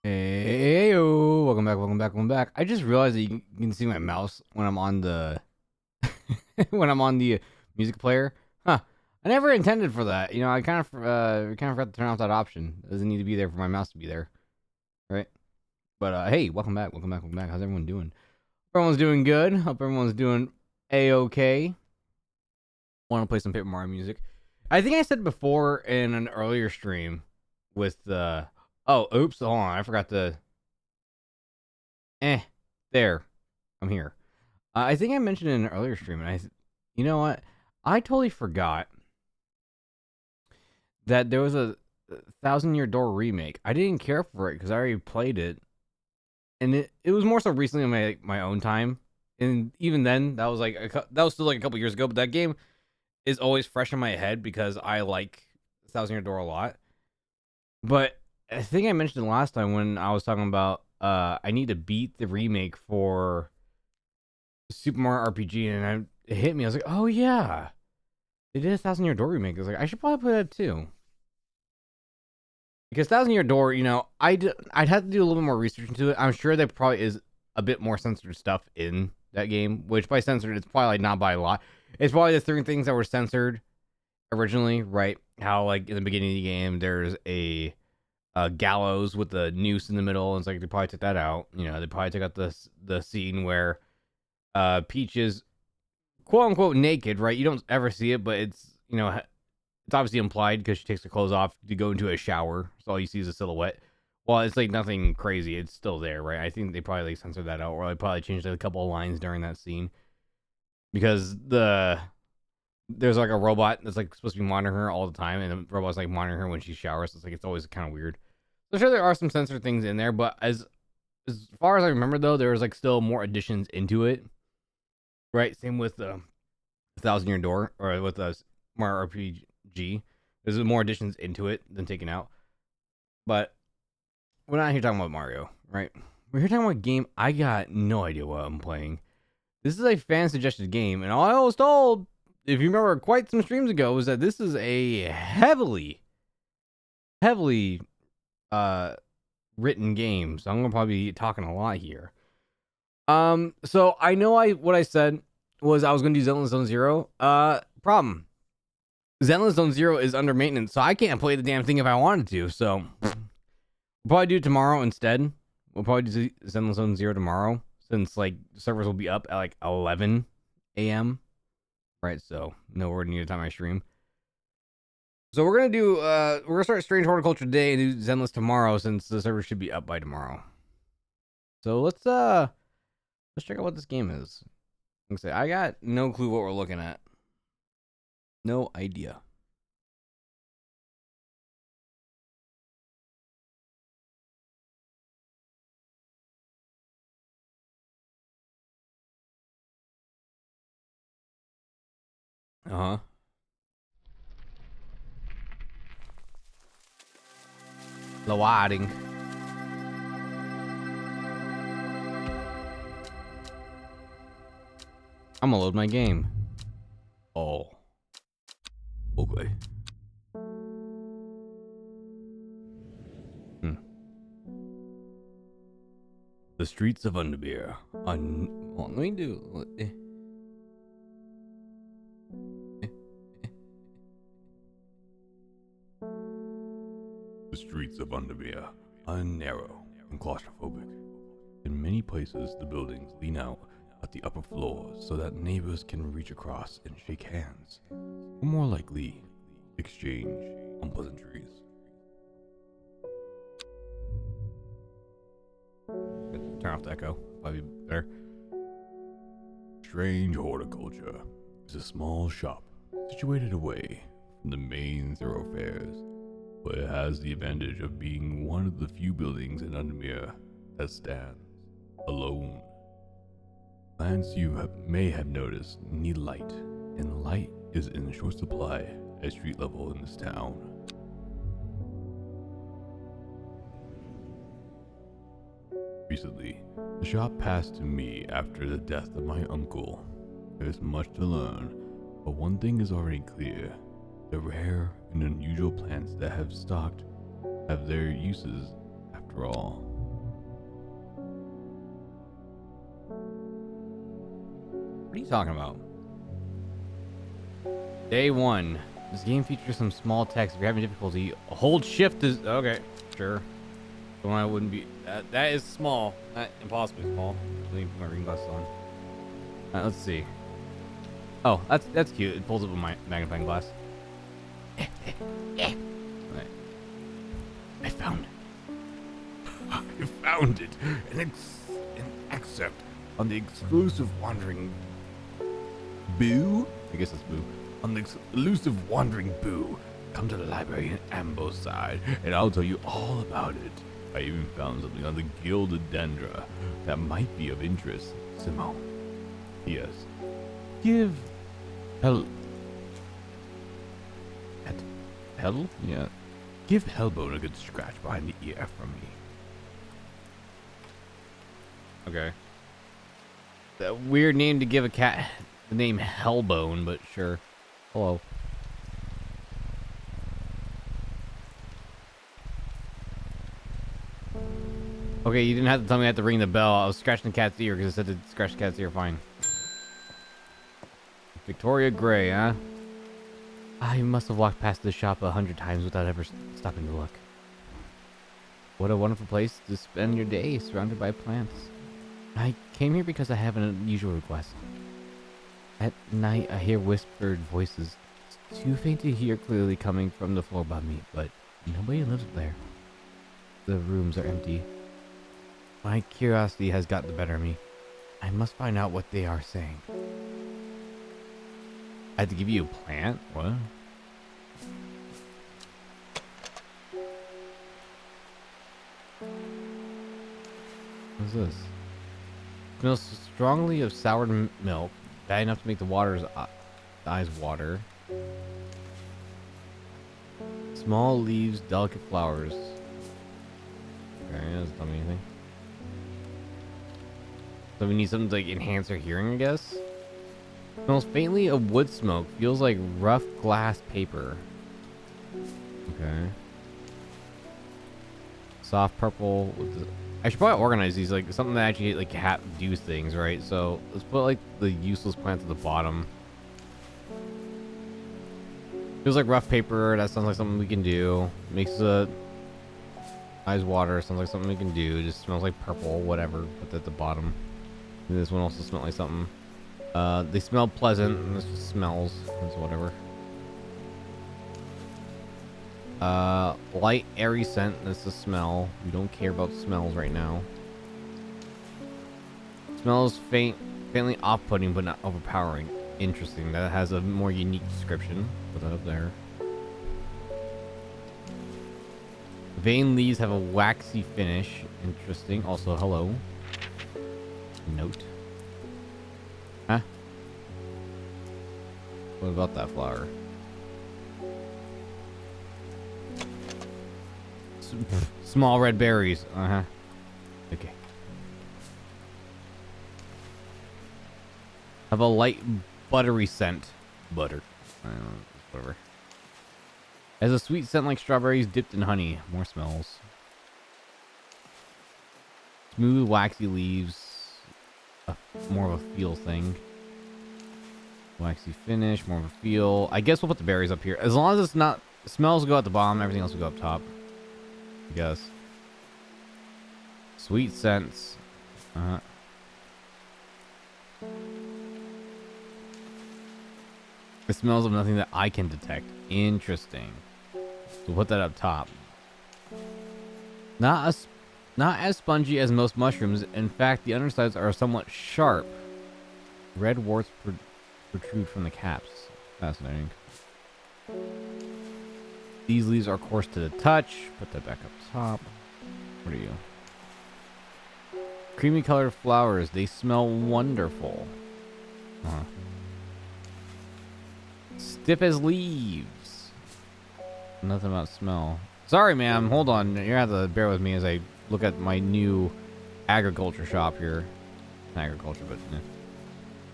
Hey, welcome back. I just realized that you can see my mouse when I'm on the when I'm on the music player. Huh? I never intended for that. You know, I kind of forgot to turn off that option. It doesn't need to be there for my mouse to be there, right? But hey, welcome back. How's everyone doing? Everyone's doing good. Hope everyone's doing a-okay. Want to play some Paper Mario music? I think I said before in an earlier stream with the. Oh, oops! Hold on, I forgot to. There. I'm here. I think I mentioned in an earlier stream, and you know what? I totally forgot that there was a Thousand Year Door remake. I didn't care for it because I already played it, and it was more so recently in my own time. And even then, that was that was still like a couple years ago. But that game is always fresh in my head because I like Thousand Year Door a lot. But I think I mentioned it last time when I was talking about I need to beat the remake for Super Mario RPG, and it hit me. I was like, oh yeah, they did a Thousand Year Door remake. I was like, I should probably play that too. Because Thousand Year Door, you know, I'd have to do a little bit more research into it. I'm sure there probably is a bit more censored stuff in that game, which by censored, it's probably like not by a lot. It's probably the three things that were censored originally, right? How like in the beginning of the game, there's a gallows with a noose in the middle, and it's like they probably took that out. You know, they probably took out the scene where Peach is quote unquote naked, right? You don't ever see it, but it's, you know, it's obviously implied because she takes her clothes off to go into a shower, so all you see is a silhouette. Well, it's like nothing crazy. It's still there, right? I think they probably like censored that out, or they probably changed like, a couple of lines during that scene because there's like a robot that's like supposed to be monitoring her all the time, and the robot's like monitoring her when she showers. So it's like it's always kind of weird. So sure, there are some censored things in there, but as far as I remember, though, there was like still more additions into it, right? Same with Thousand Year Door, or with Mario RPG. There's more additions into it than taken out. But we're not here talking about Mario, right? We're here talking about a game I got no idea what I'm playing. This is a fan suggested game, and all I was told, if you remember quite some streams ago, was that this is a heavily written game. So I'm gonna probably be talking a lot here. So I know what I said was I was gonna do Zenless Zone Zero. Problem. Zenless Zone Zero is under maintenance, so I can't play the damn thing if I wanted to. So we'll probably do it tomorrow instead. We'll probably do Zenless Zone Zero tomorrow, since like servers will be up at like 11 a.m. Right, so no word needed time I stream. So we're gonna start Strange Horticulture today and do Zenless tomorrow, since the server should be up by tomorrow. So let's check out what this game is. I got no clue what we're looking at. No idea. Uh-huh. Loading. I'm gonna load my game. Oh. Okay. The streets of Underbeer. Well, let me do. The streets of Underbeer are narrow and claustrophobic. In many places, the buildings lean out at the upper floors so that neighbors can reach across and shake hands, or more likely, exchange unpleasantries. Turn off the echo, probably better. Strange Horticulture is a small shop situated away from the main thoroughfares, but it has the advantage of being one of the few buildings in Undermere that stands alone. Plants you may have noticed need light, and light is in short supply at street level in this town. Recently, the shop passed to me after the death of my uncle. There is much to learn, but one thing is already clear. The rare and unusual plants that have stocked have their uses after all. What are you talking about? Day 1. This game features some small text. If you're having difficulty, hold shift is... Okay, sure. The one I wouldn't be... That is small. Not impossibly small. Let me put my reading glasses on. Alright, let's see. Oh, that's cute. It pulls up with my magnifying glass. Right. I found it. I found it. An excerpt on the exclusive wandering boo? I guess that's boo. On the elusive wandering boo. Come to the library in Ambo's side, and I'll tell you all about it. I even found something on the gilded dendra that might be of interest. Simone. Yes. Give Yeah. Give Hellbone a good scratch behind the ear from me. Okay. That weird name to give a cat the name Hellbone, but sure. Hello. Okay, you didn't have to tell me I had to ring the bell. I was scratching the cat's ear because it said to scratch the cat's ear. Fine. Victoria Gray, huh? I must have walked past this shop 100 times without ever stopping to look. What a wonderful place to spend your day, surrounded by plants. I came here because I have an unusual request. At night, I hear whispered voices. It's too faint to hear clearly coming from the floor above me, but nobody lives there. The rooms are empty. My curiosity has gotten the better of me. I must find out what they are saying. I had to give you a plant? What? What's this? Smells strongly of soured milk. Bad enough to make the eyes water. Small leaves, delicate flowers. Okay, that doesn't tell me anything. So we need something to like enhance our hearing, I guess. Smells faintly of wood smoke. Feels like rough glass paper. Okay. Soft purple. With the... I should probably organize these like something that actually like do things, right? So let's put like the useless plants at the bottom. Feels like rough paper. That sounds like something we can do. Makes the eyes water. Sounds like something we can do. Just smells like purple. Whatever. Put that at the bottom. And this one also smells like something. They smell pleasant, and this just smells. It's whatever. Light, airy scent. That's the smell. We don't care about smells right now. Smells faintly off-putting, but not overpowering. Interesting. That has a more unique description. Put that up there. Vein leaves have a waxy finish. Interesting. Also, hello. Note. Huh? What about that flower? Small red berries. Uh-huh. Okay. Have a light buttery scent. Butter. I don't know, whatever. Has a sweet scent like strawberries dipped in honey. More smells. Smooth, waxy leaves. More of a feel thing. Waxy finish, more of a feel. I guess we'll put the berries up here. As long as it's not... Smells go at the bottom, everything else will go up top. I guess. Sweet scents. It smells of nothing that I can detect. Interesting. So put that up top. Not as spongy as most mushrooms. In fact, the undersides are somewhat sharp. Red warts protrude from the caps. Fascinating. These leaves are coarse to the touch. Put that back up top. What are you? Creamy colored flowers. They smell wonderful. Stiff as leaves. Nothing about smell. Sorry, ma'am. Hold on. You're gonna have to bear with me as I look at my new agriculture shop here. Not agriculture, but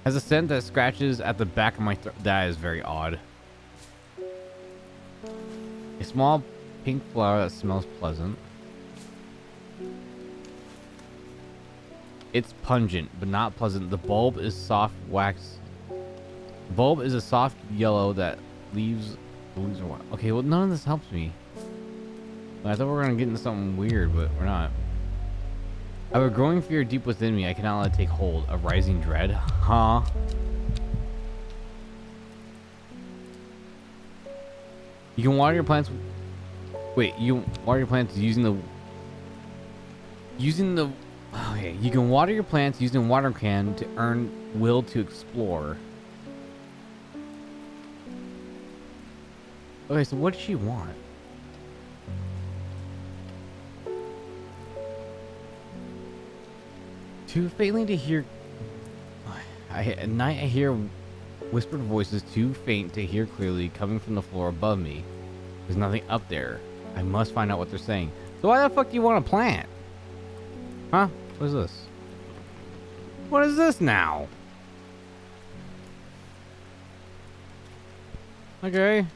has a scent that scratches at the back of my throat. That is very odd. A small pink flower that smells pleasant. It's pungent, but not pleasant. The bulb is soft wax. The bulb is a soft yellow that leaves. The leaves are white. Okay, well, none of this helps me. I thought we were gonna get into something weird, but we're not. I have a growing fear deep within me. I cannot let it take hold. A rising dread? Huh? You can water your plants. Wait, you can water your plants using the. Okay, you can water your plants using a water can to earn will to explore. Okay, so what does she want? Too faintly to hear. At night I hear whispered voices too faint to hear clearly coming from the floor above me. There's nothing up there. I must find out what they're saying. So why the fuck do you want a plant? Huh? What is this? What is this now? Okay.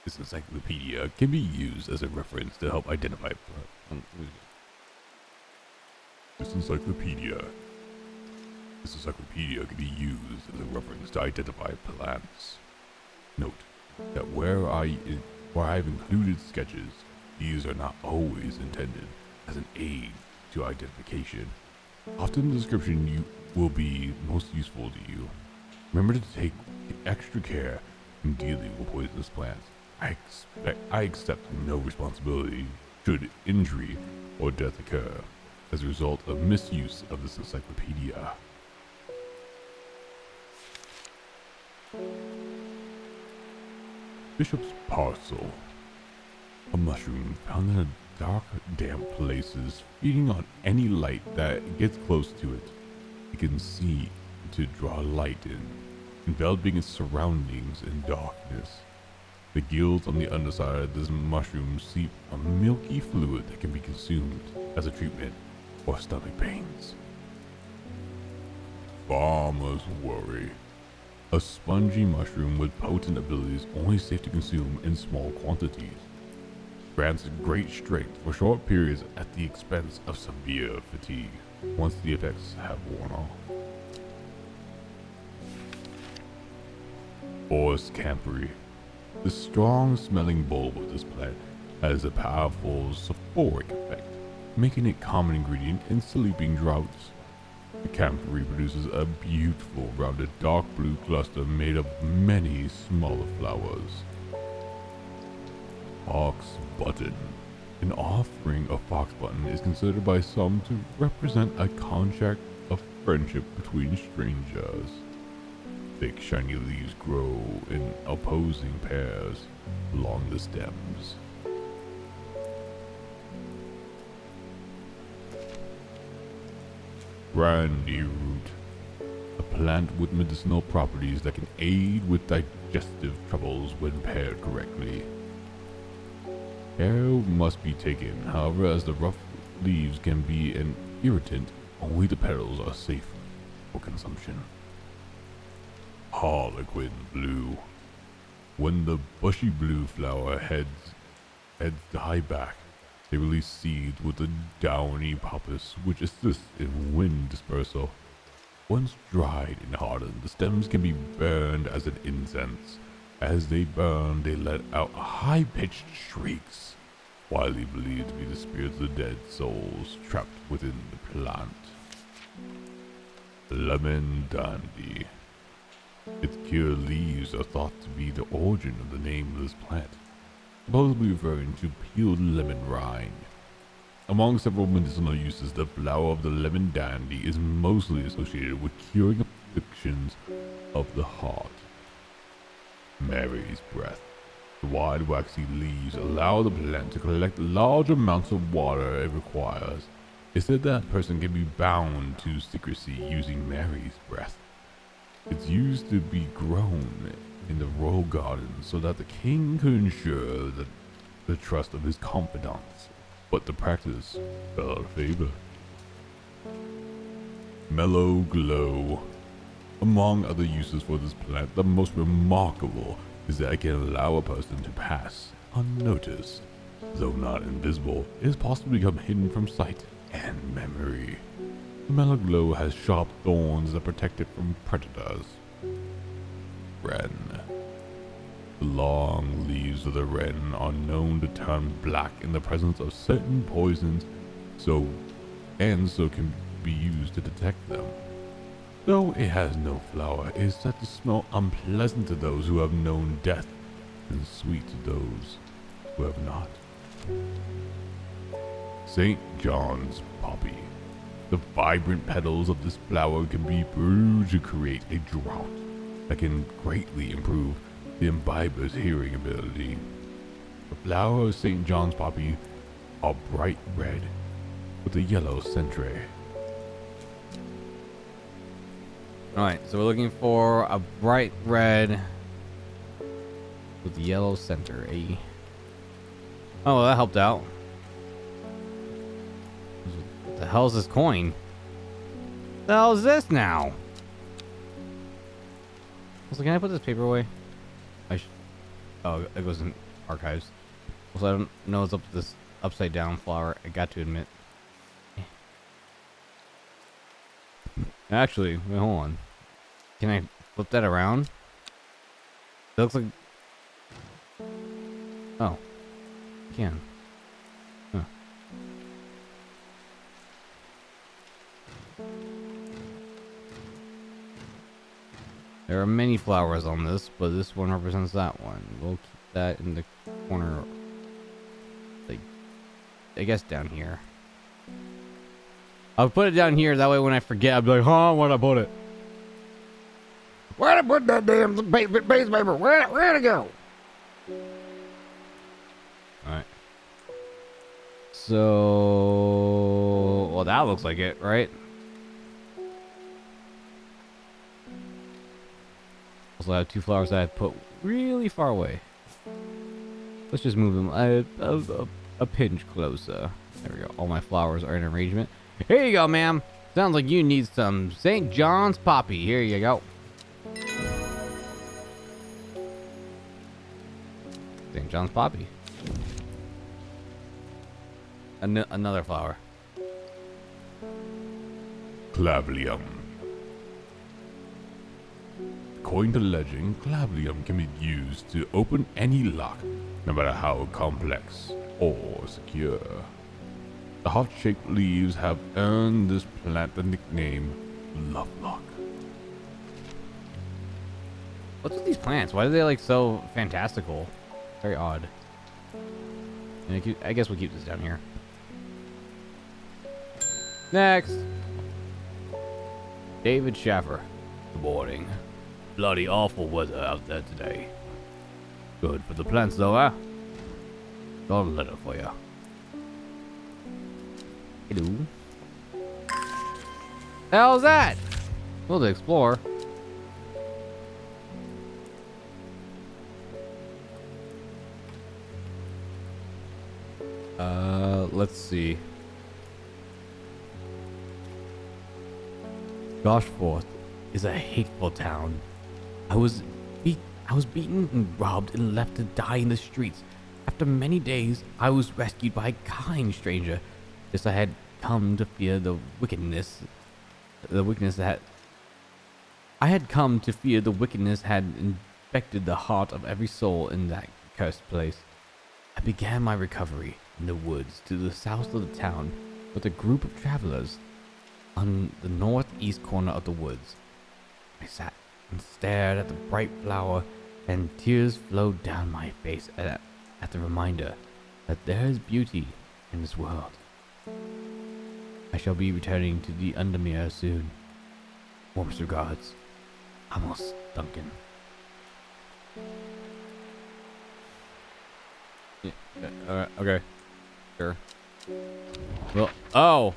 This encyclopedia can be used as a reference to help identify. This encyclopedia can be used as a reference to identify plants. Note that where I've included sketches, these are not always intended as an aid to identification. Often the description will be most useful to you. Remember to take extra care in dealing with poisonous plants. I accept no responsibility should injury or death occur as a result of misuse of this encyclopedia. Bishop's Parcel. A mushroom found in a dark, damp places, feeding on any light that gets close to it. It can see to draw light in, enveloping its surroundings in darkness. The gills on the underside of this mushroom seep a milky fluid that can be consumed as a treatment for stomach pains. Farmer's Worry. A spongy mushroom with potent abilities only safe to consume in small quantities. Grants great strength for short periods at the expense of severe fatigue once the effects have worn off. Forest Camphor. The strong-smelling bulb of this plant has a powerful soporific effect, making it common ingredient in sleeping draughts. The camphor produces a beautiful, rounded, dark blue cluster made of many smaller flowers. Fox Button. An offering of fox button is considered by some to represent a contract of friendship between strangers. Thick, shiny leaves grow in opposing pairs along the stems. Brandy Root. A plant with medicinal properties that can aid with digestive troubles when paired correctly. Care must be taken, however, as the rough leaves can be an irritant. Only the petals are safe for consumption. Harlequin blue. When the bushy blue flower heads die back, they release seeds with a downy pappus which assists in wind dispersal. Once dried and hardened, the stems can be burned as an incense. As they burn, they let out high-pitched shrieks, widely believed to be the spirits of dead souls trapped within the plant. Lemon dandy. Its pure leaves are thought to be the origin of the name of this plant, supposedly referring to peeled lemon rind. Among several medicinal uses, the flower of the lemon dandy is mostly associated with curing afflictions of the heart. Mary's breath. The wide waxy leaves allow the plant to collect large amounts of water it requires. It's said that a person can be bound to secrecy using Mary's breath. It's used to be grown in the royal garden so that the king could ensure the trust of his confidants, but the practice fell out of favor. Mellow glow. Among other uses for this plant, the most remarkable is that it can allow a person to pass unnoticed. Though not invisible, it is possible to become hidden from sight and memory. The mellow glow has sharp thorns that protect it from predators. Wren. The long leaves of the wren are known to turn black in the presence of certain poisons, so can be used to detect them. Though it has no flower, it is said to smell unpleasant to those who have known death and sweet to those who have not. St. John's poppy. The vibrant petals of this flower can be brewed to create a draught that can greatly improve the imbiber's hearing ability. The flowers of St. John's poppy are bright red with a yellow centre. Alright, so we're looking for a bright red with yellow center. Eh? Oh, well, that helped out. What the hell is this coin? What the hell is this now? Also, can I put this paper away? Oh, it goes in archives. Also, I don't know what's up with this upside down flower. I got to admit. Actually, wait, hold on. Can I flip that around? It looks like... Oh. I can. Huh. There are many flowers on this, but this one represents that one. We'll keep that in the corner. Like, I guess down here. I'll put it down here, that way when I forget, I'll be like, huh, where'd I put it? Where'd I put that damn base paper? Where'd it go? Alright. So... Well, that looks like it, right? Also, I have two flowers that I put really far away. Let's just move them a pinch closer. There we go. All my flowers are in arrangement. Here you go, ma'am. Sounds like you need some St. John's poppy. Here you go. St. John's poppy. Another flower. Clavlium. According to legend, clavlium can be used to open any lock, no matter how complex or secure. The heart-shaped leaves have earned this plant the nickname Lovelock. What's with these plants? Why are they like so fantastical? Very odd. And I guess we'll keep this down here. Next. David Schaffer. Good morning. Bloody awful weather out there today. Good for the plants though, huh? Got a letter for you. Hello. Hell's that? We'll explore. Let's see. Goshforth is a hateful town. I was beaten and robbed and left to die in the streets. After many days, I was rescued by a kind stranger. Yes, I had come to fear the wickedness that I had come to fear the wickedness had infected the heart of every soul in that cursed place. I began my recovery in the woods to the south of the town with a group of travelers. On the northeast corner of the woods, I sat and stared at the bright flower, and tears flowed down my face at the reminder that there is beauty in this world. I shall be returning to the Undermere soon. Warmest regards, Amos Duncan. Yeah, okay. Sure. Well, oh,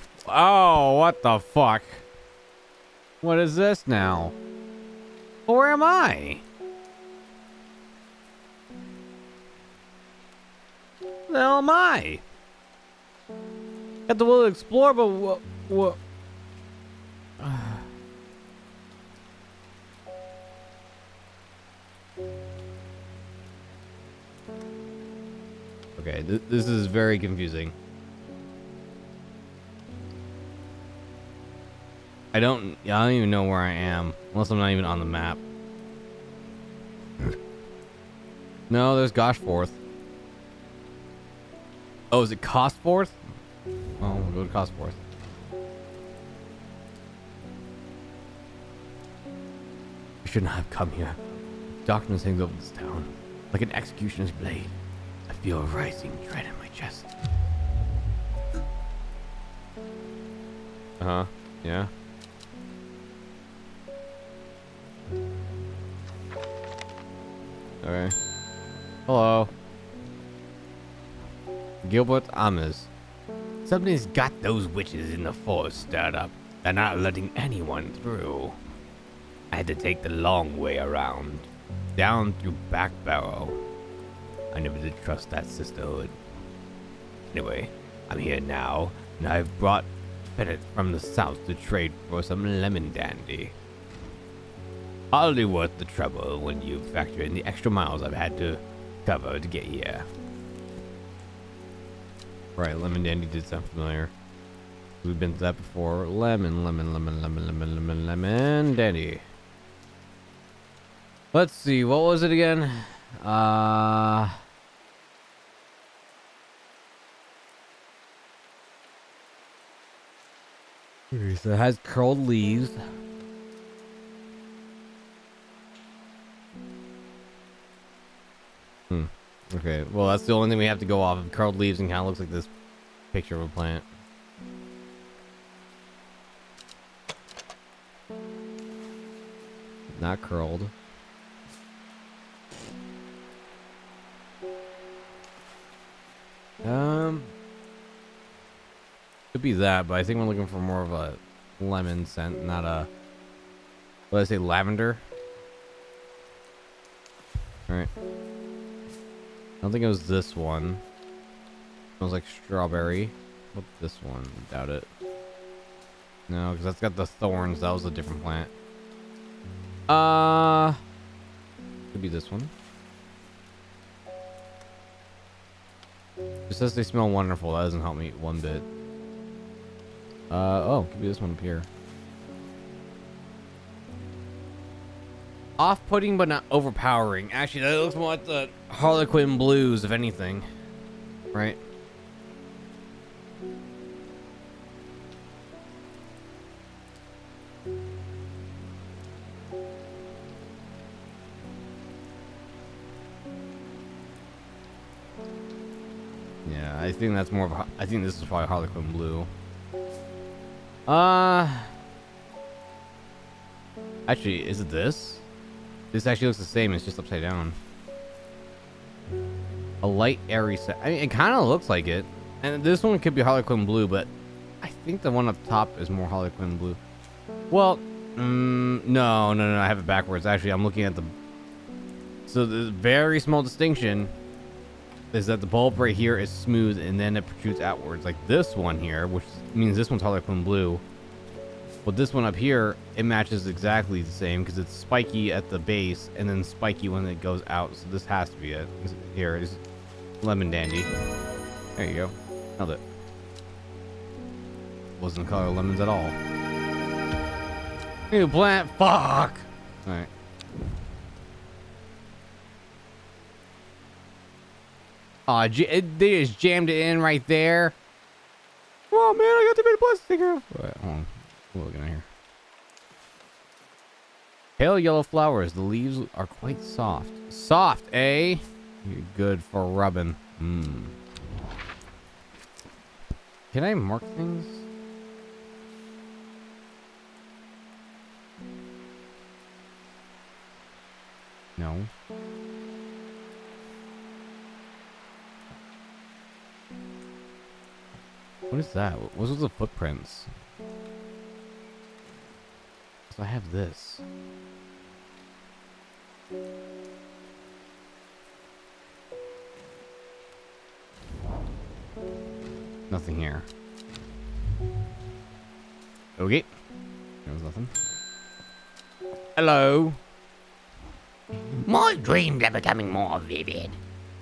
what the fuck? What is this now? Where am I? The hell am I? Got the will to explore, but what? Okay, this is very confusing. I don't even know where I am, unless I'm not even on the map. No, there's Goshforth. Oh, is it Costforth? Oh, we'll go to Costforth. I should not have come here. Darkness hangs over this town, like an executioner's blade. I feel a rising dread in my chest. Uh-huh, yeah. Okay. Hello. Gilbert Ames. Something's got those witches in the forest stirred up. They're not letting anyone through. I had to take the long way around. Down through Back Barrow. I never did trust that sisterhood. Anyway, I'm here now, and I've brought Bennett from the south to trade for some lemon dandy. Hardly worth the trouble when you factor in the extra miles I've had to cover to get here. Right, lemon dandy did sound familiar. We've been to that before. Lemon dandy. Let's see, what was it again? So it has curled leaves. Okay, well that's the only thing we have to go off of. Curled leaves and kind of looks like this picture of a plant. Not curled. Could be that, but I think we're looking for more of a lemon scent, not a, what did I say, lavender? Alright. I don't think it was this one. It smells like strawberry. What's this one? Doubt it. No, because that's got the thorns. That was a different plant. Could be this one. It says they smell wonderful. That doesn't help me one bit. Oh, could be this one up here. Off-putting but not overpowering. Actually, that looks more like the Harlequin blues, if anything. Right? Yeah, I think that's more of a, I think this is probably Harlequin blue. Actually, is it this? This actually looks the same. It's just upside down. A light airy set. I mean, it kind of looks like it. And this one could be Harlequin blue, but I think the one up top is more Harlequin blue. Well, no. I have it backwards. Actually, I'm looking at the. So there's very small distinction. is that the bulb right here is smooth and then it protrudes outwards, like this one here, which means this one's Harlequin blue. But this one up here, it matches exactly the same because it's spiky at the base and then spiky when it goes out. So this has to be it. Here is lemon dandy. There you go. Nailed it. Wasn't the color of lemons at all. New plant. Fuck. All right. Aw, they just jammed it in right there. Oh man, I got too many plastic here. Hold on. What are we looking at here? Pale yellow flowers. The leaves are quite soft. Soft, eh? You're good for rubbing. Mmm. Can I mark things? No. What is that? What was the footprints? So I have this. Nothing here. Okay. There was nothing. Hello. My dreams are becoming more vivid.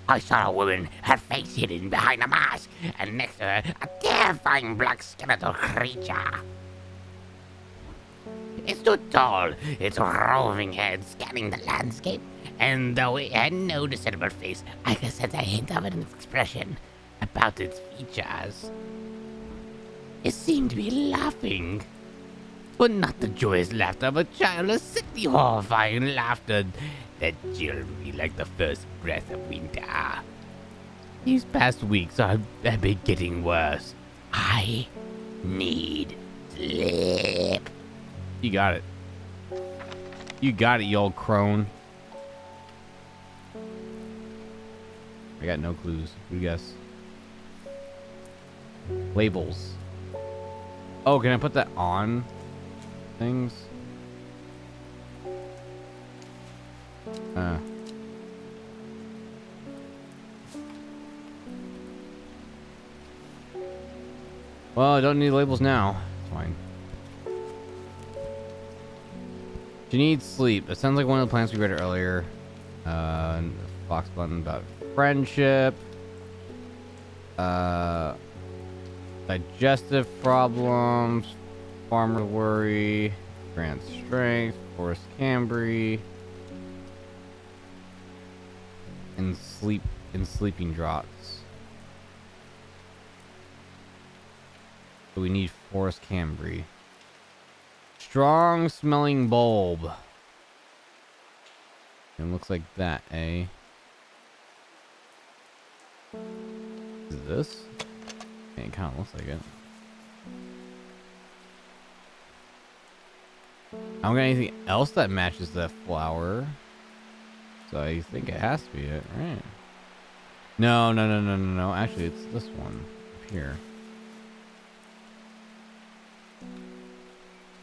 I saw a woman, her face hidden behind a mask, and next to her, a terrifying black skeletal creature. It stood tall, its roving head scanning the landscape, and though it had no discernible face, I could sense a hint of an expression about its features. It seemed to be laughing, but not the joyous laughter of a child, a sickly, horrifying laughter that chilled me like the first breath of winter. These past weeks have been getting worse. I need sleep. You got it. You got it, you old crone. I got no clues. Who guess? Labels. Oh, can I put that on things? Well, I don't need labels now. It's fine. She needs sleep. It sounds like one of the plants we read earlier. Fox button about friendship. Digestive problems. Farmer worry. Grant strength. Forest Cambry. And sleeping draughts. So we need Forest Cambry. Strong smelling bulb. It looks like that, eh? Is it this? It kind of looks like it. I don't got anything else that matches that flower. So I think it has to be it, right? No. Actually, it's this one up here.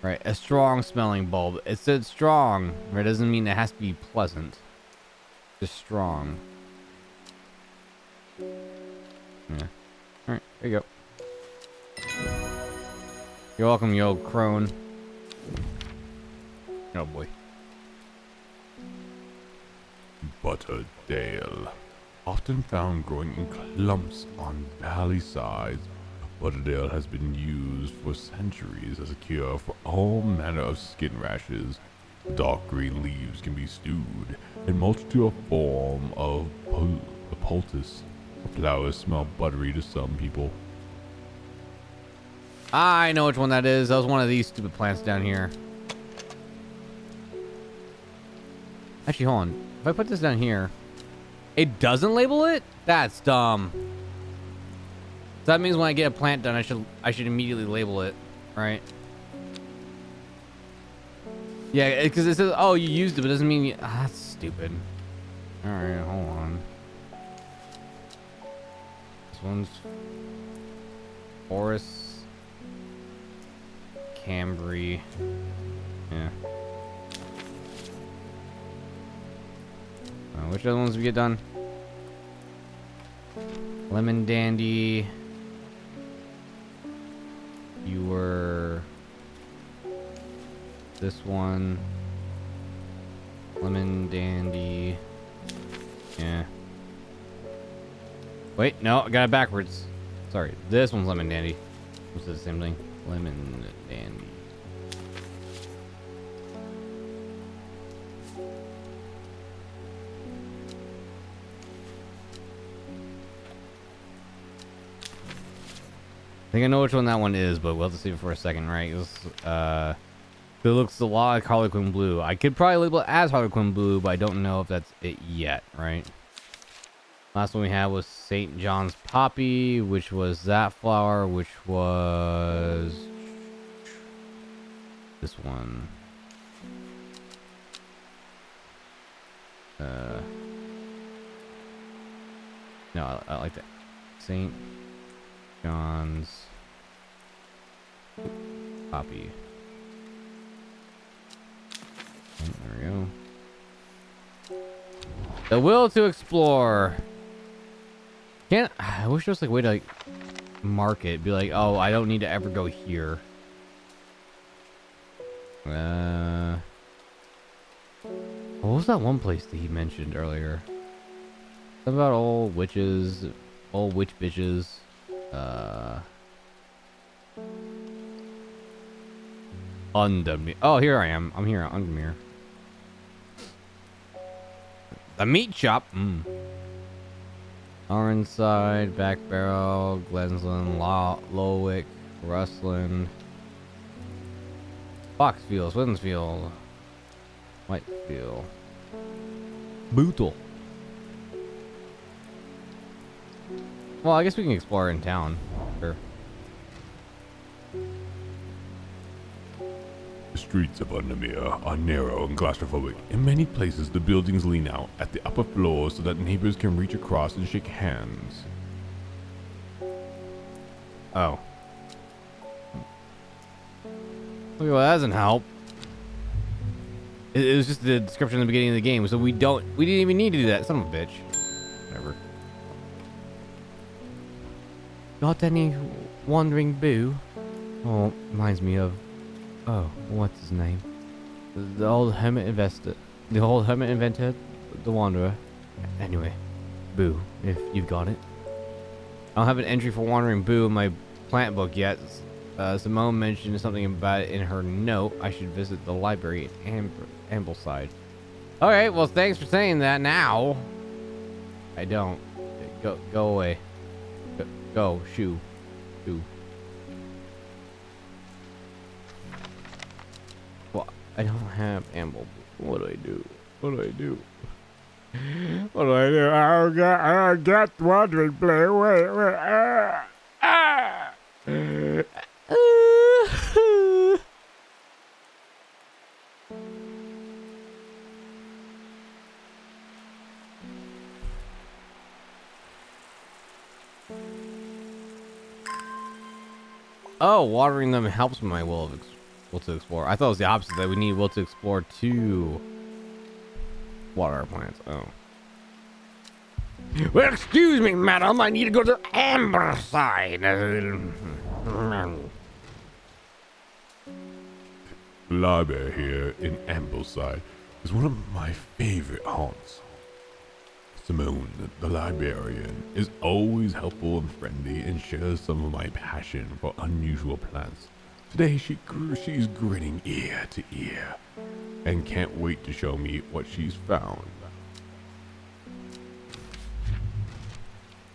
Right, a strong smelling bulb. It said strong, but it doesn't mean it has to be pleasant. Just strong. Yeah. Alright, there you go. You're welcome, you old crone. Oh boy. Butterdale. Often found growing in clumps on valley sides, Butterdale has been used for centuries as a cure for all manner of skin rashes. Dark green leaves can be stewed in multitude of form of poultice. The flowers smell buttery to some people. I know which one that is. That was one of these stupid plants down here. Actually, hold on. If I put this down here, it doesn't label it? That's dumb. So that means when I get a plant done, I should immediately label it, right? Yeah, because it says, oh, you used it, but it doesn't mean that's stupid. All right, hold on. This one's Forest Cambry. Yeah. Which other ones we get done? Lemon Dandy. You were this one. Lemon Dandy. Yeah. Wait, no, I got it backwards. Sorry, this one's Lemon Dandy. It's the same thing. Lemon Dandy. I think I know which one that one is, but we'll have to see it for a second, right? It looks a lot like Harlequin Blue. I could probably label it as Harlequin Blue, but I don't know if that's it yet, right? Last one we had was St. John's Poppy, which was that flower, which was this one. No, I like that. St. John's Poppy. There we go. The will to explore. I wish there was like a way to like mark it. Be like, oh, I don't need to ever go here. What was that one place that he mentioned earlier? Something about old witches, old witch bitches. Undermere. Oh, here I am. I'm here, Undermere. The meat shop. Arnside, Back Barrel, Glensland, Lowick, Rustland, Foxfield, Swinsfield, Whitefield, Bootle. Well, I guess we can explore in town. Sure. The streets of Undermere are narrow and claustrophobic. In many places, the buildings lean out at the upper floors so that neighbors can reach across and shake hands. Oh. Okay, well, that doesn't help. It was just the description in the beginning of the game, so we didn't even need to do that. Son of a bitch. Whatever. Got any wandering boo? Oh, reminds me of... Oh, what's his name? The old hermit investor. The old hermit inventor, the wanderer. Anyway, Boo, if you've got it. I don't have an entry for wandering Boo in my plant book yet. Simone mentioned something about it in her note. I should visit the library in Ambleside. Alright, well thanks for saying that now. I don't. Go away. Go, shoo. Well, I don't have amble. What do I do? I got wandering blue. Wait. Oh, watering them helps my will to explore. I thought it was the opposite, that we need will to explore to water our plants. Oh. Well, excuse me, madam. I need to go to Amberside. The library here in Ambleside is one of my favorite haunts. Simone, the librarian, is always helpful and friendly and shares some of my passion for unusual plants. Today she's grinning ear to ear and can't wait to show me what she's found.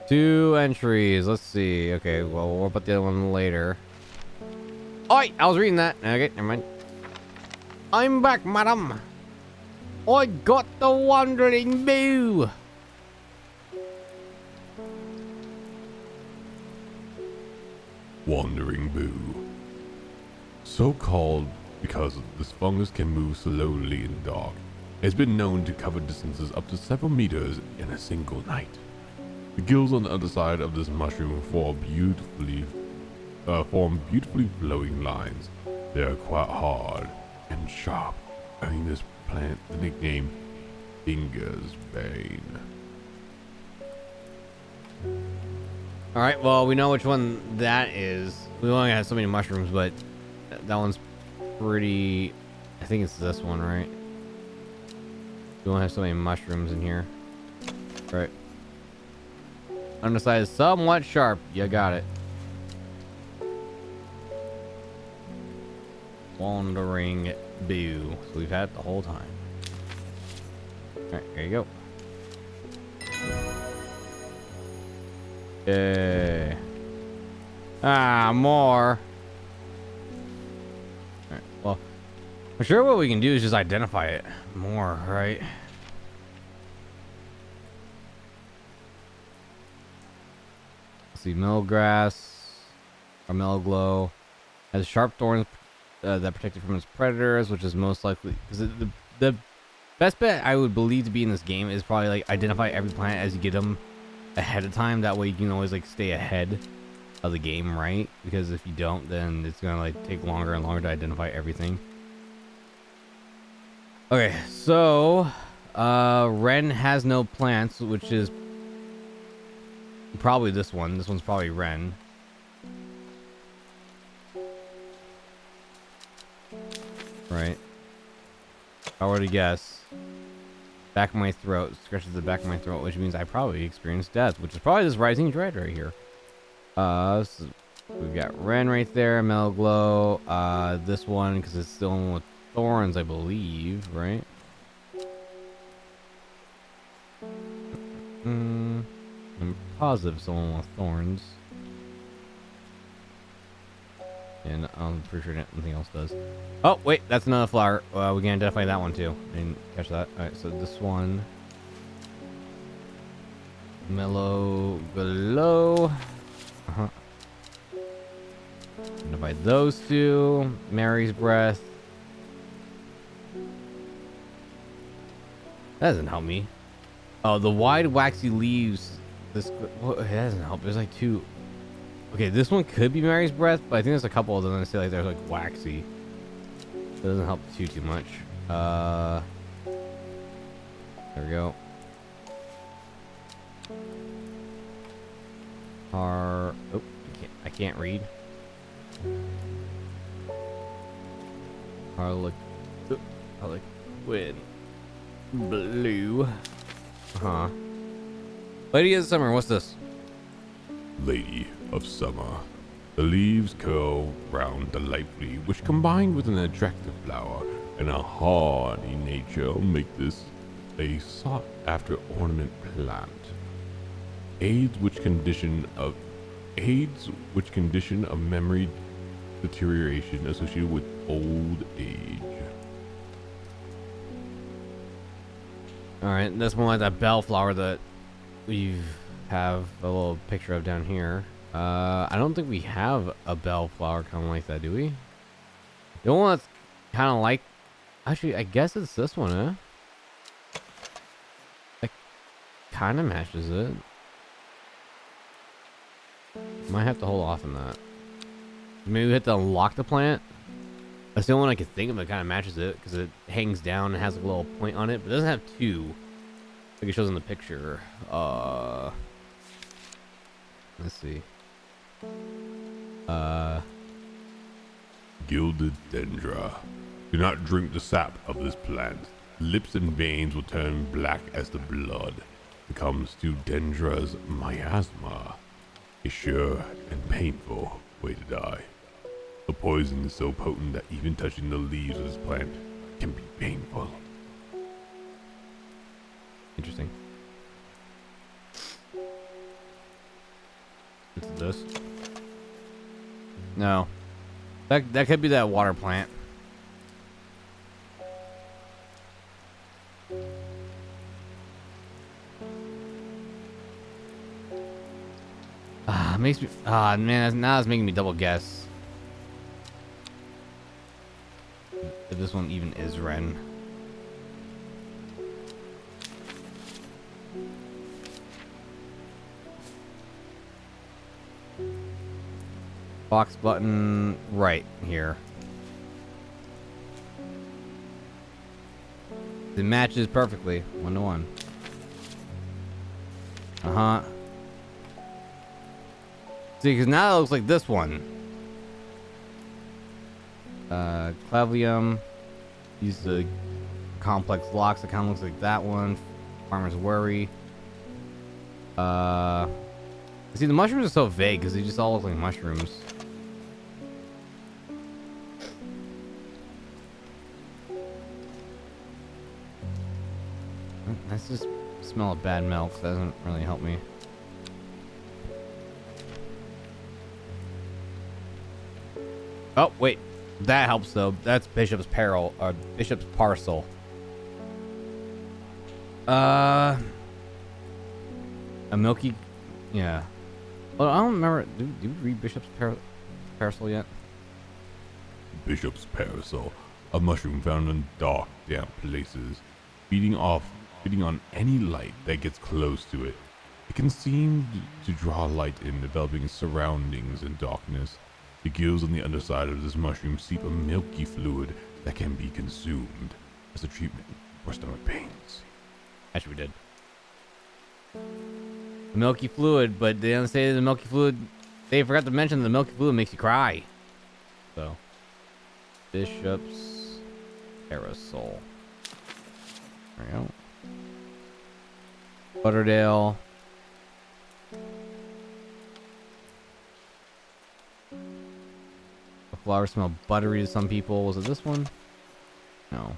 2 entries. Let's see. Okay, well, we'll put the other one later. Oi! I was reading that. Okay, never mind. I'm back, madam. I got the wandering boo. Wandering Boo. So called because this fungus can move slowly in the dark. It's been known to cover distances up to several meters in a single night. The gills on the other side of this mushroom form beautifully flowing lines. They are quite hard and sharp, earning this plant the nickname Finger's Bane. All right, well, we know which one that is. We only have so many mushrooms, but that one's pretty... I think it's this one, right? We only have so many mushrooms in here. All right. Underside is somewhat sharp. You got it. Wandering Boo. So we've had it the whole time. Alright, here you go. Yay. Ah, more. Alright, well, I'm sure what we can do is just identify it more, right? Let's see, millgrass or mellowglow has sharp thorns that protect it from its predators, which is most likely because the best bet I would believe to be in this game is probably like identify every plant as you get them ahead of time. That way you can always like stay ahead of the game, right? Because if you don't, then it's gonna like take longer and longer to identify everything. Okay, so Ren has no plants, which is probably this one. This one's probably Ren. Right. If I were to guess, back of my throat scratches the back of my throat, which means I probably experienced death, which is probably this rising dread right here. So we've got Ren right there, mellowglow. This one because it's still one with thorns, I believe, right? I'm positive it's the one with thorns. And I'm pretty sure nothing else does. Oh, wait, that's another flower. We can identify that one too. Didn't catch that. Alright, so this one. Mellowglow. Identify those two. Mary's breath. That doesn't help me. Oh, the wide waxy leaves. This, well, it doesn't help. There's like two. Okay, this one could be Mary's breath, but I think there's a couple of them that say like they're like waxy. It doesn't help too much. There we go. Oh, I can't read. Harlequin blue. Lady of the Summer, what's this? Lady of Summer. The leaves curl round delightfully, which combined with an attractive flower and a hardy nature make this a sought-after ornament plant. Aids which condition of memory deterioration associated with old age. All right, that's more like that bellflower that we have a little picture of down here. I don't think we have a bellflower kind of like that, do we? The one that's kind of like, actually, I guess it's this one, huh? That kind of matches it. Might have to hold off on that. Maybe we have to unlock the plant. That's the only one I could think of that kind of matches it because it hangs down and has a little point on it, but it doesn't have two. Like it shows in the picture. Let's see. Gilded dendra. Do not drink the sap of this plant. Lips and veins will turn black as the blood. It comes to dendra's miasma. A sure and painful way to die. The poison is so potent that even touching the leaves of this plant can be painful. Interesting. Is this? No. That could be that water plant. Makes me. Man, now it's making me double guess if this one even is Ren. Box button right here. It matches perfectly, 1 to 1. See, because now it looks like this one. Clavium. Use the complex locks. It kind of looks like that one. Farmer's Worry. See, the mushrooms are so vague because they just all look like mushrooms. That's just smell of bad milk. That doesn't really help me. Oh, wait. That helps, though. That's Bishop's Peril, or Bishop's Parcel. A milky... Yeah. Well, I don't remember... Did we read Bishop's Parcel yet? Bishop's Parasol, a mushroom found in dark, damp places, feeding on any light that gets close to it. It can seem to draw light in, developing surroundings in darkness. The gills on the underside of this mushroom seep a milky fluid that can be consumed as a treatment for stomach pains. Actually, we did. The milky fluid, but they didn't say the milky fluid. They forgot to mention the milky fluid makes you cry. So, Bishop's Parasol. There we go. Butterdale. The flowers smell buttery to some people. Was it this one? No.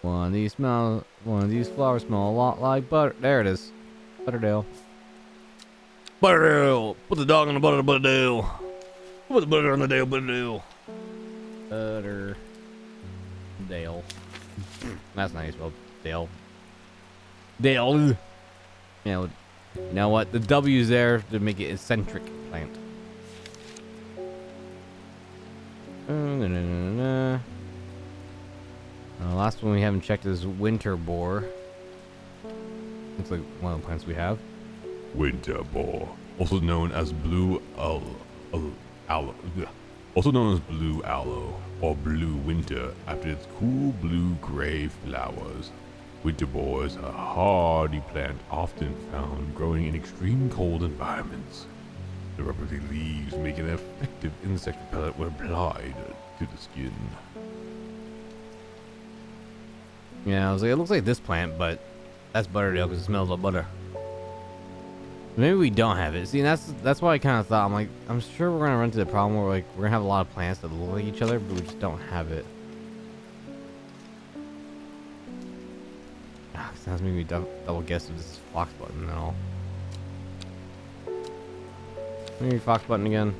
One of these flowers smell a lot like butter. There it is. Butterdale. Butterdale! Put the dog on the butter, Butterdale. Put the butter on the Dale, Butterdale. Butterdale. That's not how you spell Dale. Dale. Yeah, you know what? The W's there to make it eccentric plant. Last one we haven't checked is Winter Boar. Looks like one of the plants we have. Winter Boar, also known as blue aloe, also known as blue aloe or blue winter, after its cool blue-gray flowers. Winter Boar is a hardy plant often found growing in extreme cold environments. The rubbery leaves make an effective insect repellent when applied to the skin. Yeah, I was like, it looks like this plant, but that's Butterdale because it smells like butter. Maybe we don't have it. See, that's why I kind of thought, I'm sure we're gonna run into the problem where we're gonna have a lot of plants that look like each other, but we just don't have it. Sounds making me double guess if this is Fox Button and all. Maybe Fox Button again.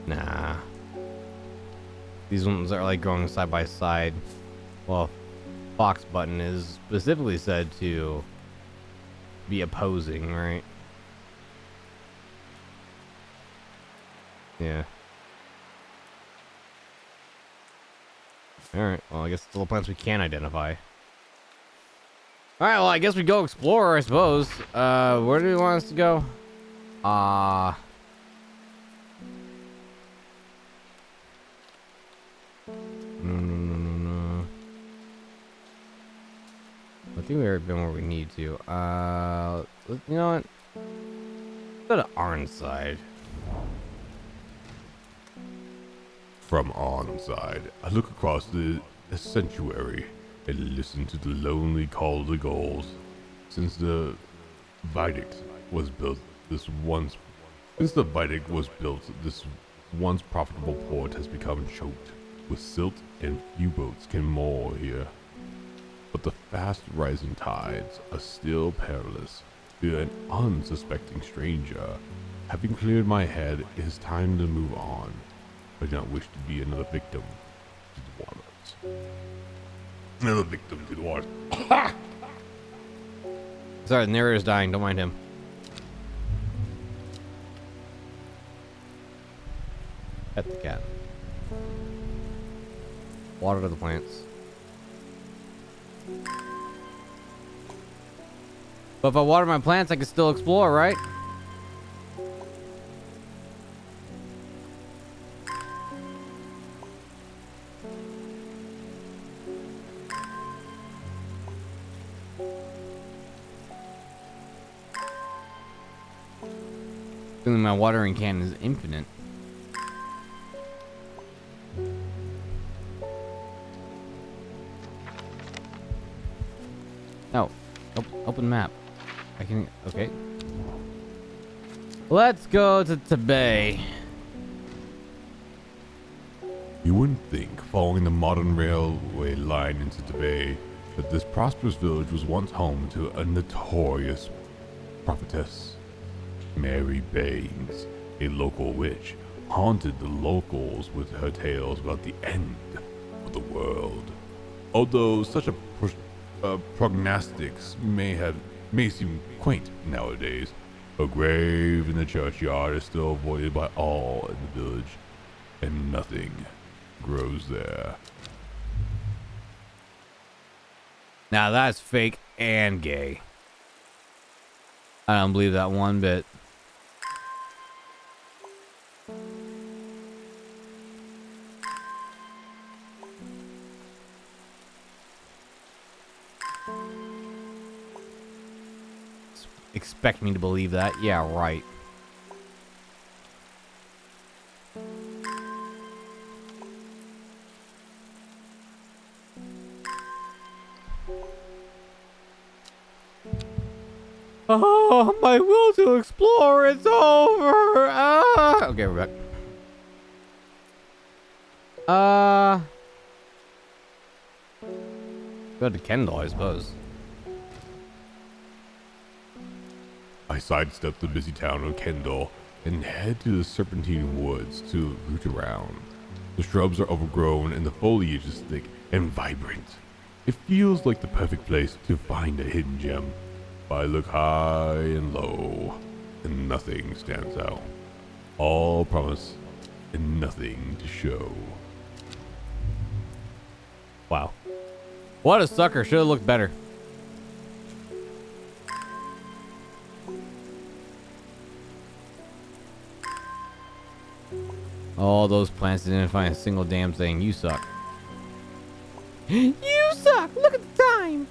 Nah. These ones are like going side by side. Well, Fox Button is specifically said to be opposing, right? Yeah. Alright, well, I guess it's all the plants we can identify. Alright, well, I guess we go explore, I suppose. Where do we want us to go? No. I think we've already been where we need to. You know what? Let's go to Arnside. From Arnside, I look across the sanctuary and listen to the lonely call of the gulls. Since the viaduct was built, this once profitable port has become choked with silt, and few boats can moor here. But the fast rising tides are still perilous to an unsuspecting stranger. Having cleared my head, it is time to move on. I do not wish to be another victim to the waters. Another victim to the waters. Sorry, the narrator's dying. Don't mind him. Pet the cat. Water to the plants. But if I water my plants, I can still explore, right? Assuming my watering can is infinite. No. Open map. I can... Okay. Let's go to Tibet. You wouldn't think, following the modern railway line into Tibet, that this prosperous village was once home to a notorious prophetess. Mary Baines, a local witch, haunted the locals with her tales about the end of the world. Although such a prognostics may seem quaint nowadays, her grave in the churchyard is still avoided by all in the village, and nothing grows there. Now that's fake and gay. I don't believe that one bit. Expect me to believe that? Yeah, right. Oh, my will to explore is over. Okay, we're back. Go to Kendall, I suppose. I sidestep the busy town of Kendall and head to the Serpentine Woods to root around. The shrubs are overgrown and the foliage is thick and vibrant. It feels like the perfect place to find a hidden gem. I look high and low, and nothing stands out. All promise and nothing to show. Wow. What a sucker. Should have looked better. All those plants didn't find a single damn thing. You suck. You suck! Look at the time!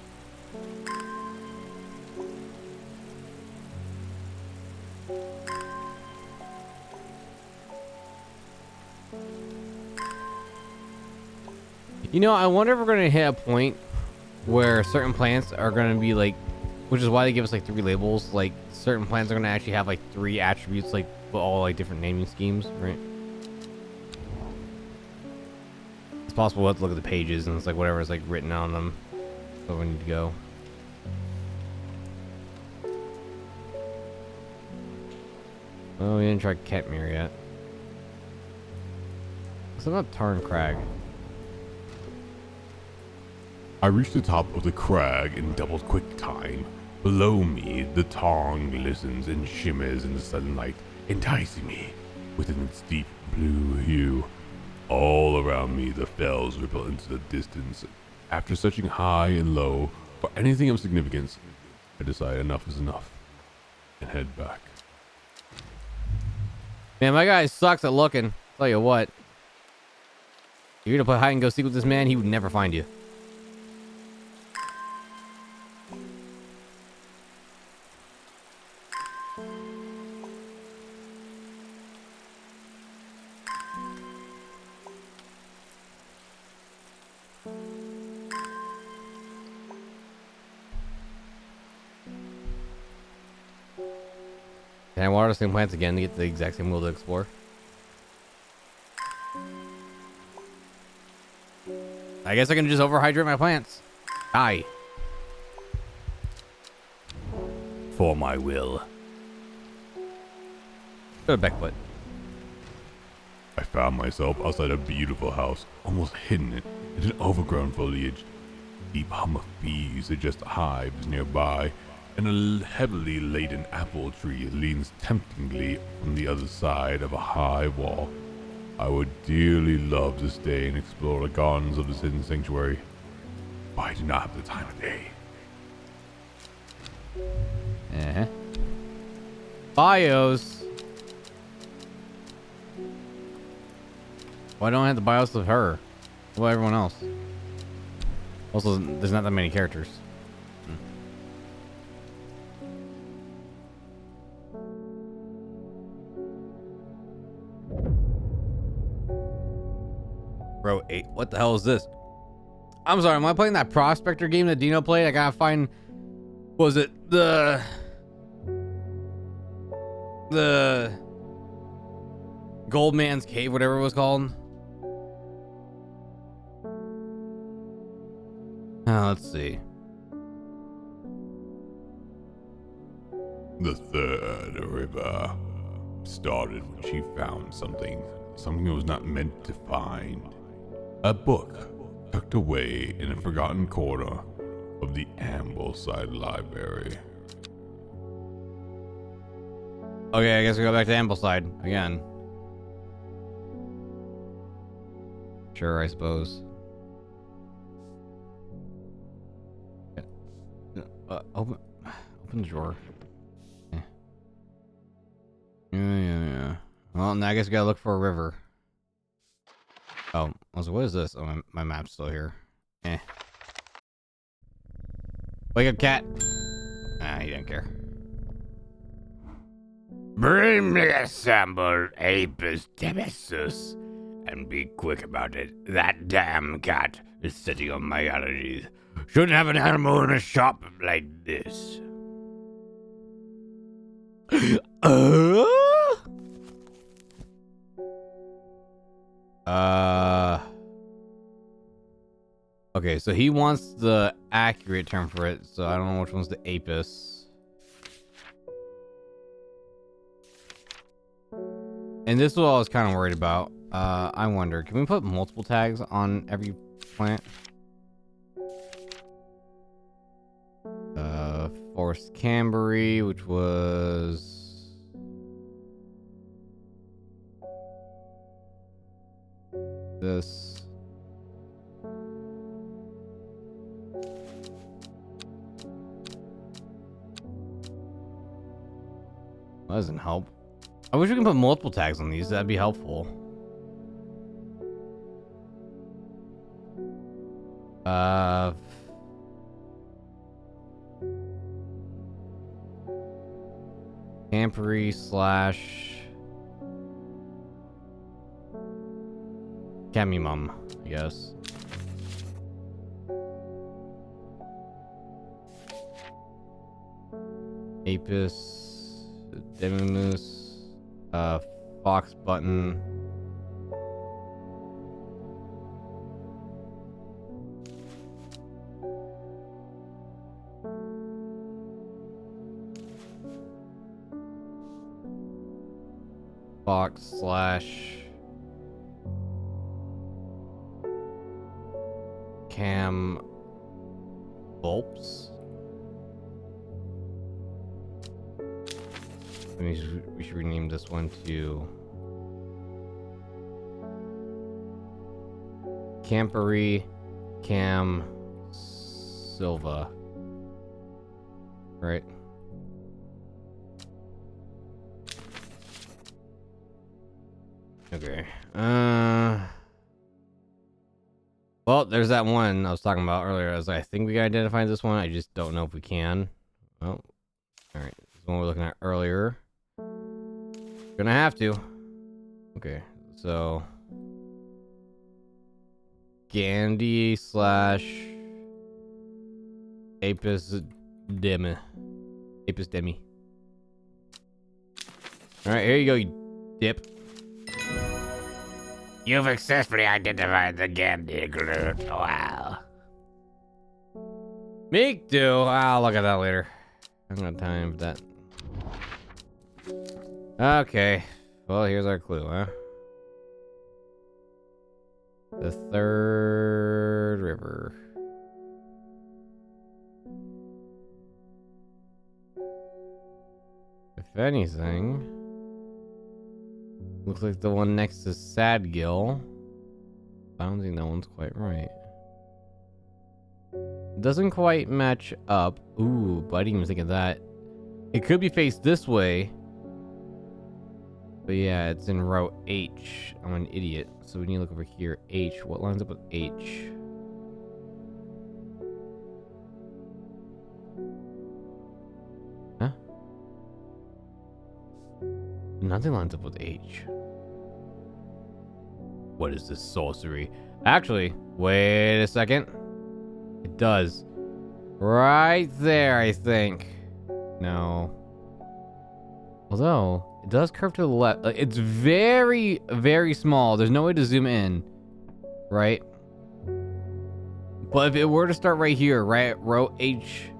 You know, I wonder if we're going to hit a point where certain plants are going to be like, which is why they give us like 3 labels. Like certain plants are going to actually have like 3 attributes, like all like different naming schemes, right? It's possible we'll have to look at the pages and it's like whatever is like written on them. So we need to go. Oh, we didn't try Ketmere yet. What's about Tarn Crag? I reach the top of the crag in double quick time. Below me, the tarn glistens and shimmers in the sunlight, enticing me within its deep blue hue. All around me, the fells ripple into the distance. After searching high and low for anything of significance, I decide enough is enough and head back. Man, my guy sucks at looking. Tell you what. If you're gonna play hide and go seek with this man, he would never find you. Can I water the same plants again to get the exact same world to explore? I guess I can just overhydrate my plants. Die. For my will. Go to backfoot. I found myself outside a beautiful house, almost hidden in an overgrown foliage. Deep hum of bees suggest hives nearby, and a heavily laden apple tree leans temptingly from the other side of a high wall. I would dearly love to stay and explore the gardens of this hidden sanctuary, but I do not have the time of day. Bios. Why don't I have the bios of her? Well, everyone else. Also, there's not that many characters. Hmm. Row 8. What the hell is this? I'm sorry, am I playing that Prospector game that Dino played? I gotta find... Was it the Goldman's Cave, whatever it was called? Let's see. The third river started when she found something it was not meant to find. A book tucked away in a forgotten corner of the Ambleside Library. Okay, I guess we go back to Ambleside again. Sure, I suppose. Open the drawer. Yeah. Well, now I guess we gotta look for a river. Oh, also, what is this? Oh, my map's still here. Wake up, cat. He didn't care. Bring me assembled Apis Demesus, and be quick about it. That damn cat is sitting on my allergies. Shouldn't have an animal in a shop like this. Okay, so he wants the accurate term for it, so I don't know which one's the Apis. And this is what I was kind of worried about. I wonder, can we put multiple tags on every plant? Forest Cambery, which was... this. That doesn't help. I wish we could put multiple tags on these. That'd be helpful. Campery / Camimum, I guess. Apis, Demimus, Fox Button. Fox / Cam Bulps. We should rename this one to Campery Cam Silva. Right. Okay. Well, there's that one I was talking about earlier. I think we can identify this one. I just don't know if we can. Oh, all right. This one we're looking at earlier. Gonna have to. Okay, so Gandhi / Apis Demi. Apis Demi. All right, here you go, you dip. You've successfully identified the Gandigler. Wow. Me too. I'll look at that later. I don't have time for that. Okay. Well, here's our clue, huh? The third river. If anything, looks like the one next to Sadgill. I don't think that one's quite right. Doesn't quite match up. Ooh, but I didn't even think of that. It could be faced this way. But yeah, it's in row H. I'm an idiot. So we need to look over here. H. What lines up with H? Huh? Nothing lines up with H. What is this sorcery? Actually, wait a second. It does. Right there, I think. No. Although, it does curve to the left. It's very, very small. There's no way to zoom in. Right? But if it were to start right here, right at row H,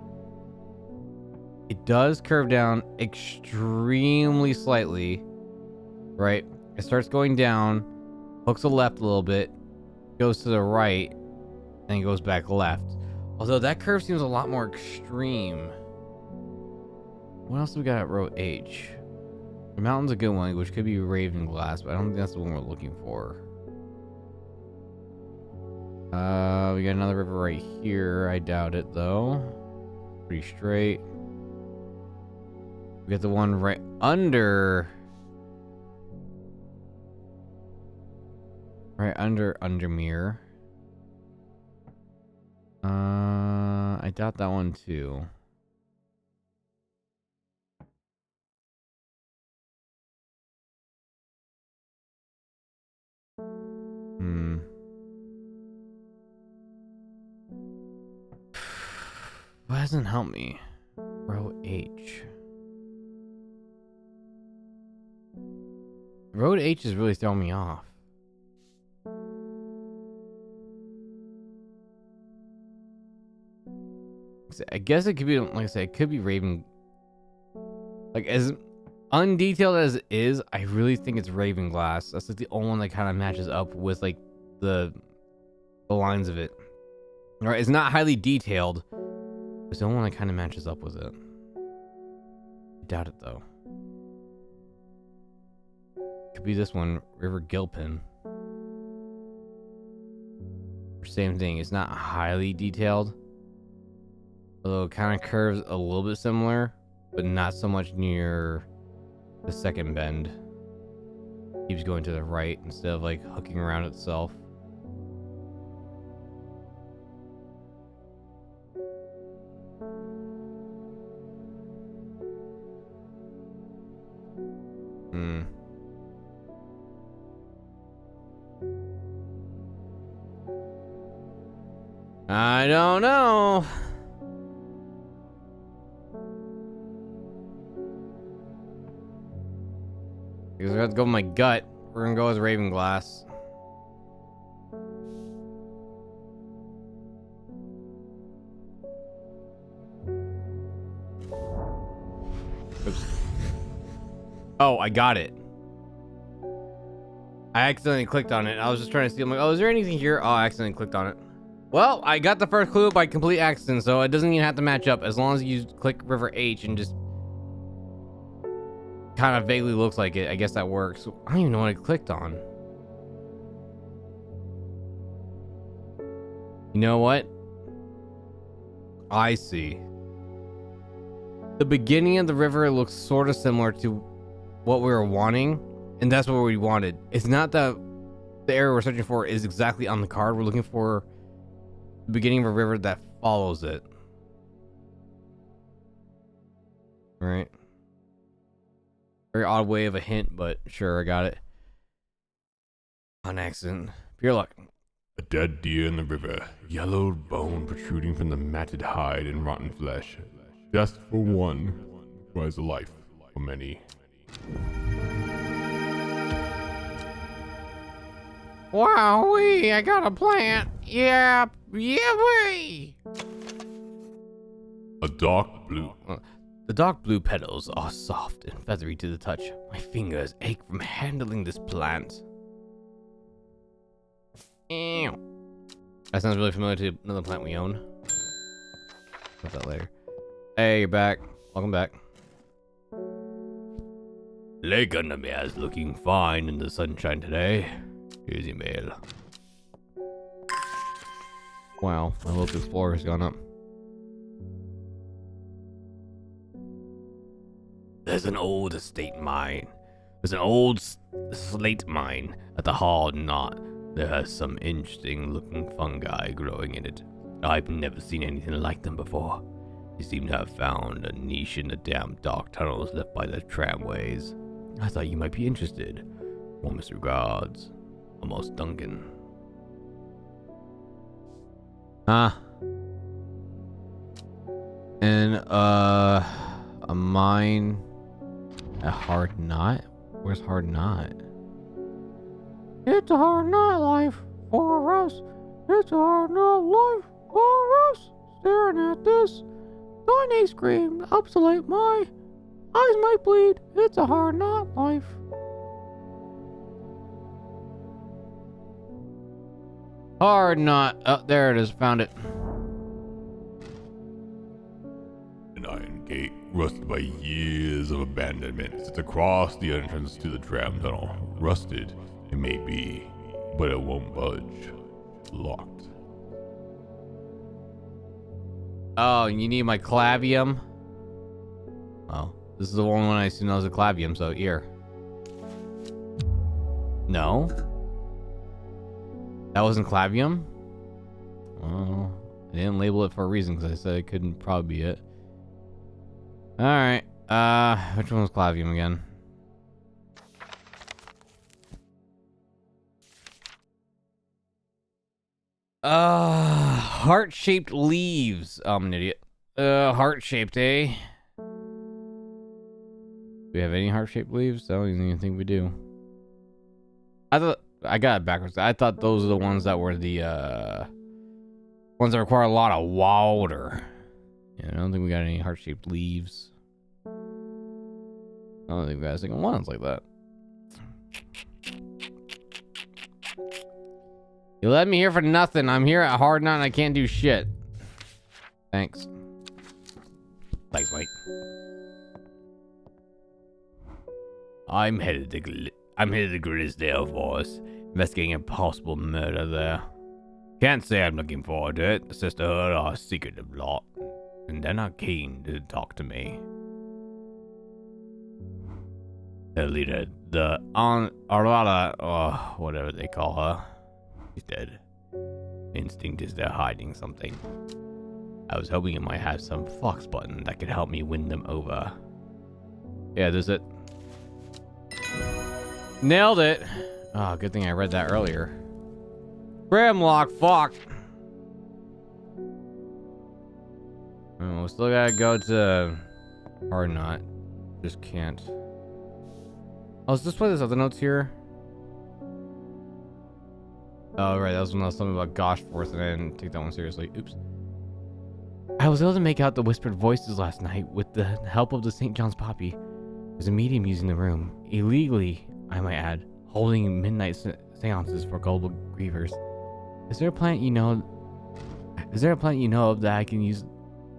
it does curve down extremely slightly. Right? It starts going down, hooks a left a little bit, goes to the right, and goes back left. Although that curve seems a lot more extreme. What else do we got at row H? The mountain's a good one, which could be Raven Glass, but I don't think that's the one we're looking for. We got another river right here. I doubt it, though. Pretty straight. We got the one right under... Right under Undermere. I doubt that one too. What doesn't help me? Row H. Road H is really throwing me off. I guess it could be, like I said, it could be Raven. Like, as undetailed as it is, I really think it's Raven Glass. That's like the only one that kind of matches up with like the lines of it. All right, it's not highly detailed. It's the only one that kind of matches up with it. I doubt it though. Could be this one, River Gilpin. Same thing. It's not highly detailed. Although it kind of curves a little bit similar, but not so much near the second bend. Keeps going to the right instead of like hooking around itself. I don't know. Because we have to go with my gut. We're gonna go with Raven Glass. Oops. Oh, I got it. I accidentally clicked on it. I was just trying to see. I'm like, oh, is there anything here? Oh, I accidentally clicked on it. Well, I got the first clue by complete accident, so it doesn't even have to match up. As long as you click River H and just kind of vaguely looks like it, I guess that works. I don't even know what I clicked on. You know what? I see. The beginning of the river looks sort of similar to what we were wanting, and that's what we wanted. It's not that the area we're searching for is exactly on the card. We're looking for the beginning of a river that follows it. Right? Very odd way of a hint, but sure, I got it. On accident. Pure luck. A dead deer in the river, yellowed bone protruding from the matted hide and rotten flesh. Just for one was a life for many. Wowee, I got a plant. Yeah, wee. A dark blue. The dark blue petals are soft and feathery to the touch. My fingers ache from handling this plant. Ew. That sounds really familiar to another plant we own. Put that later. Hey, you're back. Welcome back. Lake Undermere is looking fine in the sunshine today. Here's your mail. Wow, my local explorer has gone up. There's an old estate mine. There's an old slate mine at the hard knot. There has some interesting looking fungi growing in it. I've never seen anything like them before. They seem to have found a niche in the damp dark tunnels left by the tramways. I thought you might be interested. Warmest regards. Almost Duncan. Ah. And a mine. A hard knot? Where's hard knot? It's a hard knot life for us. It's a hard knot life for us. Staring at this tiny screen, obsolete. My eyes might bleed. It's a hard knot life. Hard knot. Oh, there it is. Found it. An iron gate, rusted by years of abandonment, sits across the entrance to the tram tunnel. Rusted, it may be, but it won't budge. Locked. Oh, you need my clavium? Well, this is the only one I see knows a clavium, so here. No? That wasn't clavium? Well, I didn't label it for a reason because I said it couldn't probably be it. Alright, which one was clavium again? Heart-shaped leaves. Oh, I'm an idiot. Heart-shaped, eh? Do we have any heart-shaped leaves? I don't even think we do. I thought I got it backwards. I thought those are the ones that were the ones that require a lot of water. Yeah, I don't think we got any heart-shaped leaves. I don't think we got a single ones like that. You let me here for nothing. I'm here at Hard Knot and I can't do shit. Thanks. Thanks, mate. I'm headed to Grisdale Forest, investigating a possible murder there. Can't say I'm looking forward to it. The sisterhood are a secretive lot, and they're not keen to talk to me. Their leader, the Arata, or whatever they call her, she's dead. Instinct is they're hiding something. I was hoping it might have some fox button that could help me win them over. Yeah, there's it. Nailed it! Oh, good thing I read that earlier. Grimlock, fuck! We still gotta go to Hard Knot. Just can't. Oh, is this why there's other notes here? Oh, right, that was when I was something about Gosh Force and I didn't take that one seriously. Oops. I was able to make out the whispered voices last night with the help of the St. John's Poppy. There's a medium using the room. Illegally, I might add, holding midnight seances for gullible grievers. Is there a planet you know of that I can use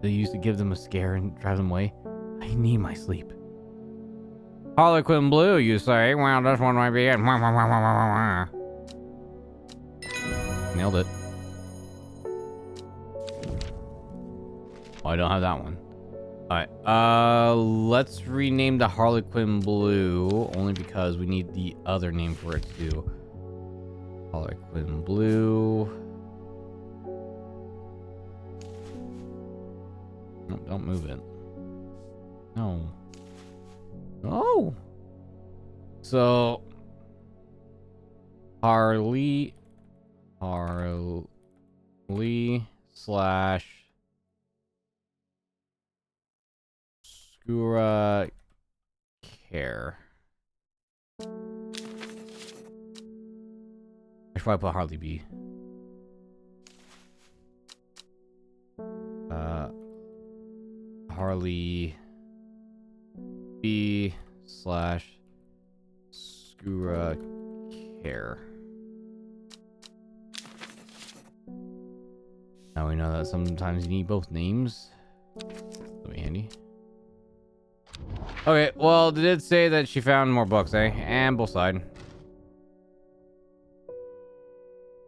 to give them a scare and drive them away? I need my sleep. Harlequin Blue, you say? Well, this one might be it. Nailed it. Oh, I don't have that one. Alright, let's rename the Harlequin Blue, only because we need the other name for it too. Harlequin Blue. No, don't move it. No. No! So... Harley slash Skura Care. I should probably put Harley B. Harley B slash Skura Care. Now we know that sometimes you need both names. That'll be handy. Okay, well, it did say that she found more books, eh? And both side.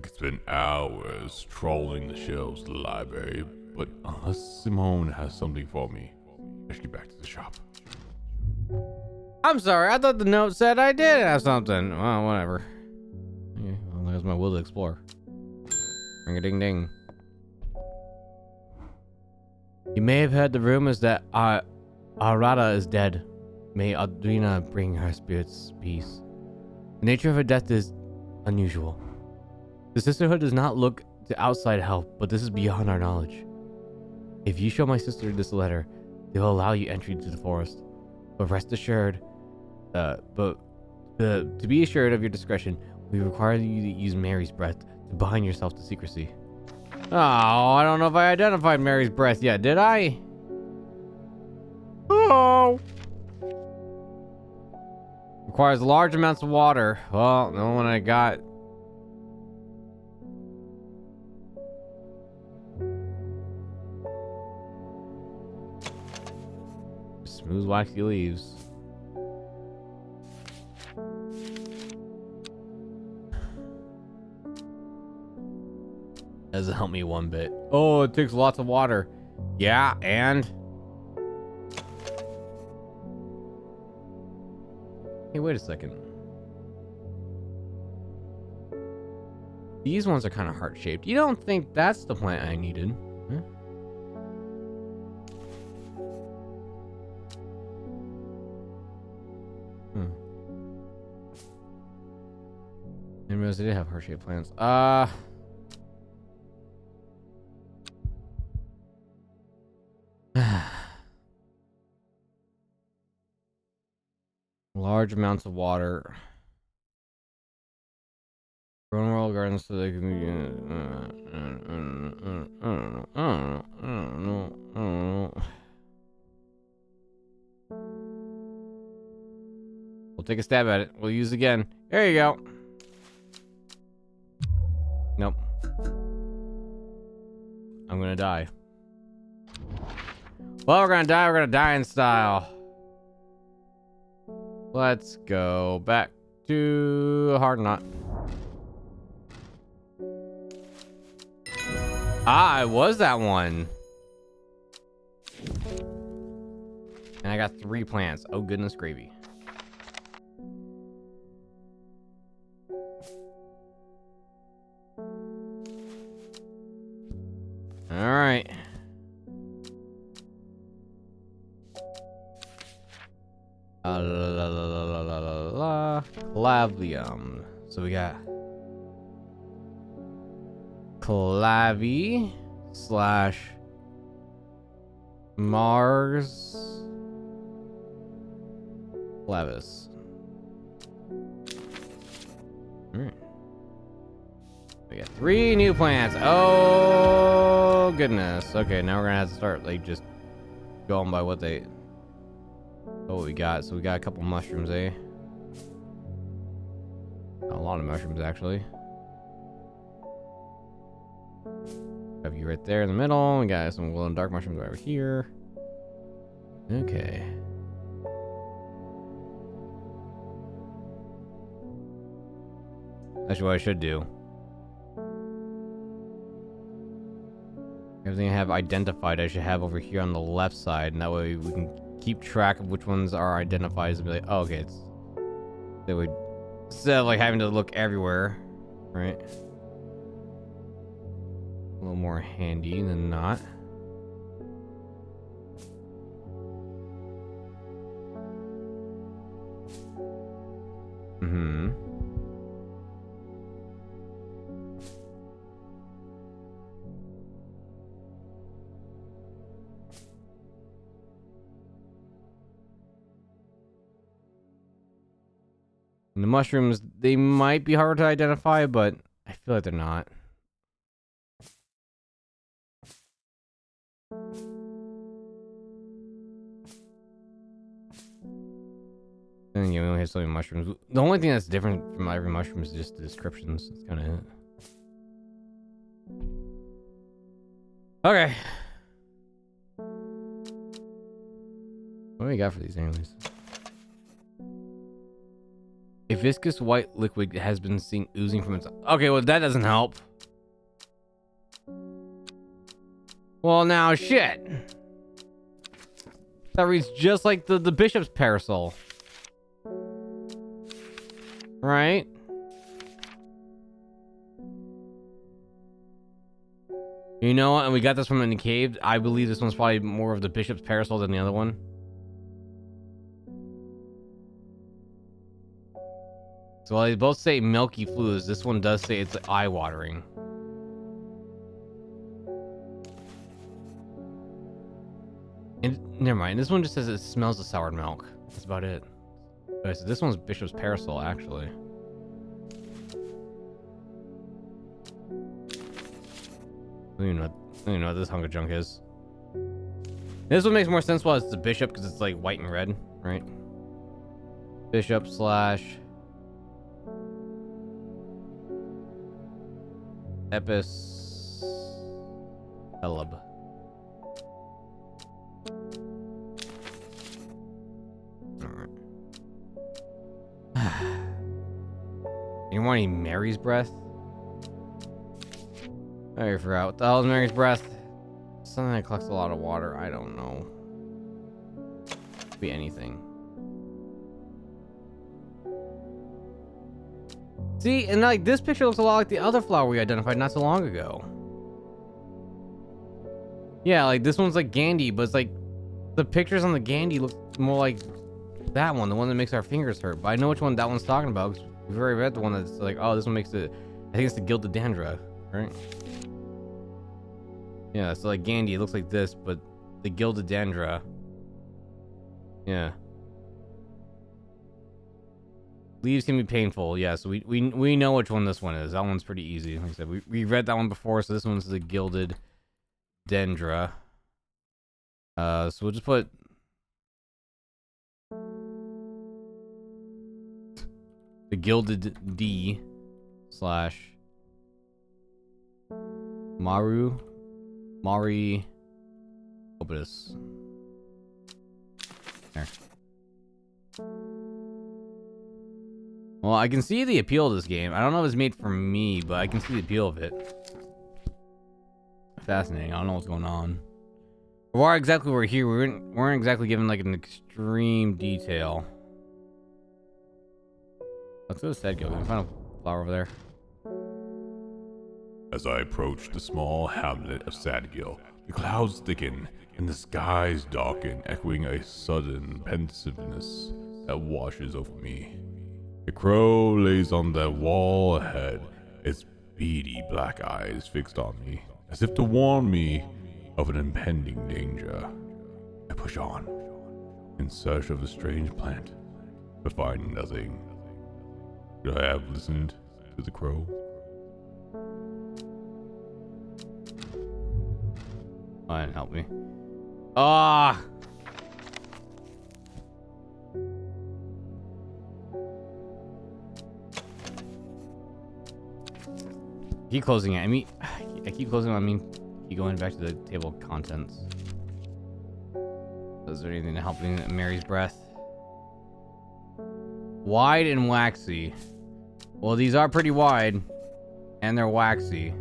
It's been hours trawling the shelves of the library, but unless Simone has something for me, I should get back to the shop. I'm sorry, I thought the note said I did have something. Well, whatever. Okay, well, there's my will to explore. Ring a ding ding. You may have heard the rumors that Arata is dead. May Adrina bring her spirit's peace. The nature of her death is unusual. The Sisterhood does not look to outside help, but this is beyond our knowledge. If you show my sister this letter, they will allow you entry to the forest. But rest assured, to be assured of your discretion, we require you to use Mary's breath to bind yourself to secrecy. Oh, I don't know if I identified Mary's breath yet, did I? Oh! Requires large amounts of water. Well, the one I got. Smooth, waxy leaves. Doesn't help me one bit. Oh, it takes lots of water. Yeah, and... Hey, wait a second. These ones are kind of heart-shaped. You don't think that's the plant I needed? Huh? I didn't realize they did have heart-shaped plants. Large amounts of water. Grown world gardens so they can be. I don't know. We'll take a stab at it. We'll use it again. There you go. Nope. I'm gonna die. Well, we're gonna die. We're gonna die in style. Let's go back to hard knot. Ah, it was that one. And I got 3 plants. Oh, goodness gravy. All right. Clavium. So we got Clavi slash Mars Clavis. Alright. We got 3 new plants. Oh goodness. Okay, now we're gonna have to start like just going by what we got. So we got a couple mushrooms, eh? A lot of mushrooms actually. Have you right there in the middle. We got some glow and dark mushrooms right over here. Okay. That's what I should do. Everything I have identified I should have over here on the left side, and that way we can keep track of which ones are identified and be like, oh, okay, it's that would instead of like having to look everywhere, right? A little more handy than not. Mm-hmm. And the mushrooms, they might be hard to identify, but I feel like they're not. And yeah, we only have so many mushrooms. The only thing that's different from every mushroom is just the descriptions. That's kind of it. Okay. What do we got for these anyways? A viscous white liquid has been seen oozing from its... Okay, well, that doesn't help. Well, now, shit. That reads just like the bishop's parasol. Right? You know what? And we got this from in the cave. I believe this one's probably more of the bishop's parasol than the other one. So while they both say milky fluids, this one does say it's eye-watering. And never mind, this one just says it smells of sour milk. That's about it. Okay, so this one's Bishop's Parasol, actually. I don't even know what this hunk of junk is. This one makes more sense while it's the Bishop, because it's like white and red, right? Bishop slash Epis Elub. You want any Mary's breath? I forgot. What the hell is Mary's breath? Something that collects a lot of water. I don't know. Could be anything. See, and like this picture looks a lot like the other flower we identified not so long ago. Yeah, like this one's like Gandhi, but it's like the pictures on the Gandhi look more like that one, the one that makes our fingers hurt. But I know which one that one's talking about, because we've already read the one that's like, oh, this one makes it, I think it's the Gilded Dandra, right? Yeah, so like Gandhi, it looks like this, but the Gilded Dandra. Yeah. Leaves can be painful, yeah, so we know which one this one is. That one's pretty easy. Like I said, we read that one before, so this one's the Gilded Dendra. So we'll just put the Gilded D slash Mari Opus. There. Well, I can see the appeal of this game. I don't know if it's made for me, but I can see the appeal of it. Fascinating. I don't know what's going on. Why exactly we're here? We weren't exactly given like an extreme detail. Let's go to Sedgil. Can we find a flower over there? As I approach the small hamlet of Sadgil, the clouds thicken and the skies darken, echoing a sudden pensiveness that washes over me. A crow lays on the wall ahead, its beady black eyes fixed on me, as if to warn me of an impending danger. I push on, in search of the strange plant, but find nothing. Could I have listened to the crow? Fine, help me. Ah! Keep closing it. I keep closing it. I mean, keep going back to the table of contents. Is there anything to help me? Mary's breath. Wide and waxy. Well, these are pretty wide, and they're waxy.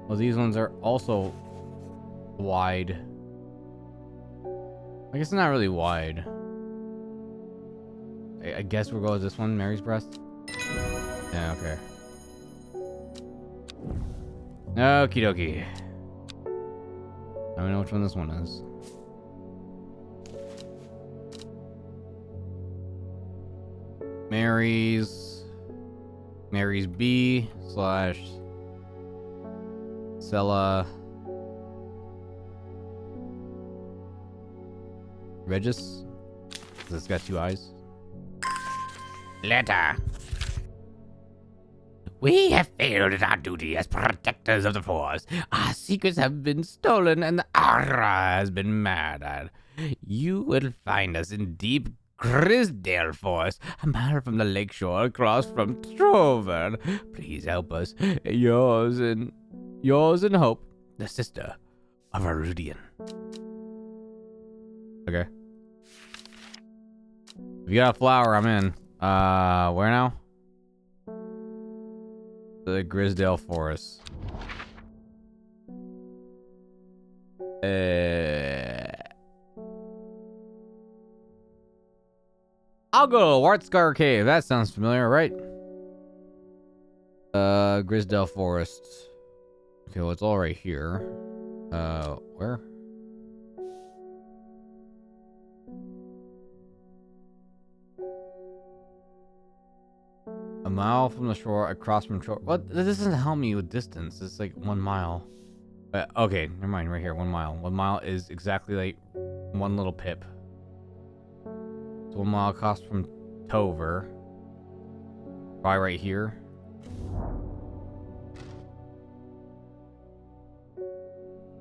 Well, these ones are also wide. I guess it's not really wide. I guess we'll go with this one, Mary's breast. Yeah, okay. Okie dokie. I don't know which one this one is. Mary's B slash Sella Regis. This got two eyes. Letter. We have failed at our duty as protectors of the forest. Our secrets have been stolen and the Aura has been murdered. You will find us in deep Grisdale Forest, a mile from the lakeshore across from Trover. Please help us. Yours in hope, the sister of Arudian. Okay. If you got a flower, I'm in. Where now? The Grisdale Forest. I'll go to Wartscar Cave. That sounds familiar, right? Grisdale Forest. Okay, well, it's all right here. Where? A mile from the shore, across from shore. What? This doesn't help me with distance. It's like 1 mile. Okay, never mind. Right here, 1 mile. 1 mile is exactly like one little pip. So 1 mile across from Tover. Probably right here.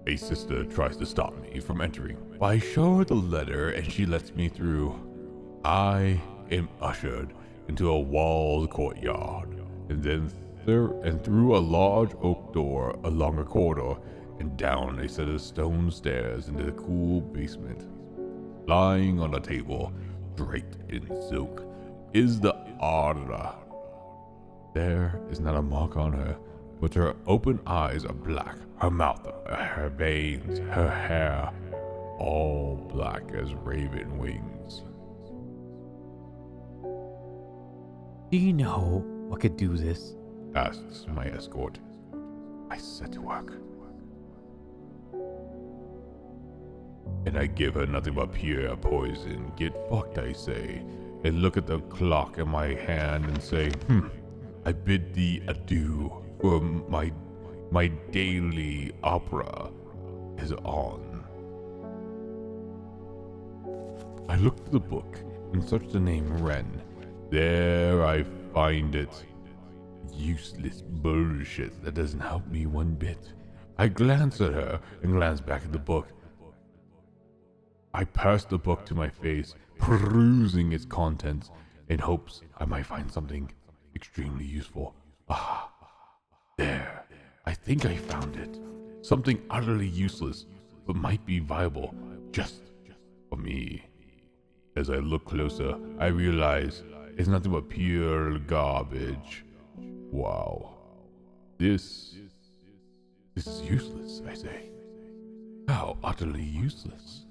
A sister tries to stop me from entering, but I show her the letter and she lets me through. I am ushered into a walled courtyard, and then through a large oak door along a corridor, and down a set of stone stairs into the cool basement. Lying on a table, draped in silk, is the Aura. There is not a mark on her, but her open eyes are black, her mouth, her veins, her hair, all black as raven wings. Do you know what could do this? Asks my escort. I set to work. And I give her nothing but pure poison. Get fucked, I say, and look at the clock in my hand and say, I bid thee adieu, for my daily opera is on. I looked at the book and searched the name Wren. There I find it. Useless bullshit that doesn't help me one bit. I glance at her and glance back at the book. I pass the book to my face, perusing its contents in hopes I might find something extremely useful. Ah, there. I think I found it. Something utterly useless, but might be viable just for me. As I look closer, I realize it's nothing but pure garbage. Wow. This is useless, I say. How utterly useless.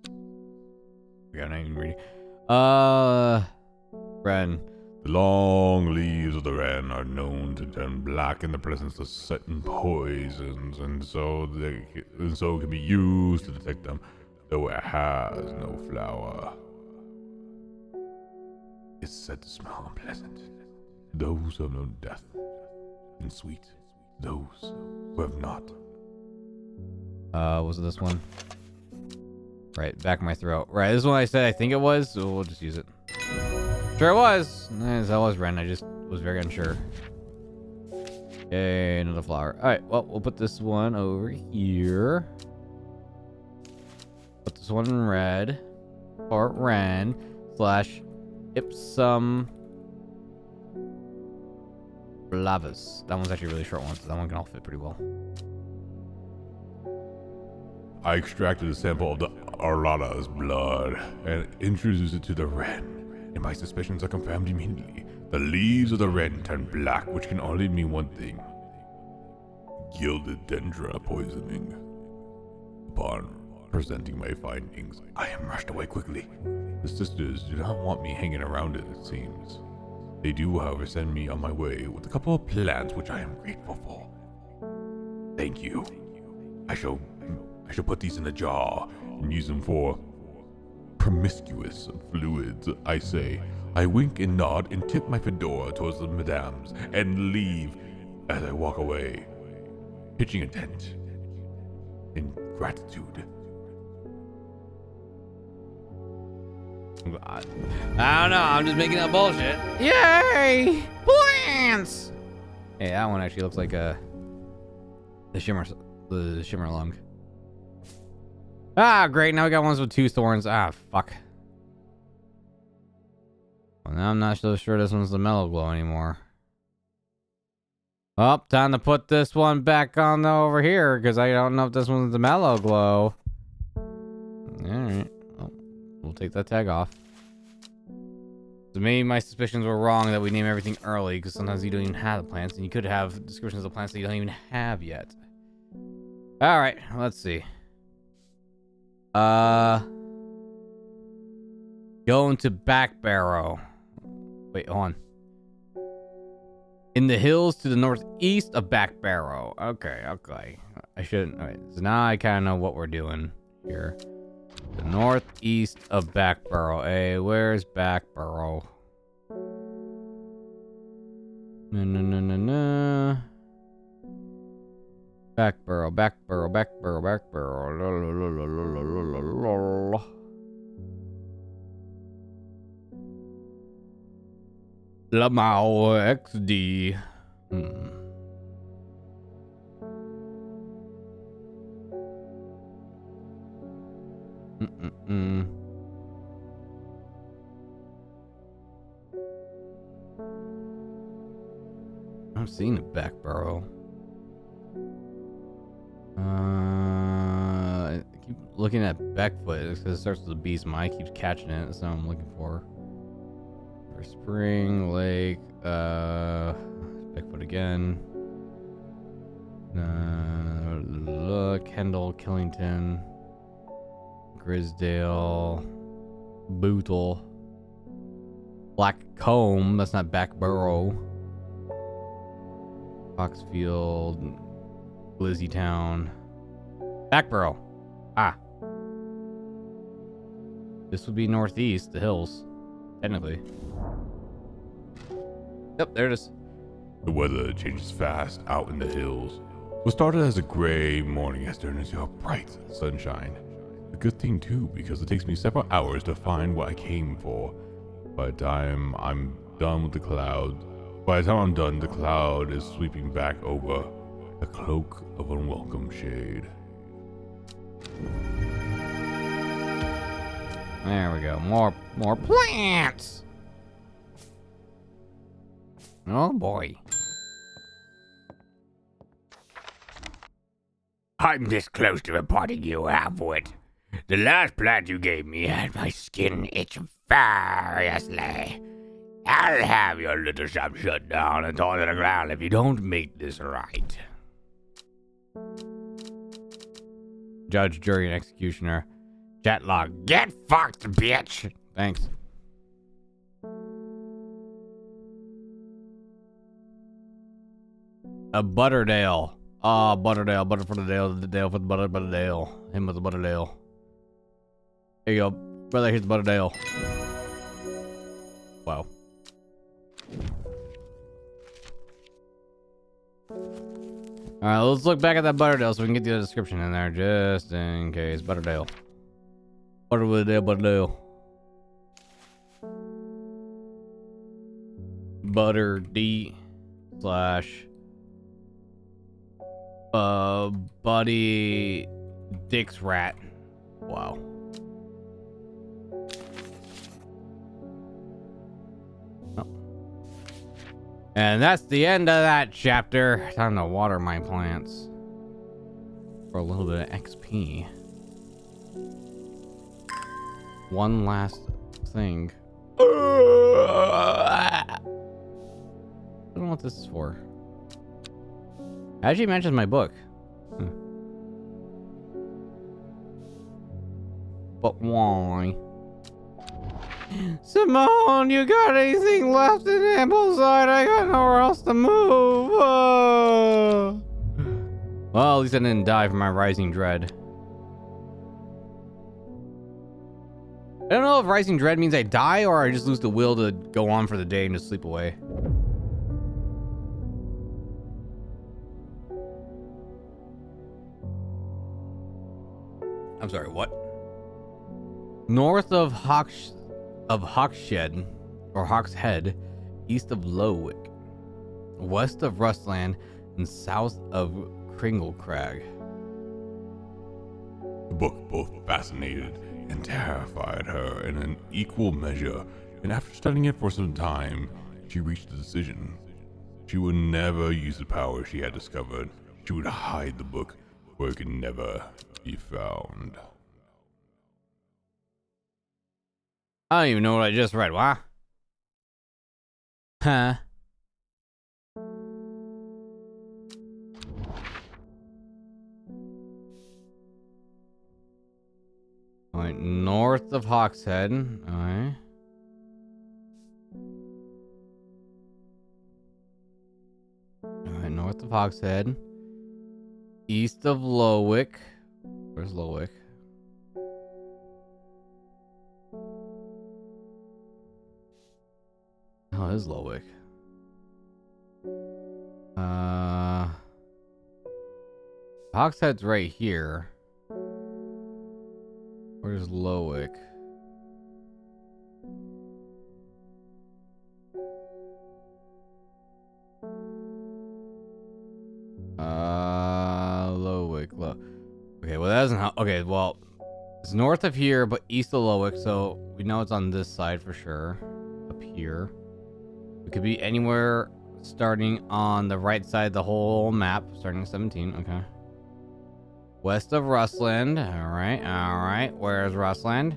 I'm not even reading. Wren. The long leaves of the wren are known to turn black in the presence of certain poisons, and so can be used to detect them, though it has no flower. It's said to smell unpleasant. Those who have known death, and sweet, those who have not. Was it this one? Right, back of my throat. Right, this is one I said I think it was, so we'll just use it. Sure it was! Nice, that was Wren, I just was very unsure. Okay, another flower. Alright, well, we'll put this one over here. Put this one in red. Or Wren / Ipsum Blavus. That one's actually a really short one, so that one can all fit pretty well. I extracted a sample of the Arlada's blood and introduced it to the wren, and my suspicions are confirmed immediately. The leaves of the wren turn black, which can only mean one thing: gilded dendra poisoning. Upon presenting my findings, I am rushed away quickly. The sisters do not want me hanging around it seems. They do, however, send me on my way with a couple of plants which I am grateful for. Thank you. I shall put these in a jar and use them for promiscuous fluids, I say. I wink and nod and tip my fedora towards the madames and leave as I walk away, pitching a tent in gratitude. I don't know, I'm just making up bullshit. Yay! Plants! Hey, that one actually looks like the shimmer lung. Ah, great, now we got ones with 2 thorns. Ah, fuck. Well, now I'm not so sure this one's the mellow glow anymore. Oh, time to put this one back on over here, because I don't know if this one's the mellow glow. Alright, well, we'll take that tag off. So maybe my suspicions were wrong that we name everything early, because sometimes you don't even have the plants, and you could have descriptions of plants that you don't even have yet. Alright, let's see. Going to Back Barrow. Wait, hold on. In the hills to the northeast of Back Barrow. Okay. I shouldn't. Alright, so now I kind of know what we're doing here. The northeast of Back Barrow. Hey, where's Back Barrow? No, no, no, no, no. Back burrow, back burrow, back burrow, back burrow. La, la, la, la, la, la, la, la. Lamau XD. Mm-mm-mm. I'm seeing the back burrow. I keep looking at Backfoot because it starts with a B. So my keeps catching it. That's what I'm looking for. For Spring Lake. Backfoot again. Kendall, Killington, Grisdale, Bootle, Black Comb. That's not Back Burrow. Foxfield, Glizzy Town, Backborough. Ah. This would be northeast, the hills, technically. Yep, there it is. The weather changes fast out in the hills. What started as a gray morning has turned into a bright sunshine. A good thing too, because it takes me several hours to find what I came for. By the time I'm done, the cloud is sweeping back over a cloak of unwelcome shade. There we go. More plants. Oh boy. I'm this close to reporting you, Halfwit. The last plant you gave me had my skin itch furiously. I'll have your little shop shut down and torn to the ground if you don't make this right. Judge, jury, and executioner. Chat log, get fucked, bitch! Thanks. A Butterdale. Ah, Butterdale. Butter for the Dale. The Dale for the Butterdale. Him with the Butterdale. There you go. Brother, here's the Butterdale. Wow. Alright, let's look back at that Butterdale so we can get the description in there just in case. Butterdale. Butterdale. Butter D slash Buddy Dick's Rat. Wow. Oh. And that's the end of that chapter. Time to water my plants for a little bit of XP. One last thing. I don't know what this is for. It actually mentions my book. But why? Simone, you got anything left in Ambleside? I got nowhere else to move. Well, at least I didn't die from my rising dread. I don't know if rising dread means I die or I just lose the will to go on for the day and just sleep away. I'm sorry, what? North of Hawkshead, or Hawkshead, east of Lowick, west of Rustland, and south of Kringlecrag. The book both fascinated and terrified her in an equal measure, and after studying it for some time, she reached a decision. She would never use the power she had discovered. She would hide the book where it could never be found. I don't even know what I just read. What? Huh? Alright, north of Hawkshead. Alright. Alright, north of Hawkshead. East of Lowick. Where's Lowick? Oh, it is Lowick. Hogshead's right here. Where's Lowick? Lowick. Okay, well that doesn't help. Okay, well, it's north of here, but east of Lowick, so we know it's on this side for sure. Up here. It could be anywhere starting on the right side of the whole map, starting at 17. Okay. West of Rustland. Alright, alright. Where's Rustland?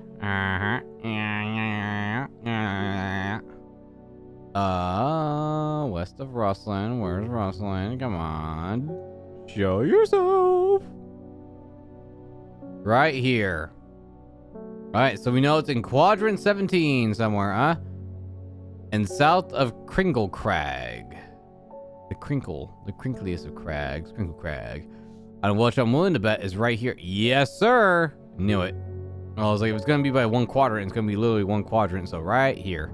West of Rustland. Where's Rustland? Come on. Show yourself. Right here. Alright, so we know it's in quadrant 17 somewhere, huh? And south of Kringle Crag. The crinkliest of crags. Kringle Crag. And what I'm willing to bet is right here. Yes, sir. Knew it. I was like, if it's going to be by one quadrant, it's going to be literally one quadrant. So right here.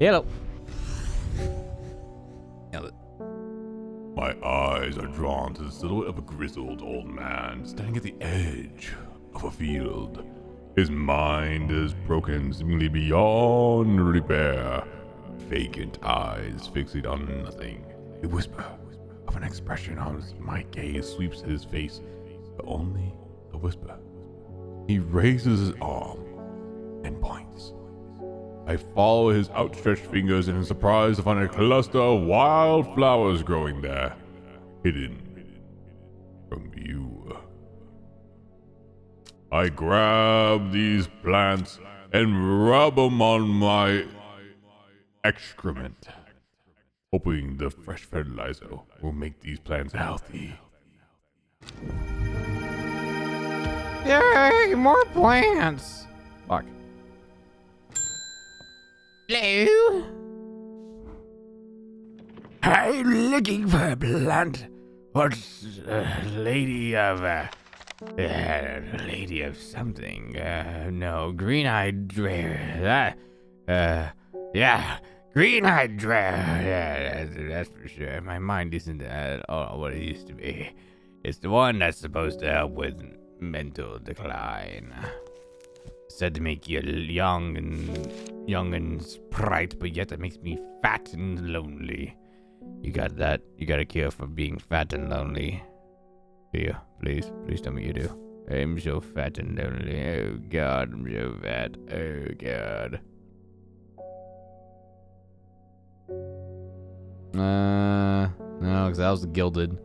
Hello. Nailed it. My eyes are drawn to the silhouette of a grizzled old man standing at the edge of a field. His mind is broken, seemingly beyond repair. Vacant eyes fixated on nothing. A whisper of an expression as my gaze sweeps his face, but only a whisper. He raises his arm and points. I follow his outstretched fingers and am surprised to find a cluster of wild flowers growing there, hidden from view. I grab these plants and rub them on my excrement, hoping the fresh fertilizer will make these plants healthy. Yay, more plants. Fuck. Hello? I'm looking for a plant. What's lady of something? No, green-eyed yeah, green-eyed yeah, that's for sure. My mind isn't at all what it used to be. It's the one that's supposed to help with mental decline. Said to make you young and sprite, but yet it makes me fat and lonely. You got that? You got a cure for being fat and lonely? Here, please tell me you do. I'm so fat and lonely. Oh God, I'm so fat. Oh God. No, because that was the gilded.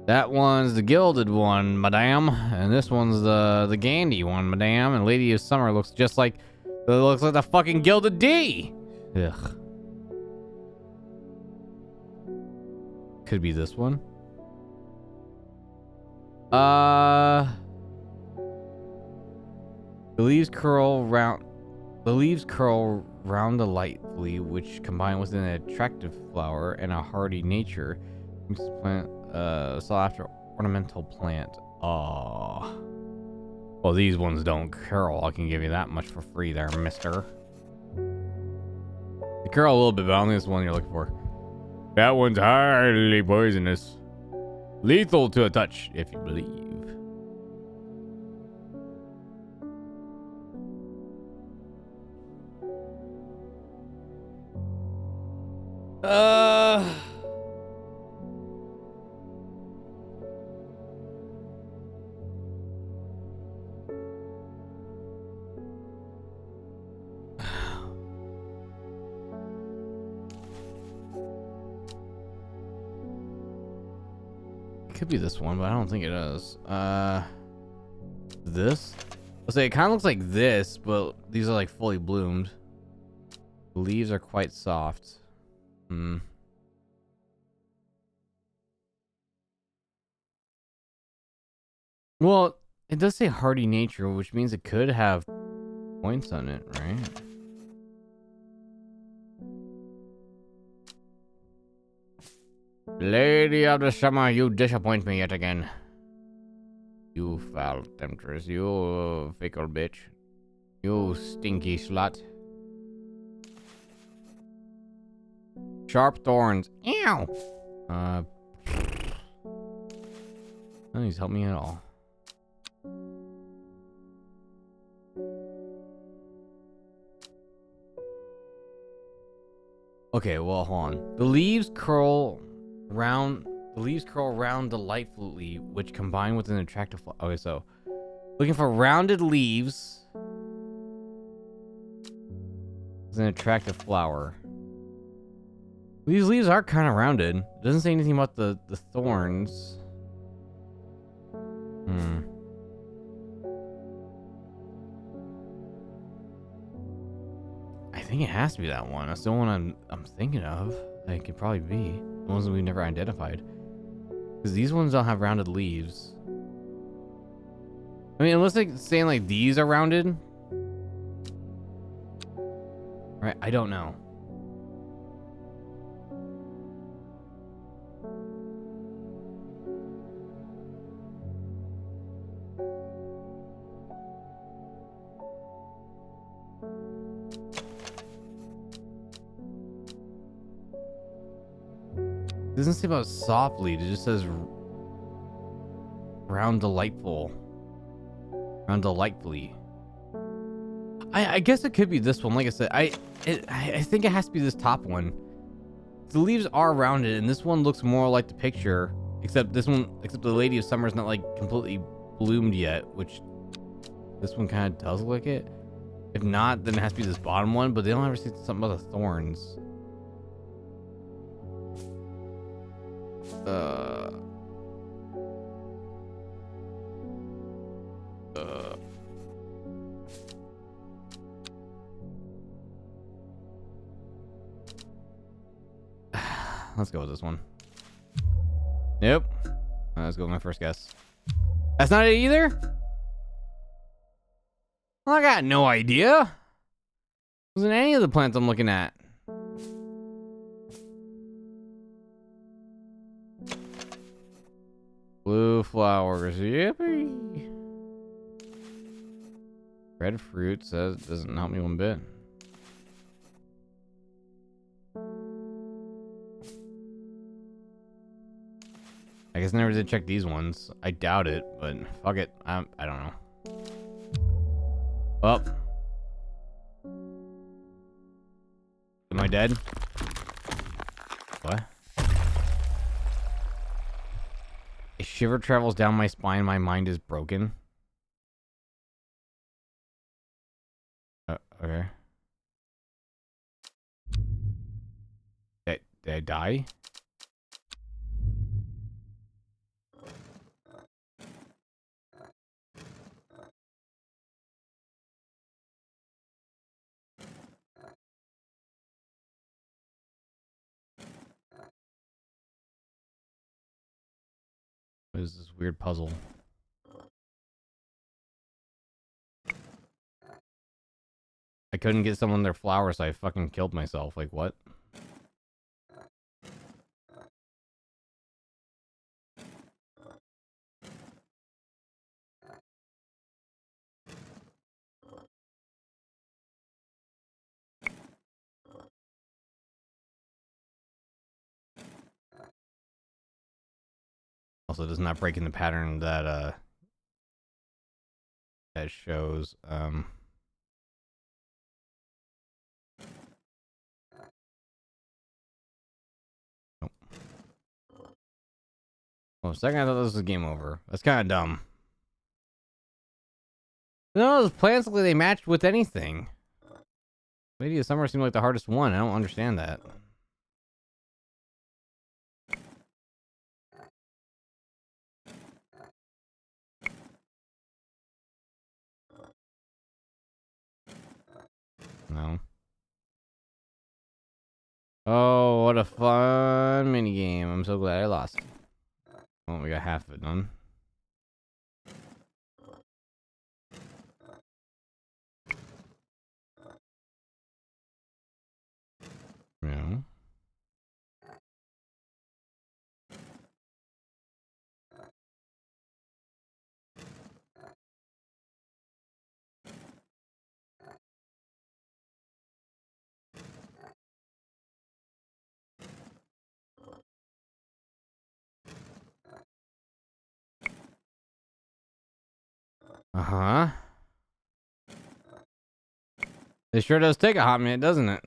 That one's the gilded one, madame, and this one's the Gandy one, madame. And Lady of Summer looks just like the fucking gilded D. Ugh. Could be this one. The leaves curl round delightfully, which combined with an attractive flower and a hardy nature makes the plant sought after ornamental plant. Oh, well, these ones don't curl. I can give you that much for free there, mister. They curl a little bit, but I don't think it's the one you're looking for. That one's highly poisonous. Lethal to a touch, if you believe. Could be this one, but I don't think it is. This? Let's say it kind of looks like this, but these are like fully bloomed. The leaves are quite soft. Well, it does say hardy nature, which means it could have points on it, right? Lady of the Summer, you disappoint me yet again. You foul temptress, you fickle bitch. You stinky slut. Sharp thorns. Ew. No one's helped me at all. Okay, well, hold on. The leaves curl round. The leaves curl round delightfully, which combine with an attractive. Okay, so looking for rounded leaves. Is an attractive flower. These leaves are kind of rounded. It doesn't say anything about the thorns. I think it has to be that one. That's the one I'm thinking of. That it could probably be the ones that we've never identified. Because these ones don't have rounded leaves. I mean, unless they're saying like these are rounded. Right? I don't know. It doesn't say about soft leaves. It just says round delightful. Round delightfully. I guess it could be this one. Like I said, I think it has to be this top one. The leaves are rounded, and this one looks more like the picture. Except the Lady of Summer's not like completely bloomed yet, which this one kind of does look like it. If not, then it has to be this bottom one. But they don't ever say something about the thorns. Let's go with this one. Nope. Let's go with my first guess. That's not it either? Well, I got no idea. Wasn't any of the plants I'm looking at. Blue flowers. Yippee. Red fruit says doesn't help me one bit. I guess I never did check these ones. I doubt it, but fuck it. I don't know. Well. Am I dead? What? A shiver travels down my spine. My mind is broken. Okay. Did I die? What is this weird puzzle? I couldn't get someone their flowers, so I fucking killed myself. Like, what? Also, does not break in the pattern that that shows nope. Oh, a second I thought this was game over. That's kind of dumb. No, those plants look like they matched with anything. Lady of Summer seemed like the hardest one. I don't understand that. No. Oh, what a fun mini game. I'm so glad I lost. Well, we got half of it done. Yeah. Uh-huh. It sure does take a hot minute, doesn't it?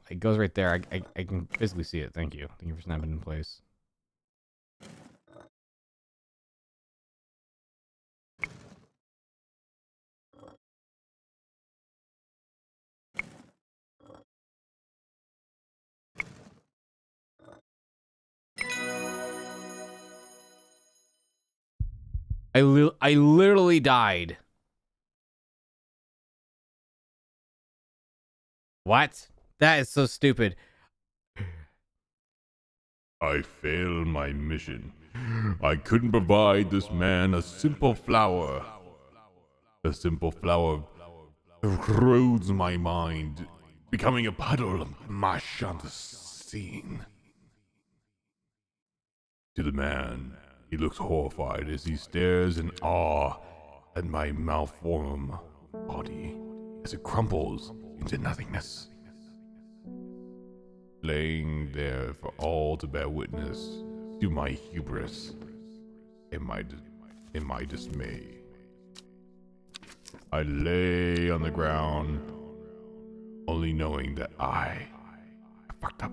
It goes right there. I can physically see it. Thank you. Thank you for snapping in place. I literally died. What? That is so stupid. I failed my mission. I couldn't provide this man a simple flower. The simple flower corrodes my mind, becoming a puddle of mush on the scene. To the man, he looks horrified as he stares in awe at my malformed body as it crumbles into nothingness, laying there for all to bear witness to my hubris and my dismay. I lay on the ground, only knowing that I fucked up.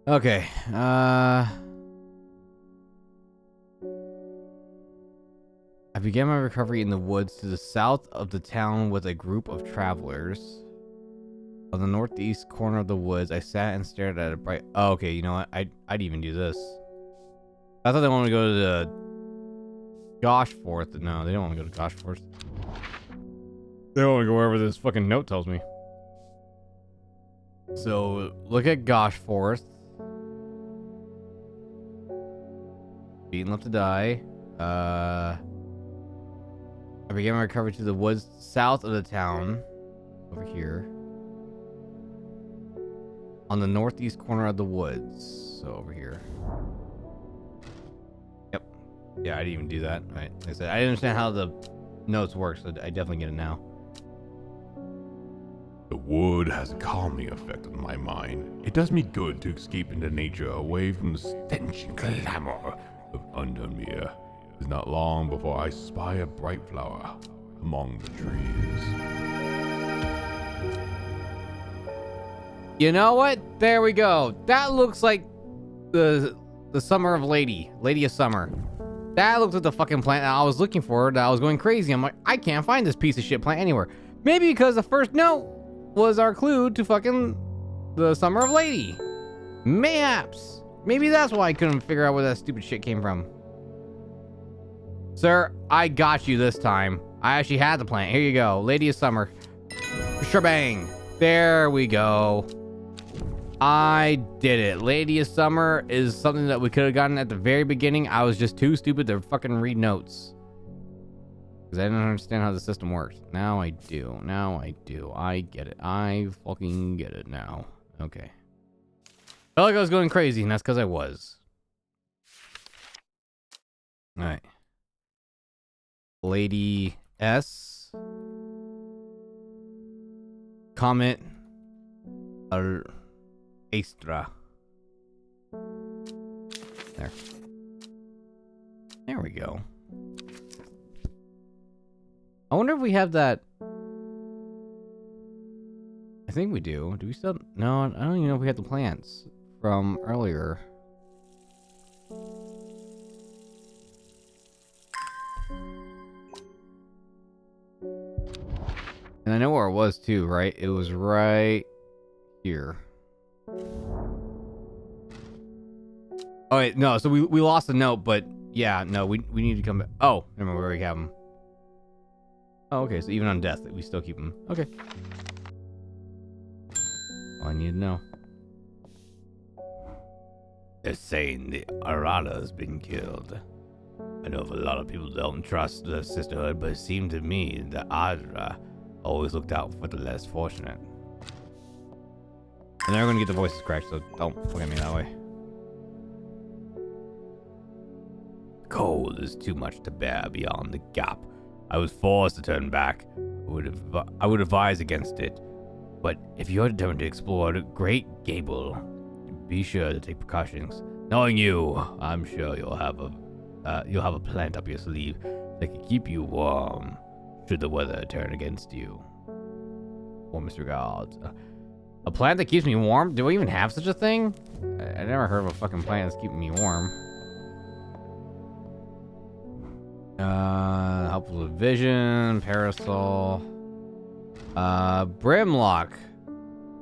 Okay. I began my recovery in the woods to the south of the town with a group of travelers. On the northeast corner of the woods, I sat and stared at a bright... Oh, okay, you know what? I'd even do this. I thought they wanted to go to the Goshforth. No, they don't want to go to Goshforth. They want to go wherever this fucking note tells me. So, look at Goshforth. Beaten left to die. I began my recovery to the woods south of the town. Over here. On the northeast corner of the woods. So over here. Yep. Yeah, I didn't even do that. Right. Like I said, I didn't understand how the notes work, so I definitely get it now. The wood has a calming effect on my mind. It does me good to escape into nature, away from the stench and clamor of Undermere. It is not long before I spy a bright flower among the trees. You know what? There we go. That looks like the Summer of Lady of Summer. That looks like the fucking plant that I was looking for, that I was going crazy. I'm like, I can't find this piece of shit plant anywhere. Maybe because the first note was our clue to fucking the Summer of Lady. Mayhaps. Maybe that's why I couldn't figure out where that stupid shit came from. Sir, I got you this time. I actually had the plant. Here you go. Lady of Summer. Shebang. There we go. I did it. Lady of Summer is something that we could have gotten at the very beginning. I was just too stupid to fucking read notes. Because I didn't understand how the system works. Now I do. Now I do. I get it. I fucking get it now. Okay. Felt like I was going crazy, and that's because I was. Alright. Lady S. Comment. Astra. There. There we go. I wonder if we have that. I think we do. Do we still? No, I don't even know if we have the plants from earlier. And I know where it was too, right? It was right here. Oh wait, no. So we lost the note, but yeah, no, we need to come back. Oh, never mind, where we have them. Oh, okay. So even on death, we still keep them. Okay. All I need to know. They're saying the Arada's been killed. I know if a lot of people don't trust the sisterhood, but it seemed to me that Adra always looked out for the less fortunate. And they're gonna get the voices correct, so don't look at me that way. Cold is too much to bear beyond the gap I was forced to turn back. I would advise against it. But if you're determined to explore the Great Gable, be sure to take precautions. Knowing you, I'm sure you'll have a plant up your sleeve that can keep you warm should the weather turn against you. Warmest regards. A plant that keeps me warm? Do we even have such a thing? I never heard of a fucking plant that's keeping me warm. Helpful with vision, parasol. Brimlock.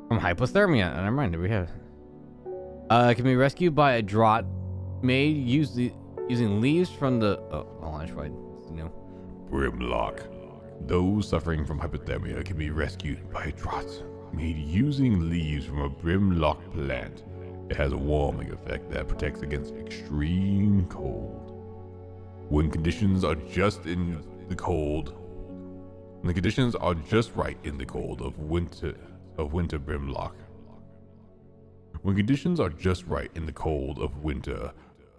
From hypothermia. Never mind, do we have... can be rescued by a draught made using leaves from the... Oh, I tried. It's new. Brimlock. Those suffering from hypothermia can be rescued by a draught made using leaves from a brimlock plant. It has a warming effect that protects against extreme cold. When conditions are just in the cold, when the conditions are just right in the cold of winter brimlock. When conditions are just right in the cold of winter,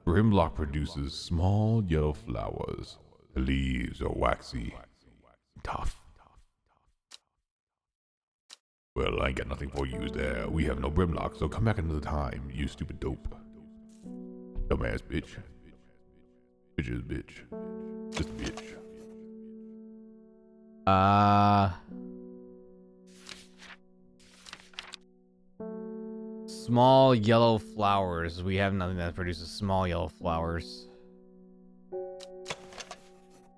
brimlock produces small yellow flowers. The leaves are waxy, tough. Well, I ain't got nothing for you there. We have no brimlock, so come back another time, you stupid dope. Dumbass bitch. Bitch is bitch. Just a bitch. Small yellow flowers. We have nothing that produces small yellow flowers.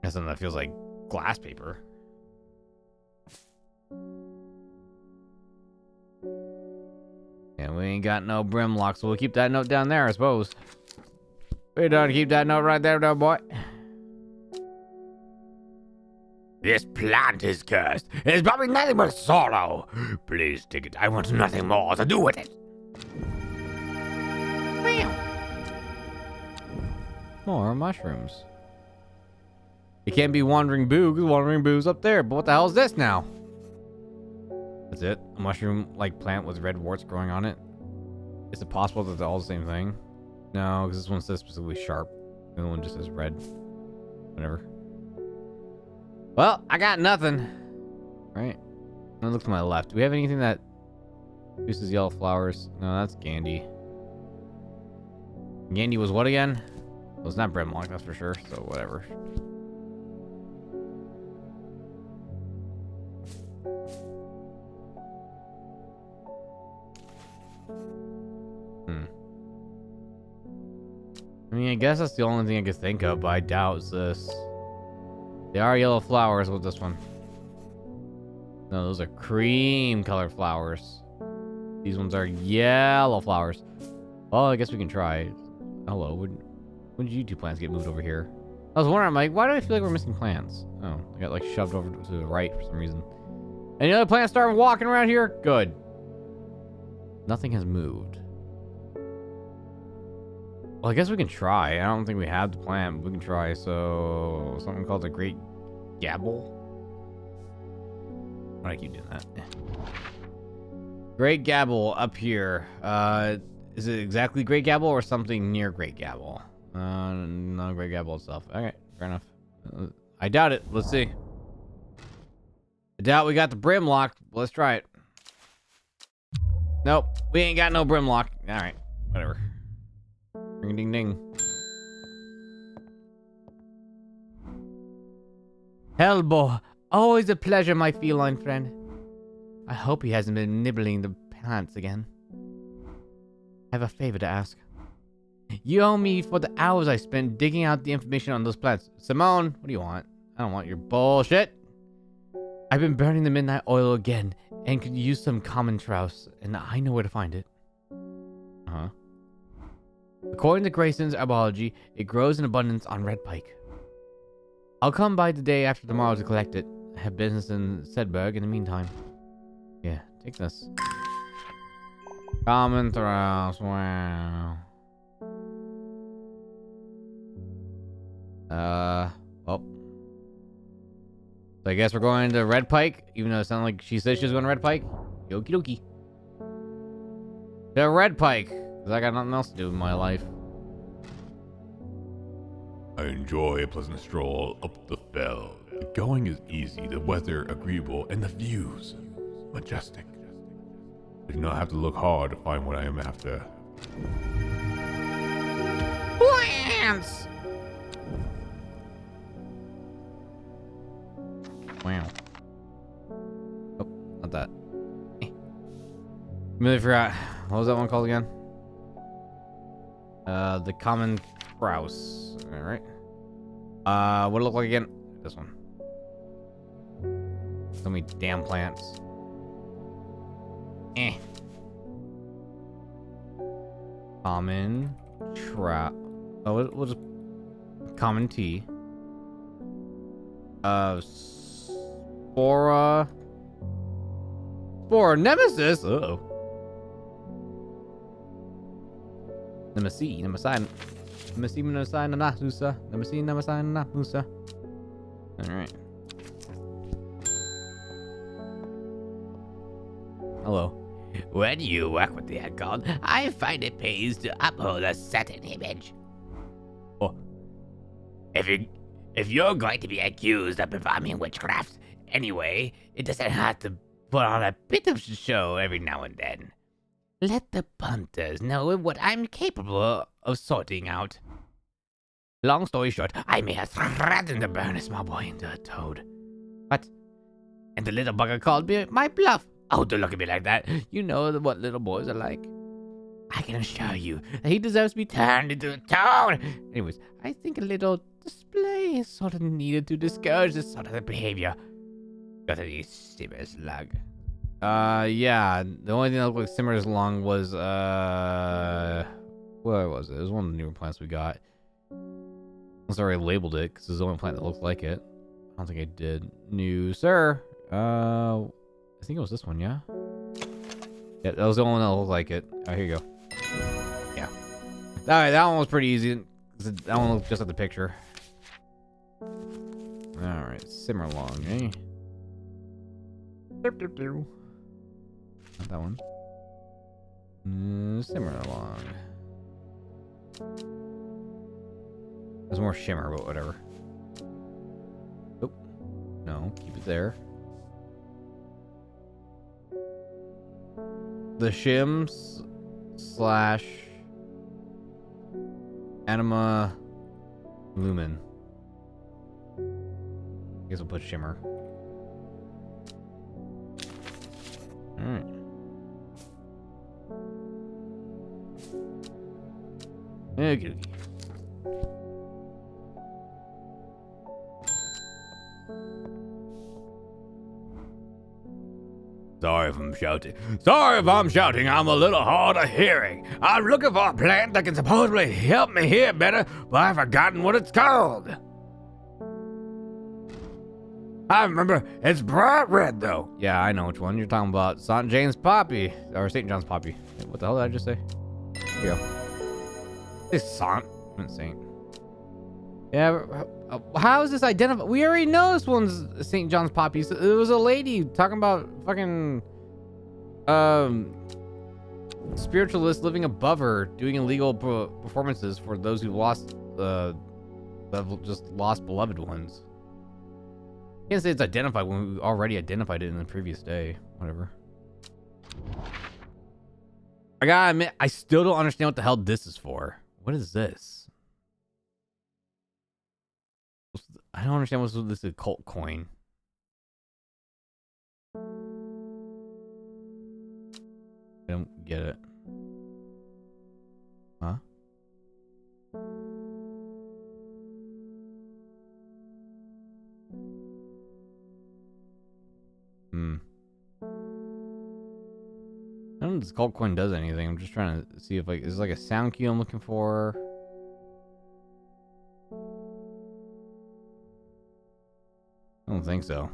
That's something that feels like glass paper. And we ain't got no brimlock, so we'll keep that note down there, I suppose. We don't keep that note right there, though, boy. This plant is cursed. It is probably nothing but sorrow. Please take it. I want nothing more to do with it. More mushrooms. It can't be Wandering Boo, because Wandering Boo's up there. But what the hell is this now? That's it? A mushroom-like plant with red warts growing on it? Is it possible that they're all the same thing? No, because this one says specifically sharp. The other one just says red. Whatever. Well, I got nothing. Right. I'm gonna look to my left. Do we have anything that produces yellow flowers? No, that's Gandhi. Gandhi was what again? Well, it's not Brimlock, that's for sure. So whatever. I mean, I guess that's the only thing I could think of, but I doubt it's this. They are yellow flowers with this one. No, those are cream colored flowers. These ones are yellow flowers. Well, I guess we can try. Hello, when did you two plants get moved over here? I was wondering, I'm like, why do I feel like we're missing plants? Oh, they got like shoved over to the right for some reason. Any other plants started walking around here? Good. Nothing has moved. Well, I guess we can try. I don't think we have the plant, but we can try. So, something called the Great Gabble. Why do I keep doing that? Great Gabble up here. Is it exactly Great Gabble or something near Great Gabble? No, Great Gabble itself. Okay, fair enough. I doubt it. Let's see. I doubt we got the Brimlock. Let's try it. Nope, we ain't got no Brimlock. All right, whatever. Ring ding ding. Hellboy, always a pleasure, my feline friend. I hope he hasn't been nibbling the plants again. I have a favor to ask. You owe me for the hours I spent digging out the information on those plants. Simone, what do you want? I don't want your bullshit. I've been burning the midnight oil again and could use some common trouse, and I know where to find it. Uh-huh. According to Grayson's herbology, it grows in abundance on red pike. I'll come by the day after tomorrow to collect it. I have business in Sedberg in the meantime. Yeah, take this. Common Thrust, wow. Well. So I guess we're going to Red Pike, even though it sounded like she said she was going to Red Pike. Okie dokie. To Red Pike, because I got nothing else to do in my life. I enjoy a pleasant stroll up the fell. The going is easy, the weather agreeable, and the views majestic. I do not have to look hard to find what I am after. Plants! Wow. Oh, not that. Really forgot. What was that one called again? The common grouse. All right. What it look like again? This one. So many damn plants. Common trout. Oh, we'll just common tea. Spora nemesis. Uh-oh. Nemesis. All right. Hello. When you work with the god, I find it pays to uphold a certain image. Oh. If you're going to be accused of performing witchcraft anyway, it doesn't hurt to put on a bit of show every now and then. Let the punters know what I'm capable of sorting out. Long story short, I may have threatened to burn a small boy into a toad. What? And the little bugger called me my bluff. Oh, don't look at me like that. You know what little boys are like. I can assure you that he deserves to be turned into a toad. Anyways, I think a little display is sort of needed to discourage this sort of behavior. Got any simmer slug? Yeah. The only thing that looked like Simmer's Lung was, where was it? It was one of the newer plants we got. Unless I already labeled it, because it's the only plant that looks like it. I don't think I did. New, sir. I think it was this one, yeah? Yeah, that was the only one that looked like it. Oh, here you go. Yeah. Alright, that one was pretty easy. That one looked just like the picture. Alright, simmer along, eh? Not that one. Simmer along. There's more shimmer, but whatever. Oh, no, keep it there. The shims slash anima lumen. I guess we'll put shimmer. Alright. Okay. Sorry if I'm shouting. Sorry if I'm shouting. I'm a little hard of hearing. I'm looking for a plant that can supposedly help me hear better, but I've forgotten what it's called. I remember it's bright red, though. Yeah, I know which one you're talking about. St. James Poppy. Or St. John's Poppy. What the hell did I just say? Here you go. It's Sant. I meant Saint. Yeah, how is this identified? We already know this one's St. John's Poppy. It was a lady talking about fucking spiritualists living above her doing illegal performances for those who lost just lost beloved ones. Can't say it's identified when we already identified it in the previous day. Whatever. I gotta admit, I still don't understand what the hell this is for. What is this? I don't understand what's this occult coin. I don't get it. Huh? I don't know if this occult coin does anything. I'm just trying to see if like is like a sound cue I'm looking for. I don't think so.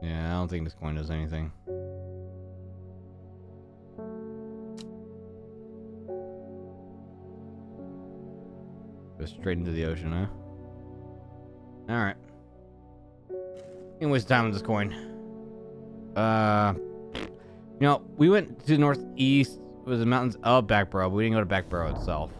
Yeah, I don't think this coin does anything. Go straight into the ocean, huh? Alright. Can't waste time with this coin. You know, we went to northeast. It was the mountains of Backbarrow, but we didn't go to Backbarrow itself.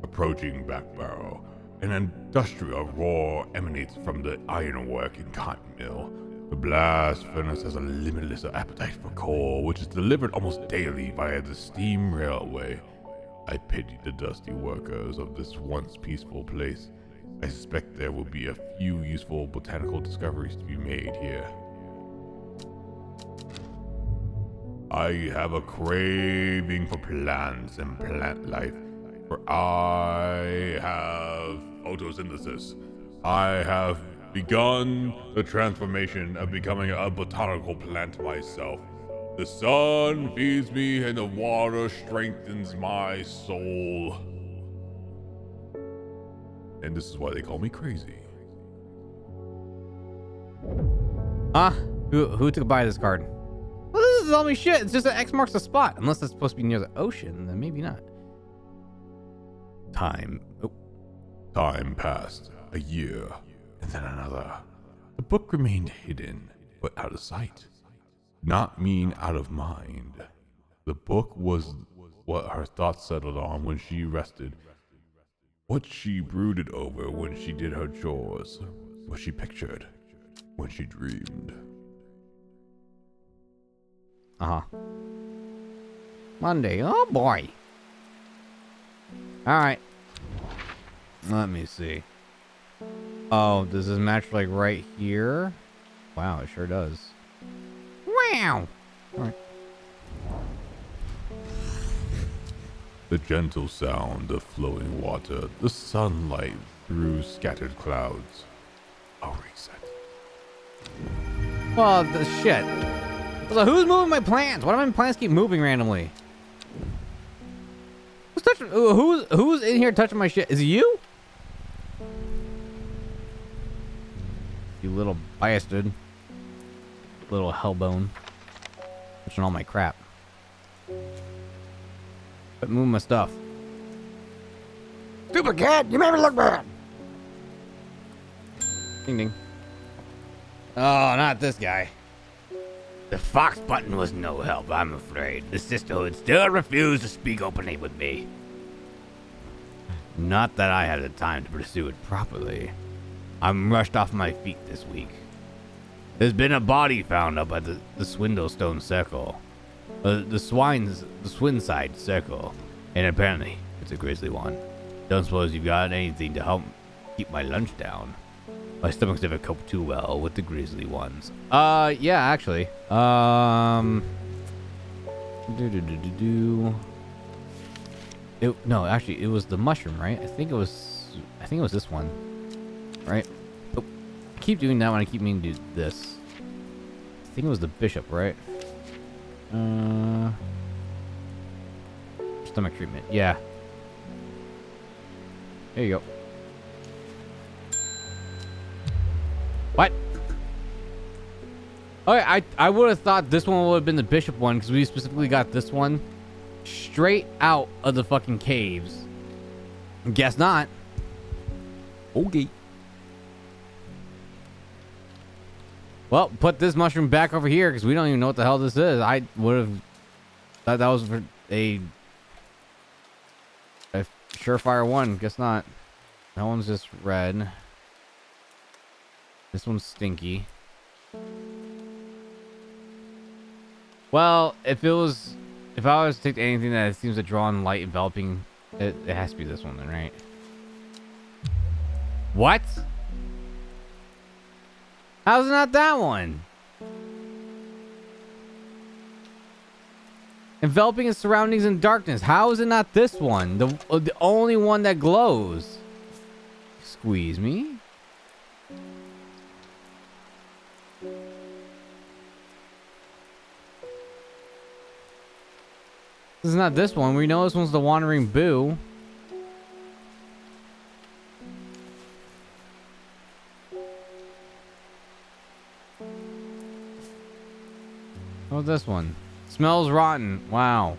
Approaching Backbarrow, an industrial roar emanates from the ironwork and cotton mill. The blast furnace has a limitless appetite for coal, which is delivered almost daily via the steam railway. I pity the dusty workers of this once peaceful place. I suspect there will be a few useful botanical discoveries to be made here. I have a craving for plants and plant life, for I have photosynthesis. I have begun the transformation of becoming a botanical plant myself. The sun feeds me and the water strengthens my soul. And this is why they call me crazy. Who took a bite of this card? Well, this is all me shit. It's just an X marks the spot. Unless it's supposed to be near the ocean, then maybe not. Time Passed. A year, and then another. The book remained hidden, but out of sight. Not mean out of mind. The book was what her thoughts settled on when she rested. What she brooded over when she did her chores. What she pictured when she dreamed. Monday. Oh boy. Alright. Let me see. Oh, does this match like right here? Wow, it sure does. Wow. Alright. The gentle sound of flowing water, the sunlight through scattered clouds. A reset. Well, the shit. So who's moving my plants? Why do my plants keep moving randomly? Who's touching? Who's in here touching my shit? Is it you? You little bastard. Little hellbone. Touching all my crap. Quit moving my stuff. Stupid cat, you made me look bad. Ding ding. Oh, not this guy. The Fox button was no help, I'm afraid. The sisterhood still refused to speak openly with me. Not that I had the time to pursue it properly. I'm rushed off my feet this week. There's been a body found up at the Swindlestone Circle. The Swinside Circle. And apparently, it's a grisly one. Don't suppose you've got anything to help keep my lunch down. My stomach's never coped too well with the grisly ones. Yeah, actually. No, actually, it was the mushroom, right? I think it was this one, right? Oh, I keep doing that when I keep meaning to do this. I think it was the bishop, right? Stomach treatment, yeah. There you go. What? Okay, I would have thought this one would have been the bishop one because we specifically got this one straight out of the fucking caves. Guess not. Okay. Well, put this mushroom back over here because we don't even know what the hell this is. I would have thought that was for a surefire one. Guess not. That one's just red. This one's stinky. Well, if I was to take anything that seems to draw on light enveloping, it has to be this one then, right? What? How's it not that one? Enveloping its surroundings in darkness. How is it not this one? The only one that glows. Squeeze me. This is not this one. We know this one's the Wandering Boo. What's this one? Smells rotten. Wow.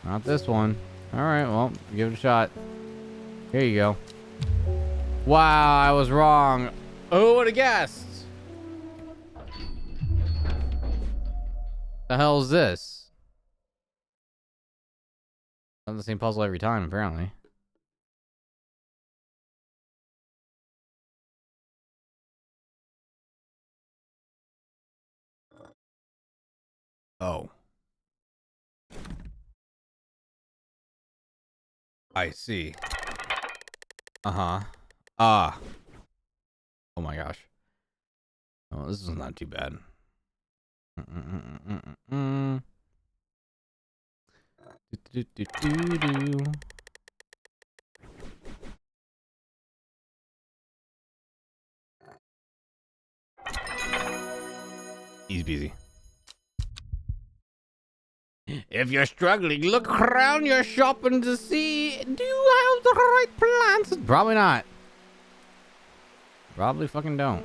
Not this one. Alright, well, give it a shot. Here you go. Wow, I was wrong. Who would have guessed? The hell is this? Not the same puzzle every time, apparently. Oh. I see. Uh-huh. Ah. Oh my gosh. Oh, this is not too bad. Do-do-do-do-do. Easy peasy. If you're struggling, look around your shopping to see, do you have the right plants? Probably not. Probably fucking don't.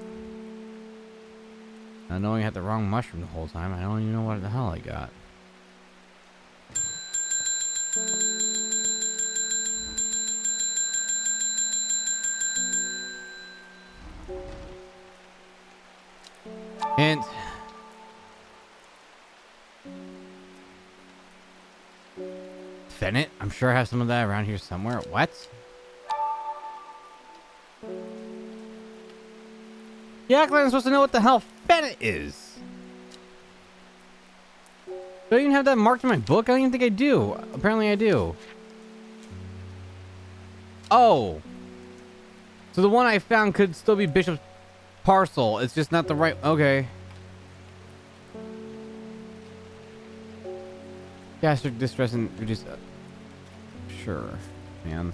Not knowing I had the wrong mushroom the whole time, I don't even know what the hell I got. Hint. Fennec? I'm sure I have some of that around here somewhere. What? Yeah, I'm supposed to know what the hell Fennec is. Do I even have that marked in my book? I don't even think I do. Apparently I do. Oh. So the one I found could still be Bishop's parcel. It's just not the right... Okay. Gastric distress and reduce... Sure, man.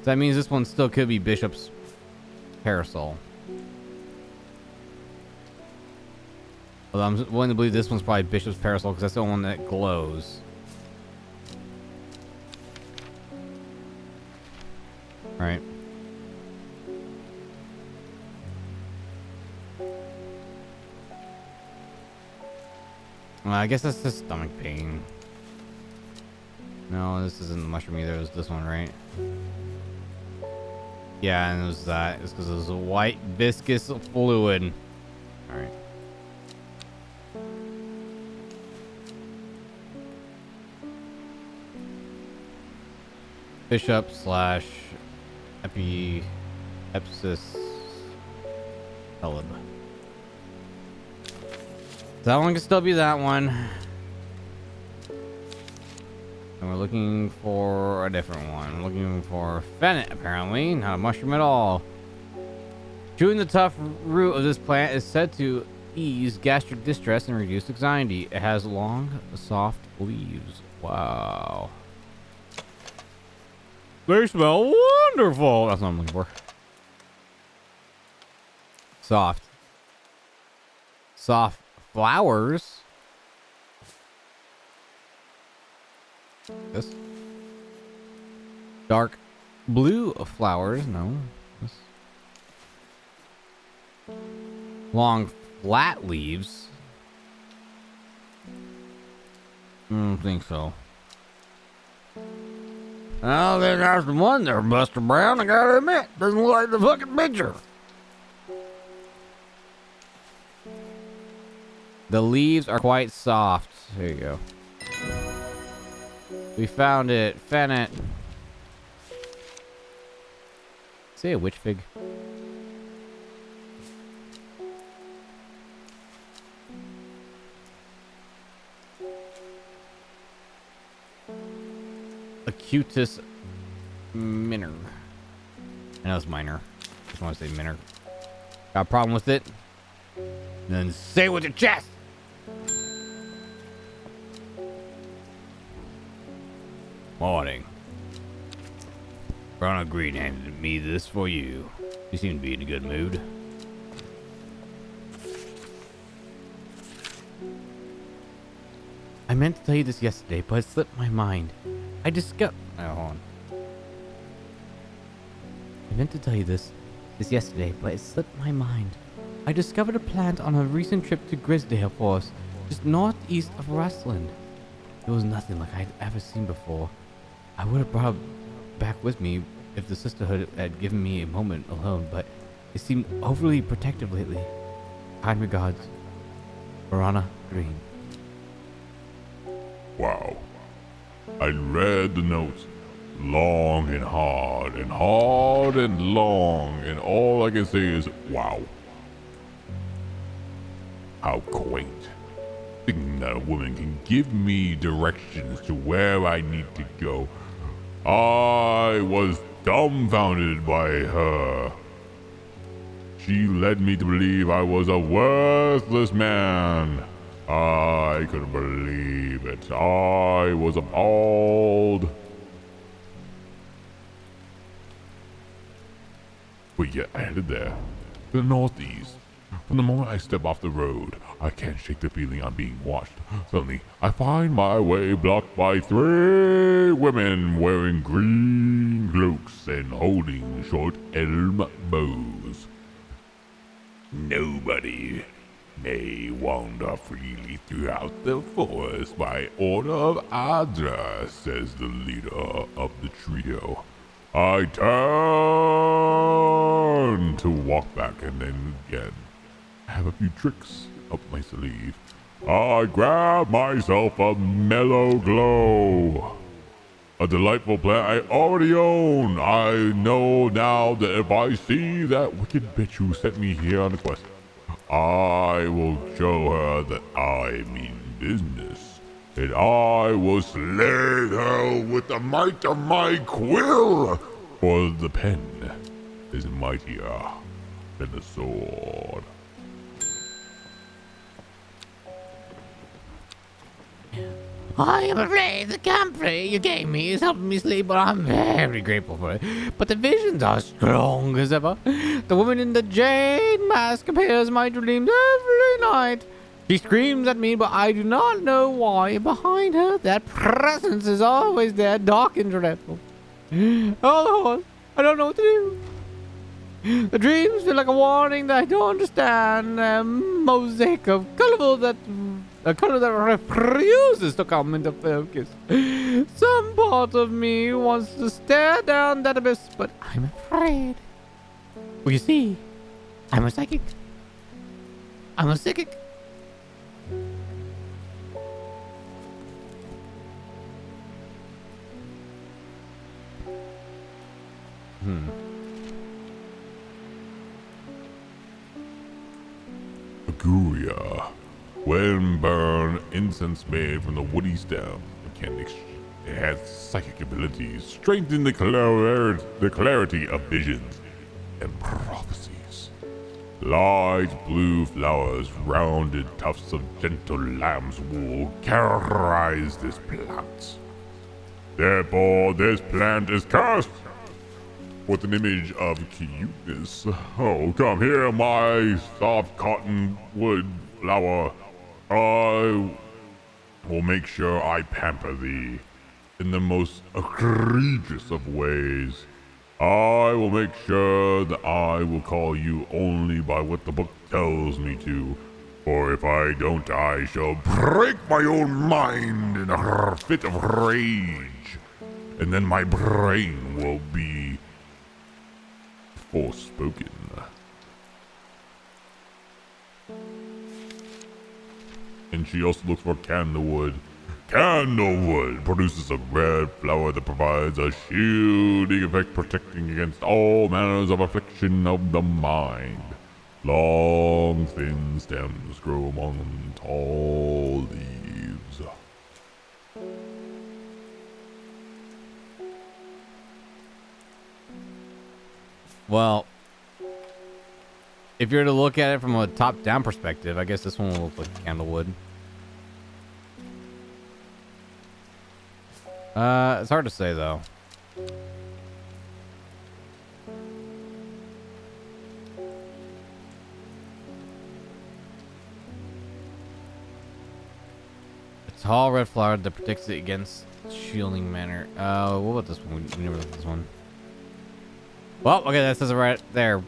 So that means this one still could be Bishop's parasol. Although I'm willing to believe this one's probably Bishop's parasol because that's the one that glows. Right. Well, I guess that's just stomach pain. No, this isn't the mushroom either. It was this one, right? Yeah, and it was that. It's because it was a white viscous fluid. Alright. Bishop slash Epsis Pelib. That one can still be that one. And we're looking for a different one. We're looking for Fennec, apparently. Not a mushroom at all. Chewing the tough root of this plant is said to ease gastric distress and reduce anxiety. It has long, soft leaves. Wow. They smell wonderful. That's what I'm looking for. Soft. Soft flowers. This. Dark blue flowers. No. This. Long flat leaves. I don't think so. Oh, there's the one there, Buster Brown. I gotta admit, doesn't look like the fucking picture. The leaves are quite soft. There you go. We found it. Fennec. Say a witch fig. Acutus minor. I know it's minor. Just want to say minor. Got a problem with it? Then say it with your chest. Morning. Brown Green handed me this for you. You seem to be in a good mood. I meant to tell you this yesterday, but it slipped my mind. I discovered... Oh, hold on. I meant to tell you this yesterday, but it slipped my mind. I discovered a plant on a recent trip to Grisdale for us. just northeast of Rustland. It was nothing like I'd ever seen before. I would have brought it back with me if the sisterhood had given me a moment alone, but it seemed overly protective lately. Kind regards, Verona Green. Wow. I read the notes long and hard and hard and long, and all I can say is wow. How quaint. Thinking that a woman can give me directions to where I need to go. I was dumbfounded by her. She led me to believe I was a worthless man. I couldn't believe it. I was appalled. But yet I headed there, to the northeast. From the moment I step off the road, I can't shake the feeling I'm being watched. Suddenly, I find my way blocked by 3 women wearing green cloaks and holding short elm bows. Nobody may wander freely throughout the forest by order of Adra, says the leader of the trio. I turn to walk back and then again. I have a few tricks up my sleeve. I grab myself a mellow glow. A delightful plant I already own. I know now that if I see that wicked bitch who sent me here on a quest, I will show her that I mean business. And I will slay her with the might of my quill. For the pen is mightier than the sword. I am afraid the camphor you gave me is helping me sleep, but I'm very grateful for it. But the visions are strong as ever. The woman in the jade mask appears in my dreams every night. She screams at me, but I do not know why. Behind her, that presence is always there, dark and dreadful. Oh, Lord, I don't know what to do. The dreams feel like a warning that I don't understand. A mosaic of a color that refuses to come into focus. Some part of me wants to stare down that abyss, but I'm afraid. Well, you see, I'm a psychic. I'm a psychic. Aguria. When burned, incense made from the woody stem. It has psychic abilities, strengthen the clarity of visions and prophecies. Large blue flowers, rounded tufts of gentle lamb's wool characterize this plant. Therefore, this plant is cursed with an image of cuteness. Oh, come here, my soft cottonwood flower. I will make sure I pamper thee in the most egregious of ways. I will make sure that I will call you only by what the book tells me to. For if I don't, I shall break my own mind in a fit of rage. And then my brain will be forspoken. And she also looks for candlewood. Candlewood produces a red flower that provides a shielding effect, protecting against all manners of affliction of the mind. Long, thin stems grow among tall leaves. Well, if you're to look at it from a top-down perspective, I guess this one will look like candlewood. It's hard to say, though. A tall red flower that protects it against shielding manner. What about this one? We never looked at this one. Well, okay, that says it right there.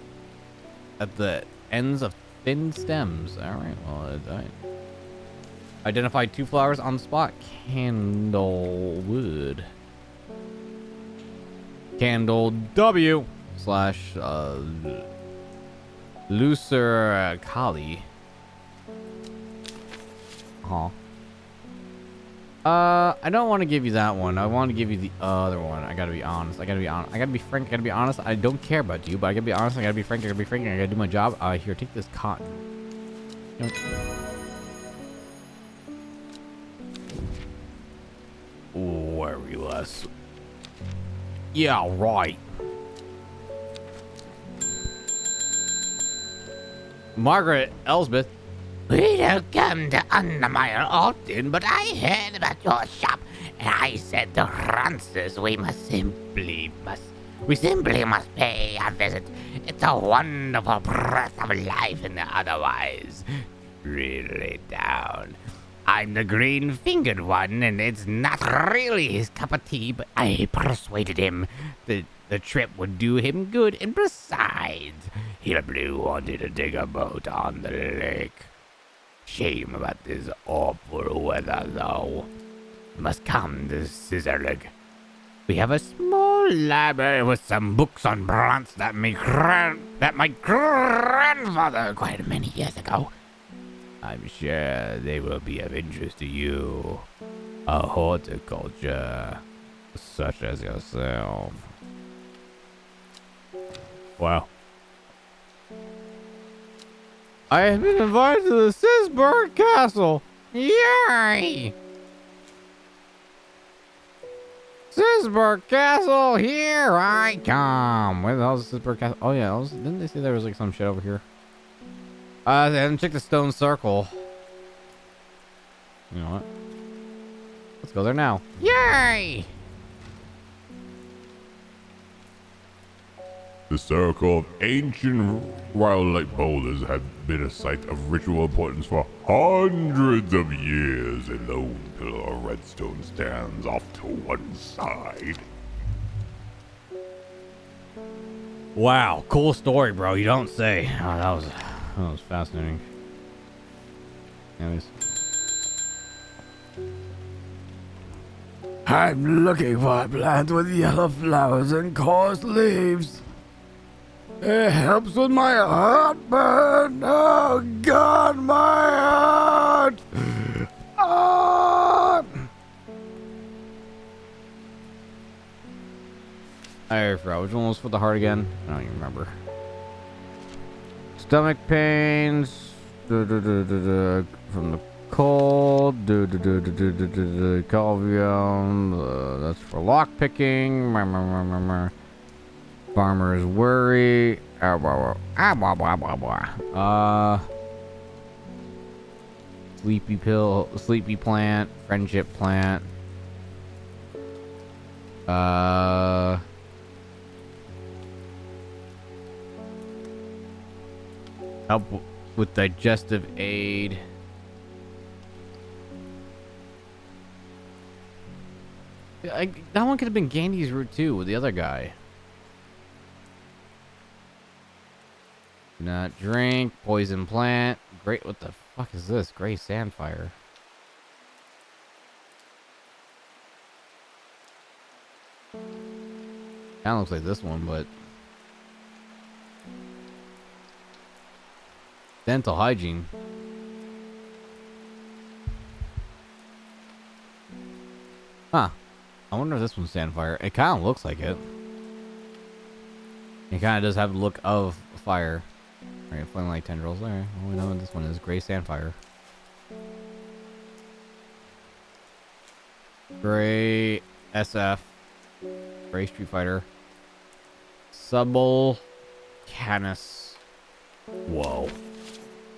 At the ends of thin stems. Alright, well, Identify 2 flowers on the spot. Candlewood. Candle W slash looser Kali. Huh. I don't want to give you that one. I want to give you the other one. I gotta be honest. I gotta be honest. I gotta be frank. I gotta be honest. I don't care about you, but I gotta be honest. I gotta be frank. I gotta be frank. I gotta do my job. Here, take this cotton. Worry less. Yeah, right. Margaret Elsbeth. We don't come to Undermire often, but I heard about your shop, and I said to Francis we simply must pay a visit. It's a wonderful breath of life in the otherwise really down. I'm the green-fingered one, and it's not really his cup of tea, but I persuaded him that the trip would do him good, and besides, he probably wanted to dig a boat on the lake. Shame about this awful weather, though. You must come to Scissorlig. We have a small library with some books on plants that my grandfather acquired many years ago. I'm sure they will be of interest to you. A horticulture such as yourself. Wow. I have been invited to the Sisburg Castle. Yay! Sisburg Castle, here I come. Where the hell is Sisburg Castle? Oh yeah, didn't they say there was like some shit over here? Then check the stone circle. You know what? Let's go there now. Yay! The circle of ancient rhyolite boulders have been a site of ritual importance for hundreds of years. A lone pillar of redstone stands off to one side. Wow, cool story, bro. You don't say. Oh, that was fascinating. Anyways. I'm looking for a plant with yellow flowers and coarse leaves. It helps with my heartburn. Oh God, my heart! Ah! I forgot which one was for the heart again. I don't even remember. Stomach pains. From the cold. Calvium. That's for lock picking. Farmer's worry. Sleepy pill. Sleepy plant. Friendship plant. Help with digestive aid. That one could have been Gandy's route too with the other guy. Do not drink. Poison plant. Great. What the fuck is this? Gray sandfire. Kinda looks like this one, but dental hygiene. Huh. I wonder if this one's sandfire. It kind of looks like it. It kind of does have the look of fire. Alright, flame light tendrils. Alright, well, we know what this one is. Gray sandfire. Gray SF. Gray Street Fighter. Subble Canis. Whoa.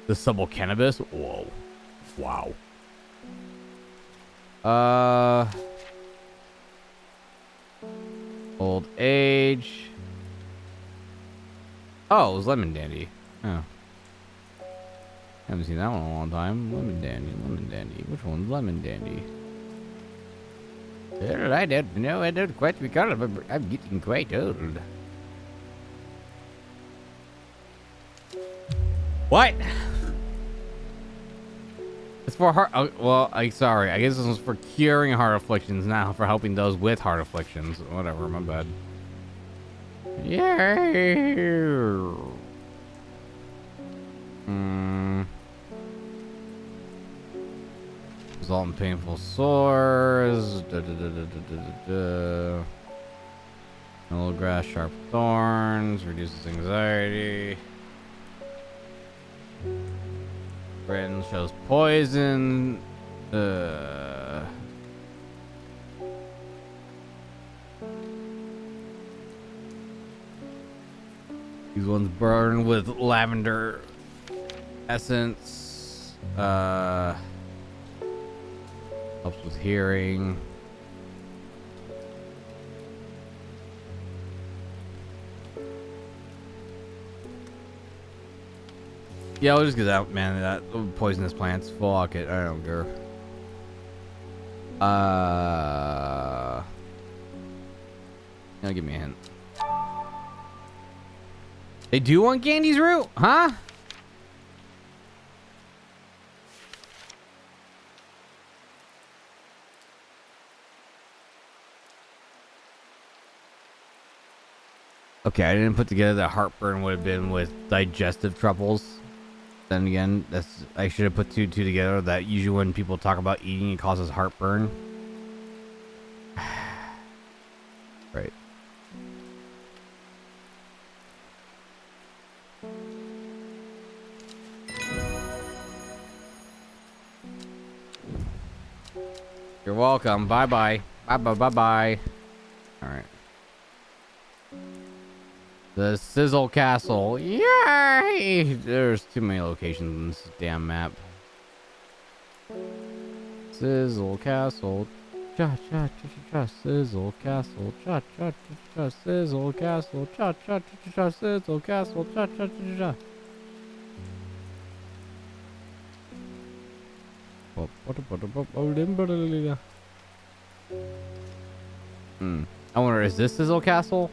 The Subble Cannabis? Whoa. Wow. Old age. Oh, it was Lemon Dandy. Oh. Haven't seen that one in a long time. Lemon Dandy, Lemon Dandy. Which one's Lemon Dandy? Well, I don't know. I don't quite recall, but I'm getting quite old. What? It's for heart. Well, sorry. I guess this was for curing heart afflictions, not for helping those with heart afflictions. Whatever. My bad. Yeah. Result in painful sores. Yellow grass, sharp thorns. Reduces anxiety. Britain shows poison. These ones burn with lavender essence. Helps with hearing. Yeah, we'll just get that, man. That poisonous plants. Fuck it. I don't care. Give me a hint. They do want Gandy's root, huh? Okay, I didn't put together that heartburn would have been with digestive troubles. Then again, I should have put two together. That usually when people talk about eating, it causes heartburn. Right. You're welcome. Bye bye. Bye bye bye bye. All right. The Sizzle Castle. Yay! There's too many locations in this damn map. Sizzle Castle. Cha cha cha cha cha. Sizzle Castle. Cha cha cha cha. Sizzle Castle. Cha cha cha cha. Sizzle Castle. Cha cha cha cha. I wonder, is this Sizzle Castle?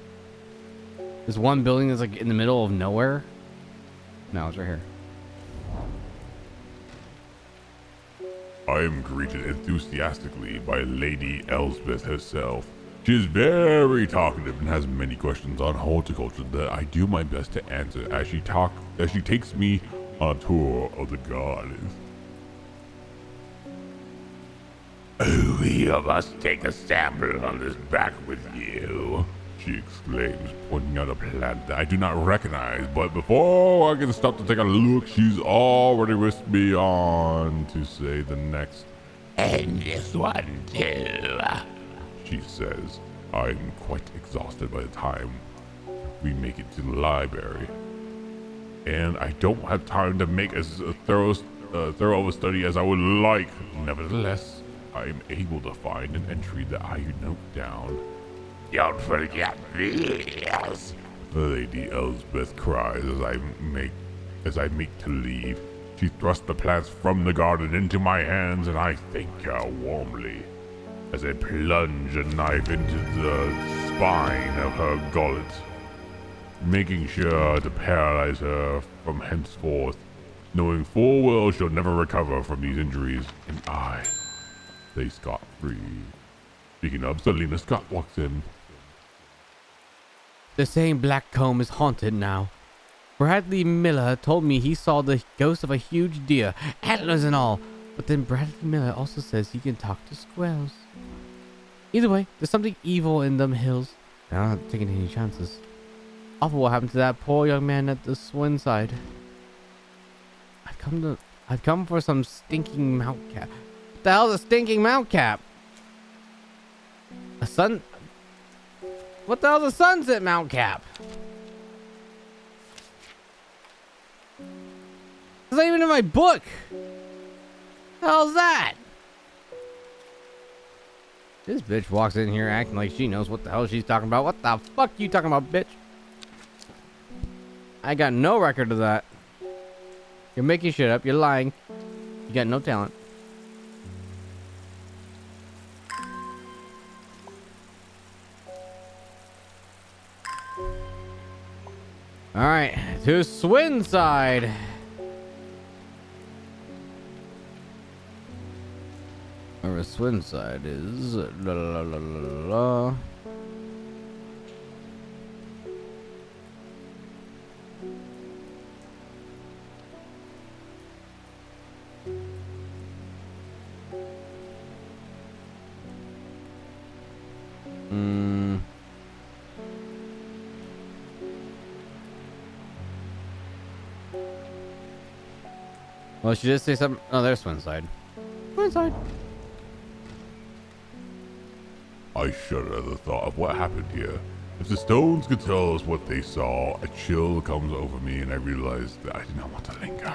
This one building that's like in the middle of nowhere? No, it's right here. I am greeted enthusiastically by Lady Elsbeth herself. She is very talkative and has many questions on horticulture that I do my best to answer as she takes me on a tour of the gardens. We must take a sample of this back with you, she exclaims, pointing out a plant that I do not recognize, but before I can stop to take a look, she's already whisked me on to say the next. And this one too, she says. I'm quite exhausted by the time we make it to the library, and I don't have time to make as thorough of a study as I would like. Nevertheless, I am able to find an entry that I note down. Don't forget this, Lady Elsbeth cries as I make to leave. She thrusts the plants from the garden into my hands, and I thank her warmly as I plunge a knife into the spine of her gullet, making sure to paralyze her from henceforth, knowing full well she'll never recover from these injuries, and I stay scot-free. Speaking of, Selena Scott walks in. The same black comb is haunted now. Bradley Miller told me he saw the ghost of a huge deer, antlers and all. But then Bradley Miller also says he can talk to squirrels. Either way, there's something evil in them hills. And I'm not taking any chances. Awful what happened to that poor young man at the Swin side. I've come for some stinking mount cap. What the hell's a stinking mount cap? A sun? What the hell's a sunset mount cap? It's not even in my book. The hell's that? This bitch walks in here acting like she knows what the hell she's talking about. What the fuck you talking about, bitch? I got no record of that. You're making shit up. You're lying. You got no talent. All right, to Swin side. Where Swin side is. La la la la la la. Well, she did say something. Oh, there's Swin side. Swin side. I shudder at the thought of what happened here. If the stones could tell us what they saw, a chill comes over me and I realize that I do not want to linger.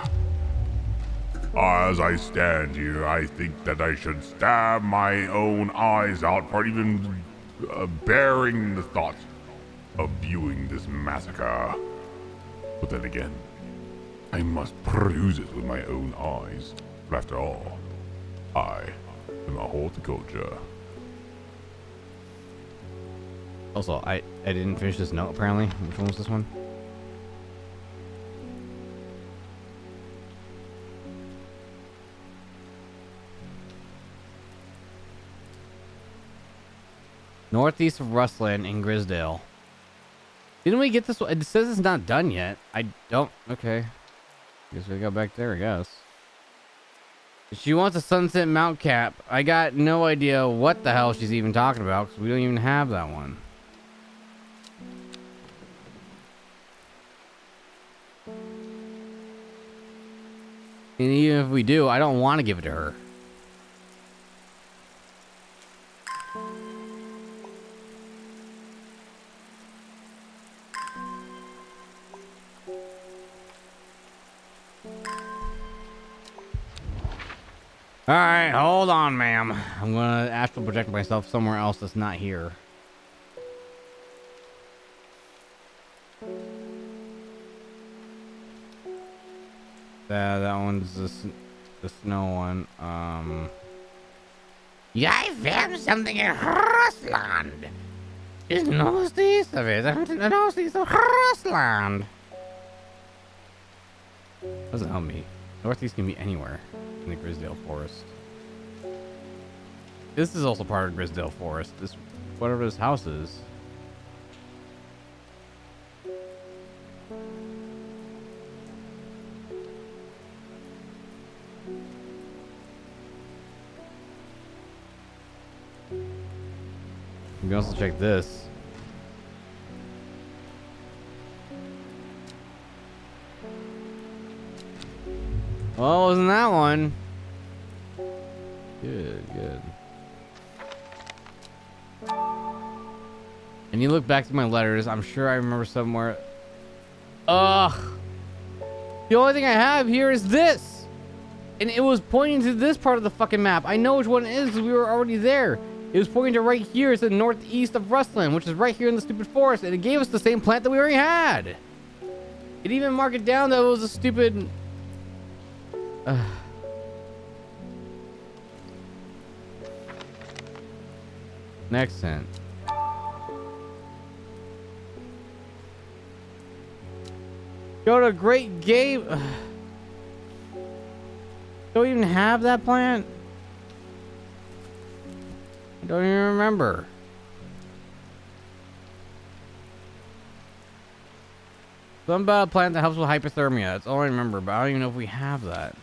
As I stand here, I think that I should stab my own eyes out for even bearing the thought of viewing this massacre. But then again, I must peruse it with my own eyes. But after all, I am a horticulture. Also, I didn't finish this note apparently. Which one was this one? Northeast of Rustland in Grisdale. Didn't we get this one? It says it's not done yet. I don't. Okay. Guess we go back there, I guess. She wants a Sunset Mount Cap. I got no idea what the hell she's even talking about because we don't even have that one. And even if we do, I don't want to give it to her. Alright, hold on, ma'am. I'm gonna astral project myself somewhere else that's not here. That one's the snow one. Yeah, I found something in Russland. Just northeast of it. Northeast of Russland. Doesn't help me. Northeast can be anywhere in the Grisdale Forest. This is also part of Grisdale Forest. This, whatever this house is. We can also check this. Oh, wasn't that one? Good, good. And you look back to my letters, I'm sure I remember somewhere. Ugh. The only thing I have here is this. And it was pointing to this part of the fucking map. I know which one it is because we were already there. It was pointing to right here. It's the northeast of Rustland, which is right here in the stupid forest. And it gave us the same plant that we already had. It even marked it down that it was a stupid... Next hint. Go to Great Game. Don't even have that plant. I don't even remember. Something about a plant that helps with hypothermia. That's all I remember, but I don't even know if we have that.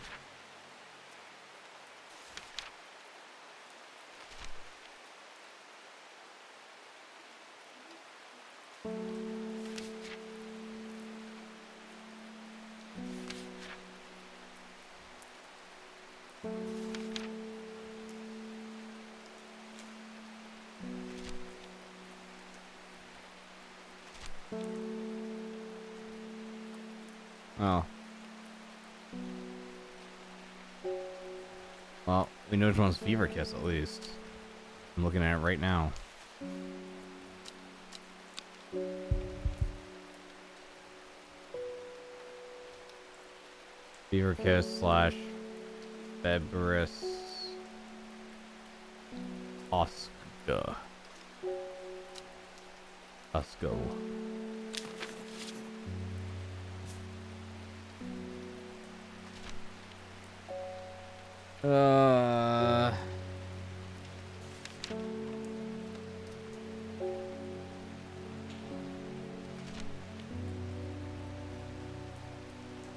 Oh. Well, we know which one's Fever Kiss at least. I'm looking at it right now. Fever Kiss slash Febris Oscar. Osco.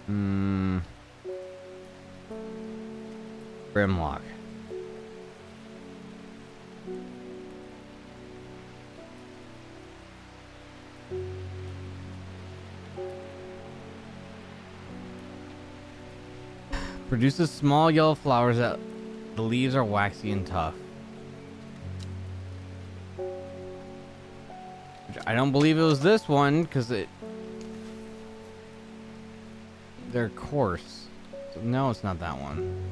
Hmm. Grimlock. Produces small yellow flowers that the leaves are waxy and tough. Which I don't believe it was this one because they're coarse. So no, it's not that one.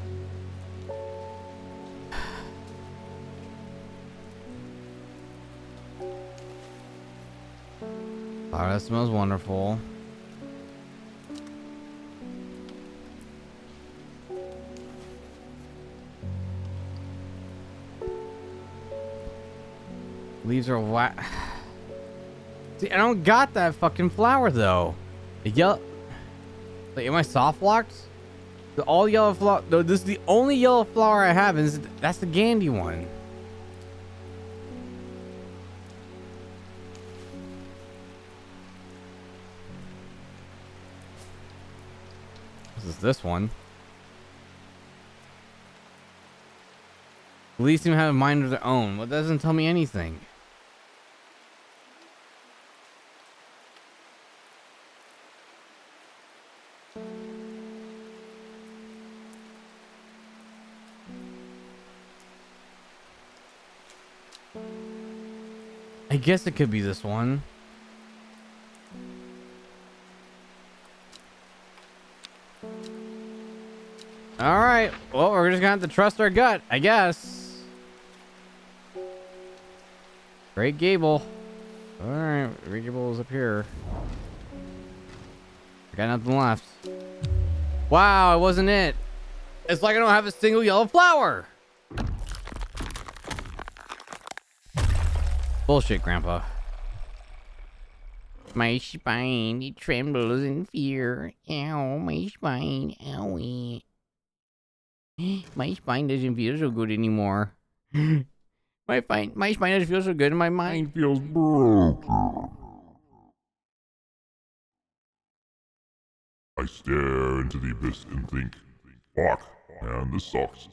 Oh, that smells wonderful. Leaves are wet. See, I don't got that fucking flower though. The yellow. Like, am I soft locked? The all yellow flower. No, this is the only yellow flower I have, and that's the Gandhi one. This is this one. The leaves seem to have a mind of their own. Well, that doesn't tell me anything. I guess it could be this one. All right. Well, we're just gonna have to trust our gut, I guess. Great Gable. All right, Great Gable is up here. I got nothing left. Wow, it wasn't it. It's like I don't have a single yellow flower. Bullshit, Grandpa. My spine, it trembles in fear. Ow, my spine, owie. My spine doesn't feel so good anymore. My spine doesn't feel so good, and my mind Feels broken. I stare into the abyss and think, fuck, man, this sucks.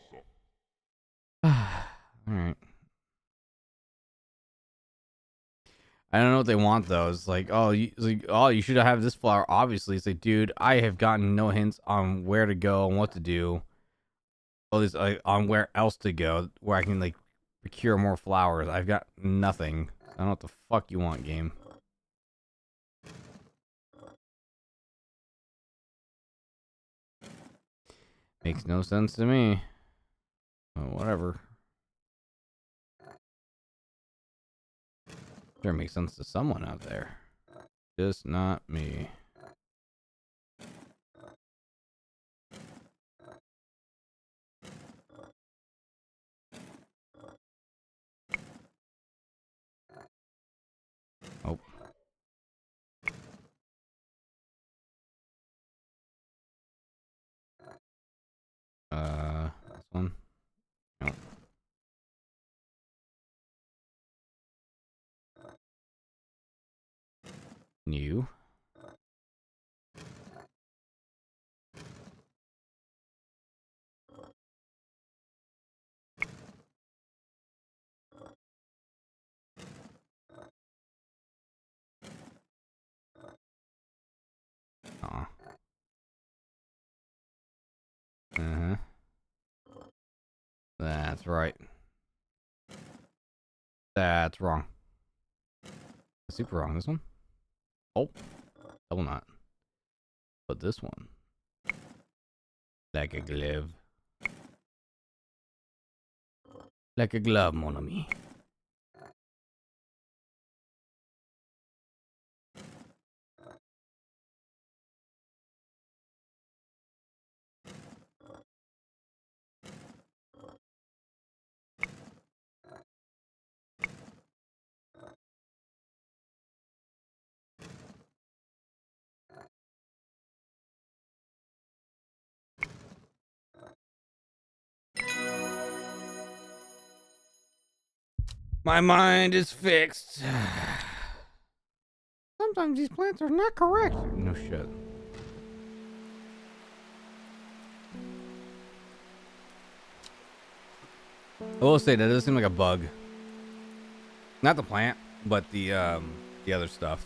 Alright. I don't know what they want though. It's like, you should have this flower. Obviously, it's like, dude, I have gotten no hints on where to go and what to do. All this on where else to go, where I can like procure more flowers. I've got nothing. I don't know what the fuck you want, game. Makes no sense to me. Oh, whatever. Sure makes sense to someone out there. Just not me. Oh. This one. Nope. New. Aw. Uh-huh. That's right. That's wrong. Super wrong. This one? Oh. Double not. But this one. Like a glove. Like a glove, mon ami. My mind is fixed. Sometimes these plants are not correct. No shit. I will say that does seem like a bug. Not the plant, but the other stuff.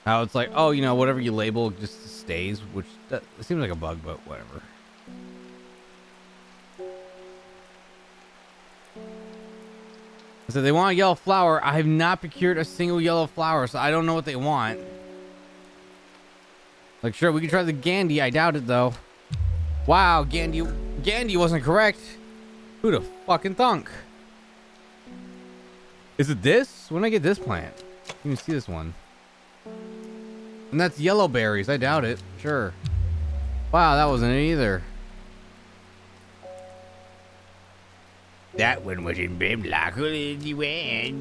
How it's like, oh, you know, whatever you label just stays, which it seems like a bug, but whatever. So they want a yellow flower. I have not procured a single yellow flower, so I don't know what they want. Like, sure, we can try the Gandhi. I doubt it, though. Wow, Gandhi wasn't correct. Who'd have fucking thunk? Is it this? When did I get this plant? You can see this one. And that's yellow berries. I doubt it. Sure. Wow, that wasn't it either. That one was in Brimlock.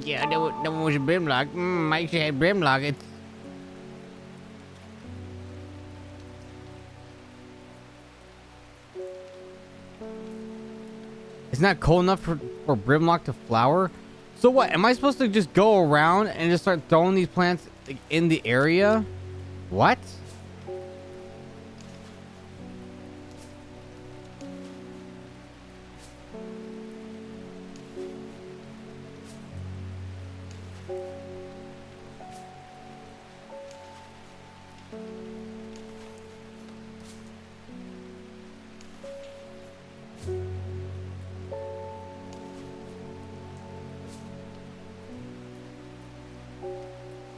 Yeah, that one was in Brimlock. Mike said Brimlock. It's... It's not cold enough for Brimlock to flower? So what? Am I supposed to just go around and just start throwing these plants like, in the area? What?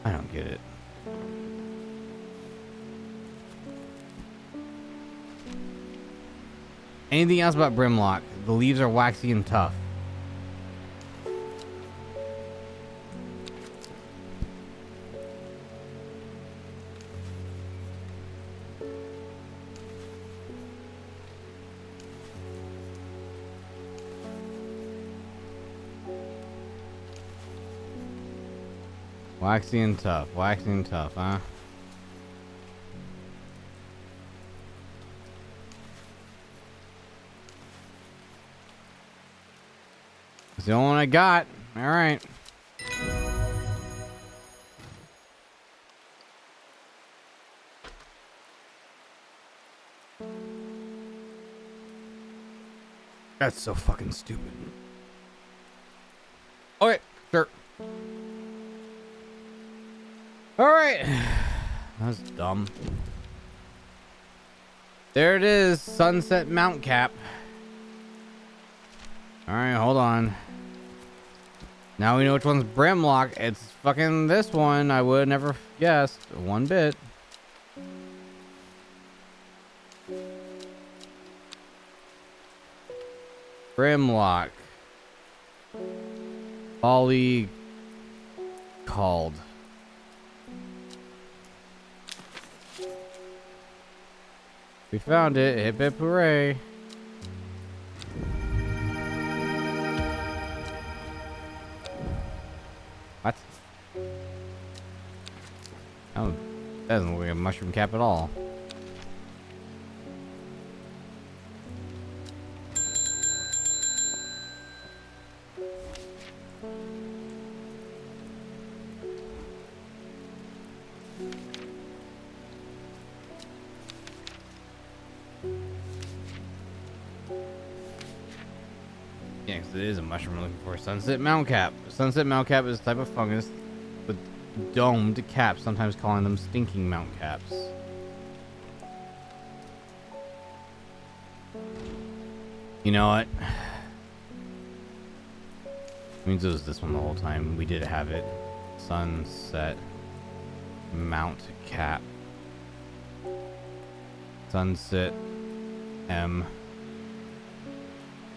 I don't get it. Anything else about Brimlock? The leaves are waxy and tough. Waxy and tough, huh? It's the only one I got. All right. That's so fucking stupid. Okay, sure. All right. That's dumb. There it is, Sunset Mount Cap. All right, hold on. Now we know which one's Brimlock. It's fucking this one. I would have never guessed one bit. Brimlock. Folly called. We found it. Hip hip hooray. What? Oh, that doesn't look like a mushroom cap at all. Yeah, 'cause it is a mushroom we're looking for. Sunset Mount Cap. Sunset Mount Cap is a type of fungus with domed caps, sometimes calling them stinking mount caps. You know what? Means it was this one the whole time. We did have it. Sunset Mount Cap. Sunset M.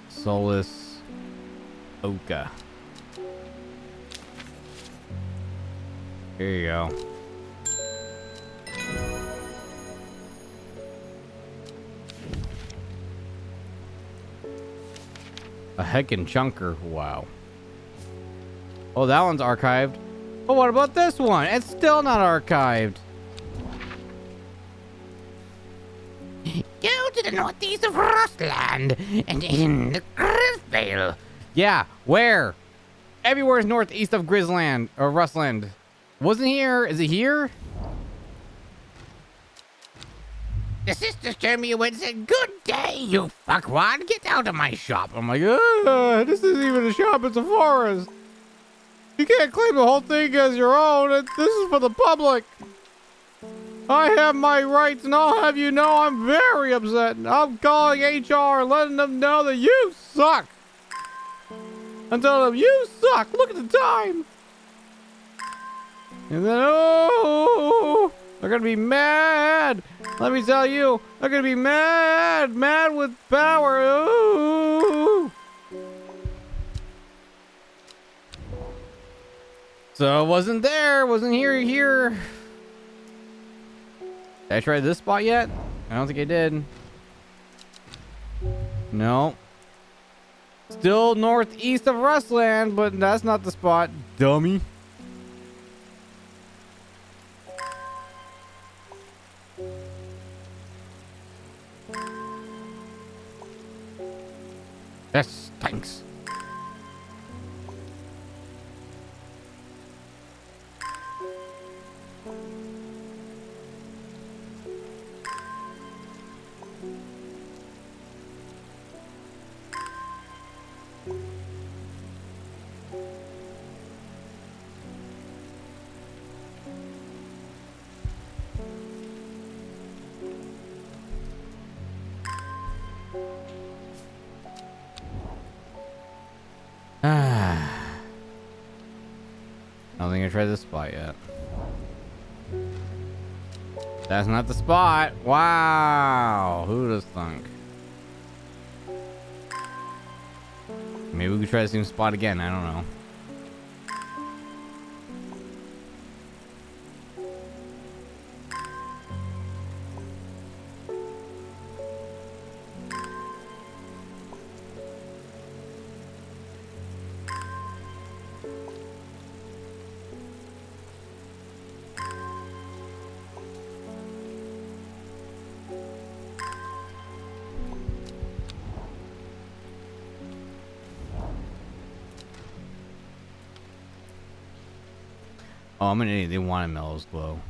Solus Oka. Here you go. A heckin' chunker. Wow. Oh, that one's archived. But what about this one? It's still not archived. Go to the northeast of Rustland and in the Grizzvale. Yeah, where? Everywhere is northeast of Grizzland or Rustland. Wasn't here? Is it here? The sisters turned me away and said, "Good day, you fuckwad. Get out of my shop." I'm like, this isn't even a shop, it's a forest. You can't claim the whole thing as your own. This is for the public. I have my rights, and I'll have you know I'm very upset. I'm calling HR, letting them know that you suck. I'm telling them, you suck. Look at the time. And then, oh, they're going to be mad. Let me tell you, they're going to be mad. Mad with power. Ooh. So, wasn't there. Wasn't here. Did I try this spot yet? I don't think I did. No. Still northeast of Rustland, but that's not the spot, dummy. Yes, thanks. I don't think I tried this spot yet. That's not the spot. Wow. Who would have thunk? Maybe we could try the same spot again. I don't know. Oh, I'm an idiot. They wanted Mellows Glow.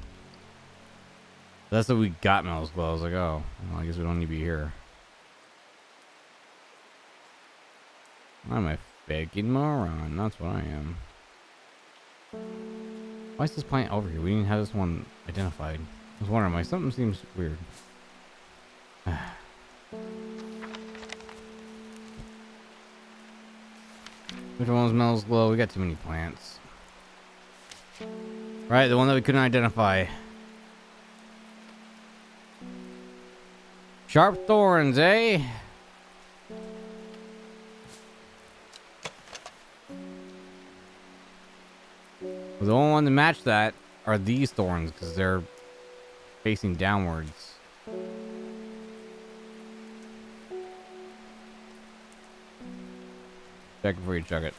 That's what we got, Mellows Glow. I was like, oh, well, I guess we don't need to be here. I'm a fucking moron. That's what I am. Why is this plant over here? We didn't have this one identified. I was wondering why something seems weird. Which one was Mellows Glow? We got too many plants. Right, the one that we couldn't identify. Sharp thorns, eh? The only one to match that are these thorns because they're facing downwards. Check before you chuck it.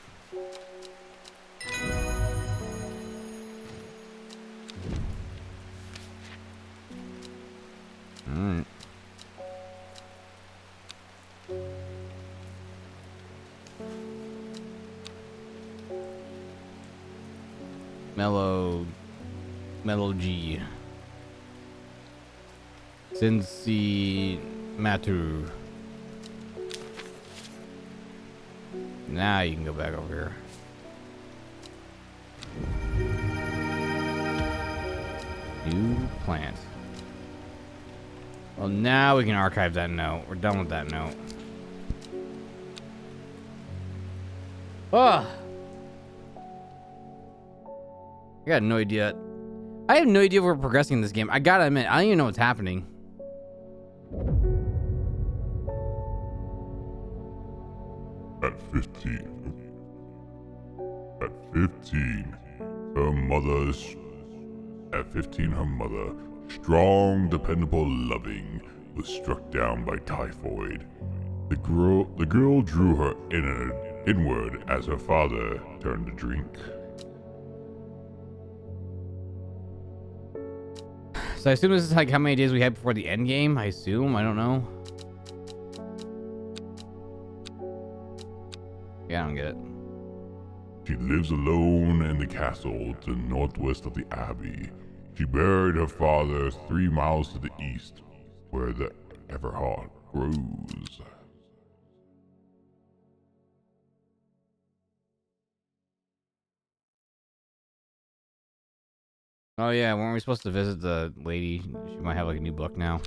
Alright. Mellow G. Cincy Matu. Now you can go back over here. New plant. Well, now we can archive that note. We're done with that note. Oh! I got no idea. I have no idea if we're progressing in this game. I gotta admit, I don't even know what's happening. At 15. At 15, her mother, strong, dependable, loving, was struck down by typhoid. The girl drew her inward as her father turned to drink. So I assume this is like how many days we had before the end game. I assume. I don't know. Yeah, I don't get it. She lives alone in the castle to the northwest of the abbey. She buried her father 3 miles to the east. where the Everheart grows. Oh yeah, weren't we supposed to visit the lady? She might have like a new book now.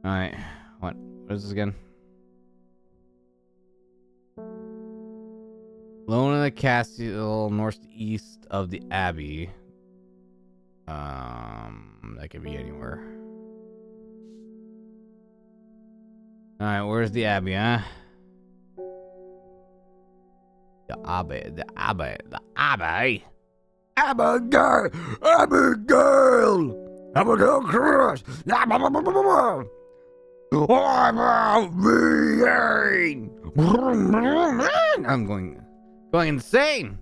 Alright. What is this again? Lone in the castle northeast of the abbey. That could be anywhere. Alright, where's the abbey, huh? The abbey, the abbey, the abbey. Abigail! Abigail! Abigail Crush! I'm going insane.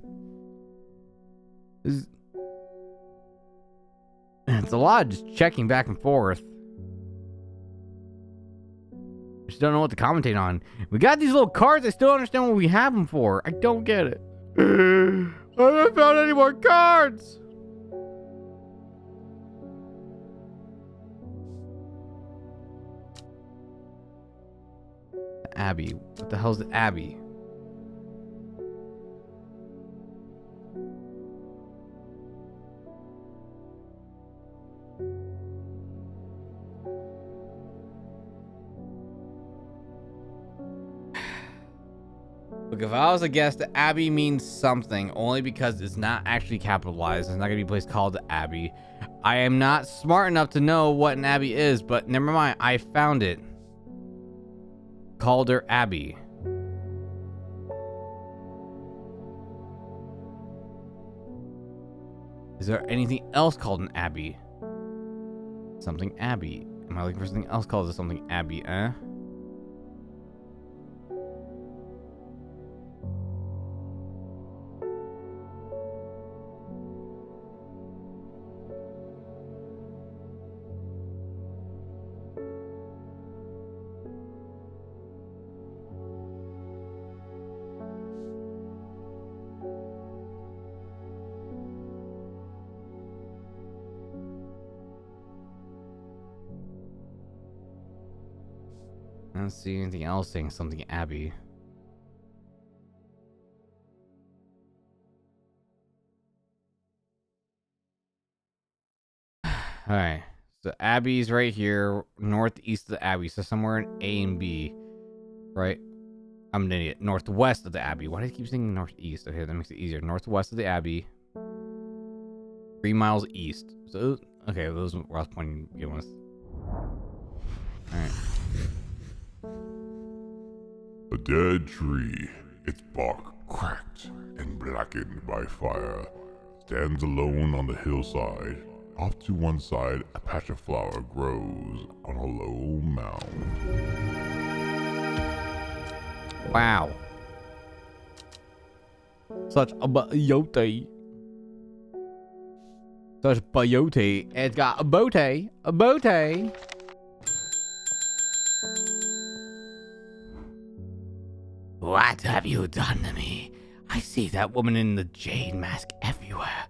It's a lot of just checking back and forth. I just don't know what to commentate on. We got these little cards. I still don't understand what we have them for. I don't get it. I haven't found any more cards. Abbey. What the hell's the Abbey? Look, if I was to guess, the Abbey means something, only because it's not actually capitalized. It's not going to be a place called the Abbey. I am not smart enough to know what an Abbey is, but never mind. I found it. Calder Abbey. Is there anything else called an Abbey? Something Abbey. Am I looking for something else called something Abbey, eh? I don't see anything else saying something Abbey. Alright. So Abbey's right here, northeast of the Abbey. So somewhere in A and B. Right? I'm an idiot. Northwest of the Abbey. Why do I keep saying northeast? Okay, that makes it easier. Northwest of the Abbey. 3 miles east. So, okay, those were where I was pointing to begin with. Alright. A dead tree, its bark cracked and blackened by fire, stands alone on the hillside. Off to one side, a patch of flower grows on a low mound. Wow. Such a peyote. Such peyote. It's got a bote. A bote. What have you done to me? I see that woman in the jade mask everywhere.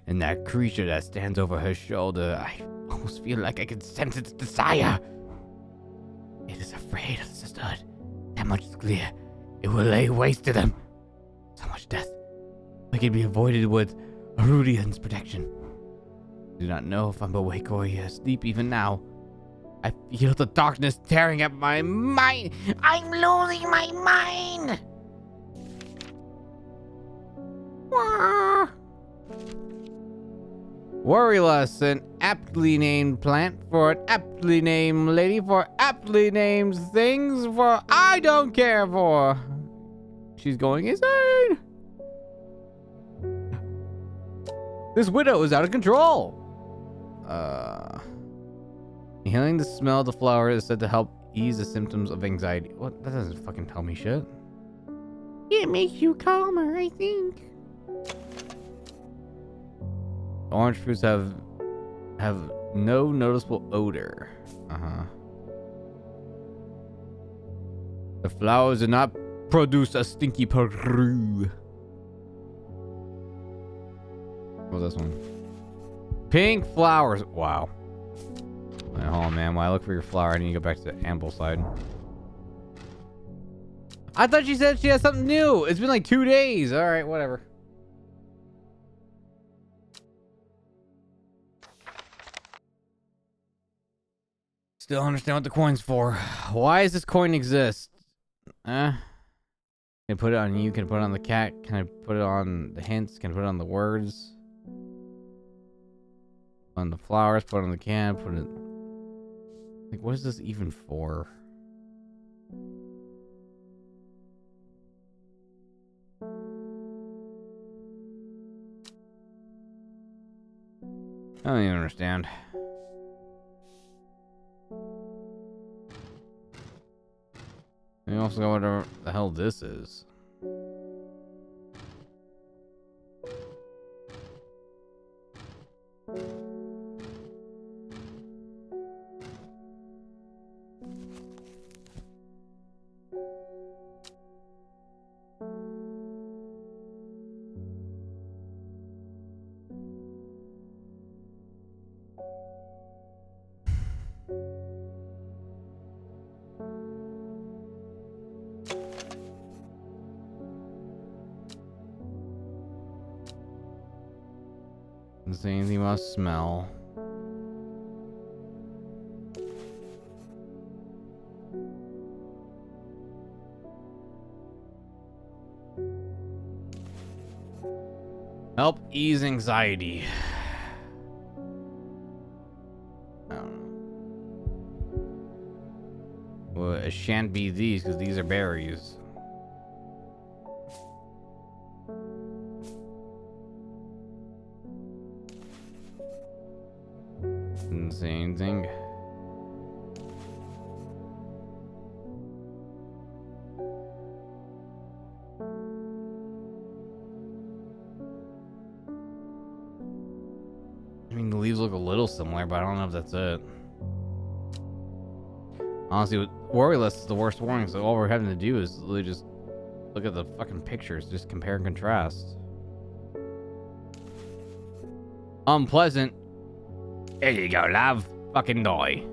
And that creature that stands over her shoulder, I almost feel like I can sense its desire. It is afraid of the sisterhood. That much is clear. It will lay waste to them. So much death. It can be avoided with Arudian's protection. I do not know if I'm awake or asleep even now. I feel the darkness tearing at my mind. I'm losing my mind. Wah. Worryless, an aptly named plant for an aptly named lady for aptly named things for I don't care for. She's going insane. This widow is out of control. Inhaling the smell of the flower is said to help ease the symptoms of anxiety. What? That doesn't fucking tell me shit. It makes you calmer, I think. Orange fruits have no noticeable odor. The flowers do not produce a stinky brew. What was this one? Pink flowers. Wow. Wait, hold on. man. While I look for your flower, I need to go back to the Ambleside. I thought she said she has something new. It's been like 2 days. All right, whatever. Still don't understand what the coin's for. Why does this coin exist? Can I put it on you? Can I put it on the cat? Can I put it on the hints? Can I put it on the words? On the flowers? Put it on the can? Put it... Like, what is this even for? I don't even understand. We also know what the hell this is. Doesn't say anything about smell. Help ease anxiety. I don't know. Well, it shan't be these because these are berries. Didn't say anything. I mean, the leaves look a little similar, but I don't know if that's it. Honestly, with worry list is the worst warning, so all we're having to do is literally just look at the fucking pictures, just compare and contrast. Unpleasant. There you go, love. Fucking die.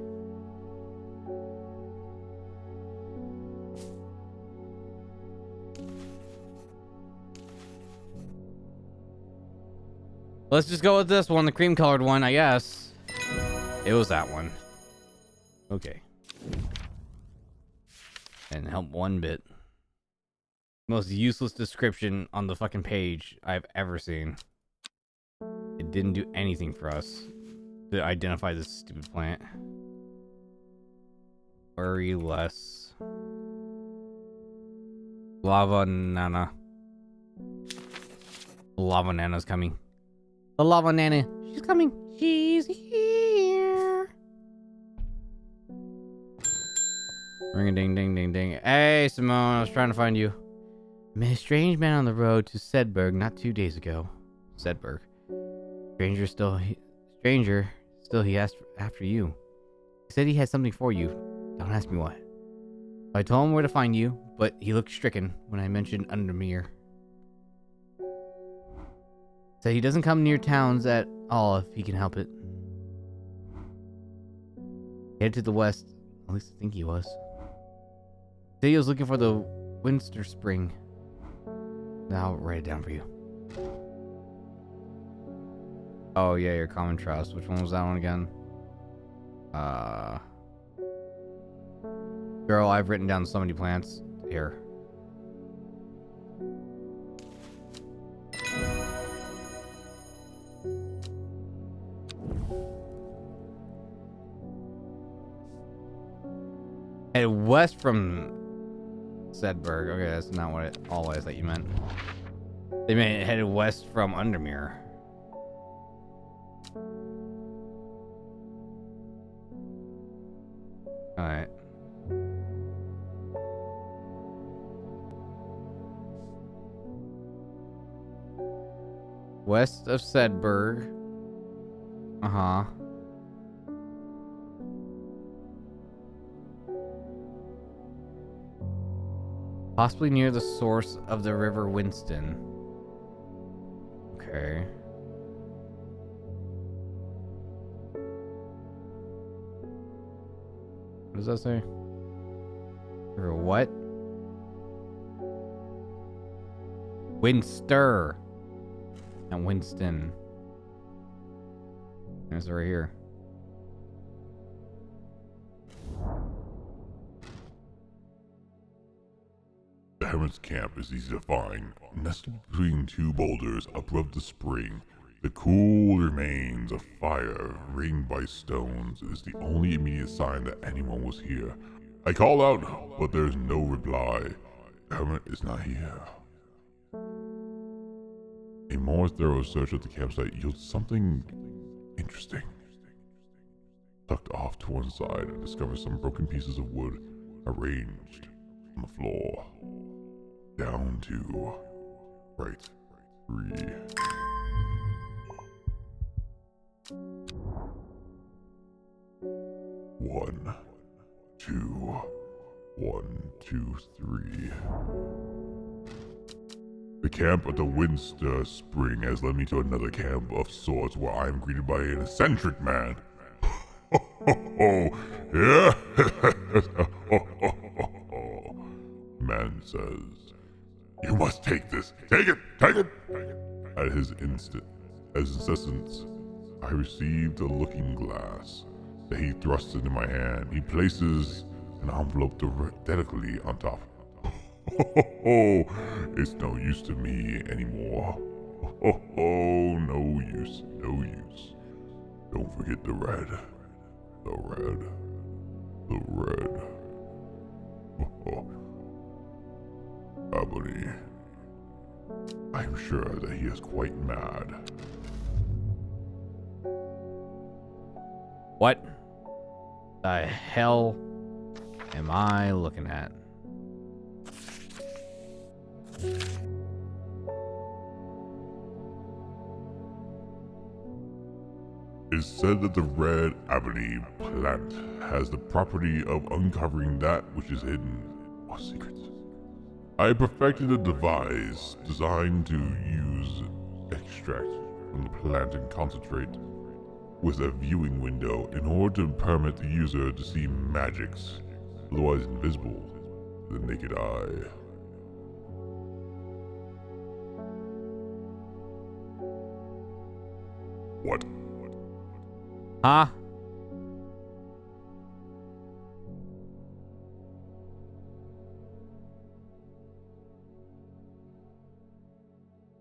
Let's just go with this one, the cream colored one, I guess. It was that one. Okay. And help one bit. Most useless description on the fucking page I've ever seen. It didn't do anything for us to identify this stupid plant. Worry less. Lava Nana. Lava Nana's coming. The Lava Nana. She's coming. She's here. Ring a ding ding ding ding. Hey, Simone. I was trying to find you. I met a strange man on the road to Sedberg not 2 days ago. Sedberg. Stranger, still he asked after you. He said he had something for you. Don't ask me what. I told him where to find you, but he looked stricken when I mentioned Undermere. Said he doesn't come near towns at all if he can help it. Head to the west. At least I think he was. Said he was looking for the Winter Spring. Now I'll write it down for you. Oh yeah, your common trust. Which one was that one again? Girl, I've written down so many plants. Here. Head west from Sedberg. Okay, that's not what it always that you meant. They meant headed west from Undermere. Alright. West of Sedberg. Uh-huh. Possibly near the source of the River Winston. Okay. What does that say? Or what? Winster. And Winston. There's right here. The Hermit's camp is easy to find. Nestled between two boulders above the spring, the cool remains of fire ringed by stones is the only immediate sign that anyone was here. I call out, but there's no reply. The Hermit is not here. A more thorough search of the campsite yields something interesting. Tucked off to one side, I discover some broken pieces of wood arranged on the floor. Down to right 3. One, two, 1, 2, 3. The camp at the Winster Spring has led me to another camp of sorts where I am greeted by an eccentric man. Yeah. Man says, "You must take this. Take it. Take it." At his insistence, I received a looking glass that he thrusts into my hand. He places an envelope delicately on top. It's no use to me anymore. No use, no use. Don't forget the red. The red. The red. Ebony. I'm sure that he is quite mad. What the hell am I looking at? It's said that the red ebony plant has the property of uncovering that which is hidden or secret. I perfected a device designed to use extract from the plant and concentrate with a viewing window in order to permit the user to see magics, otherwise invisible to the naked eye. What? Huh?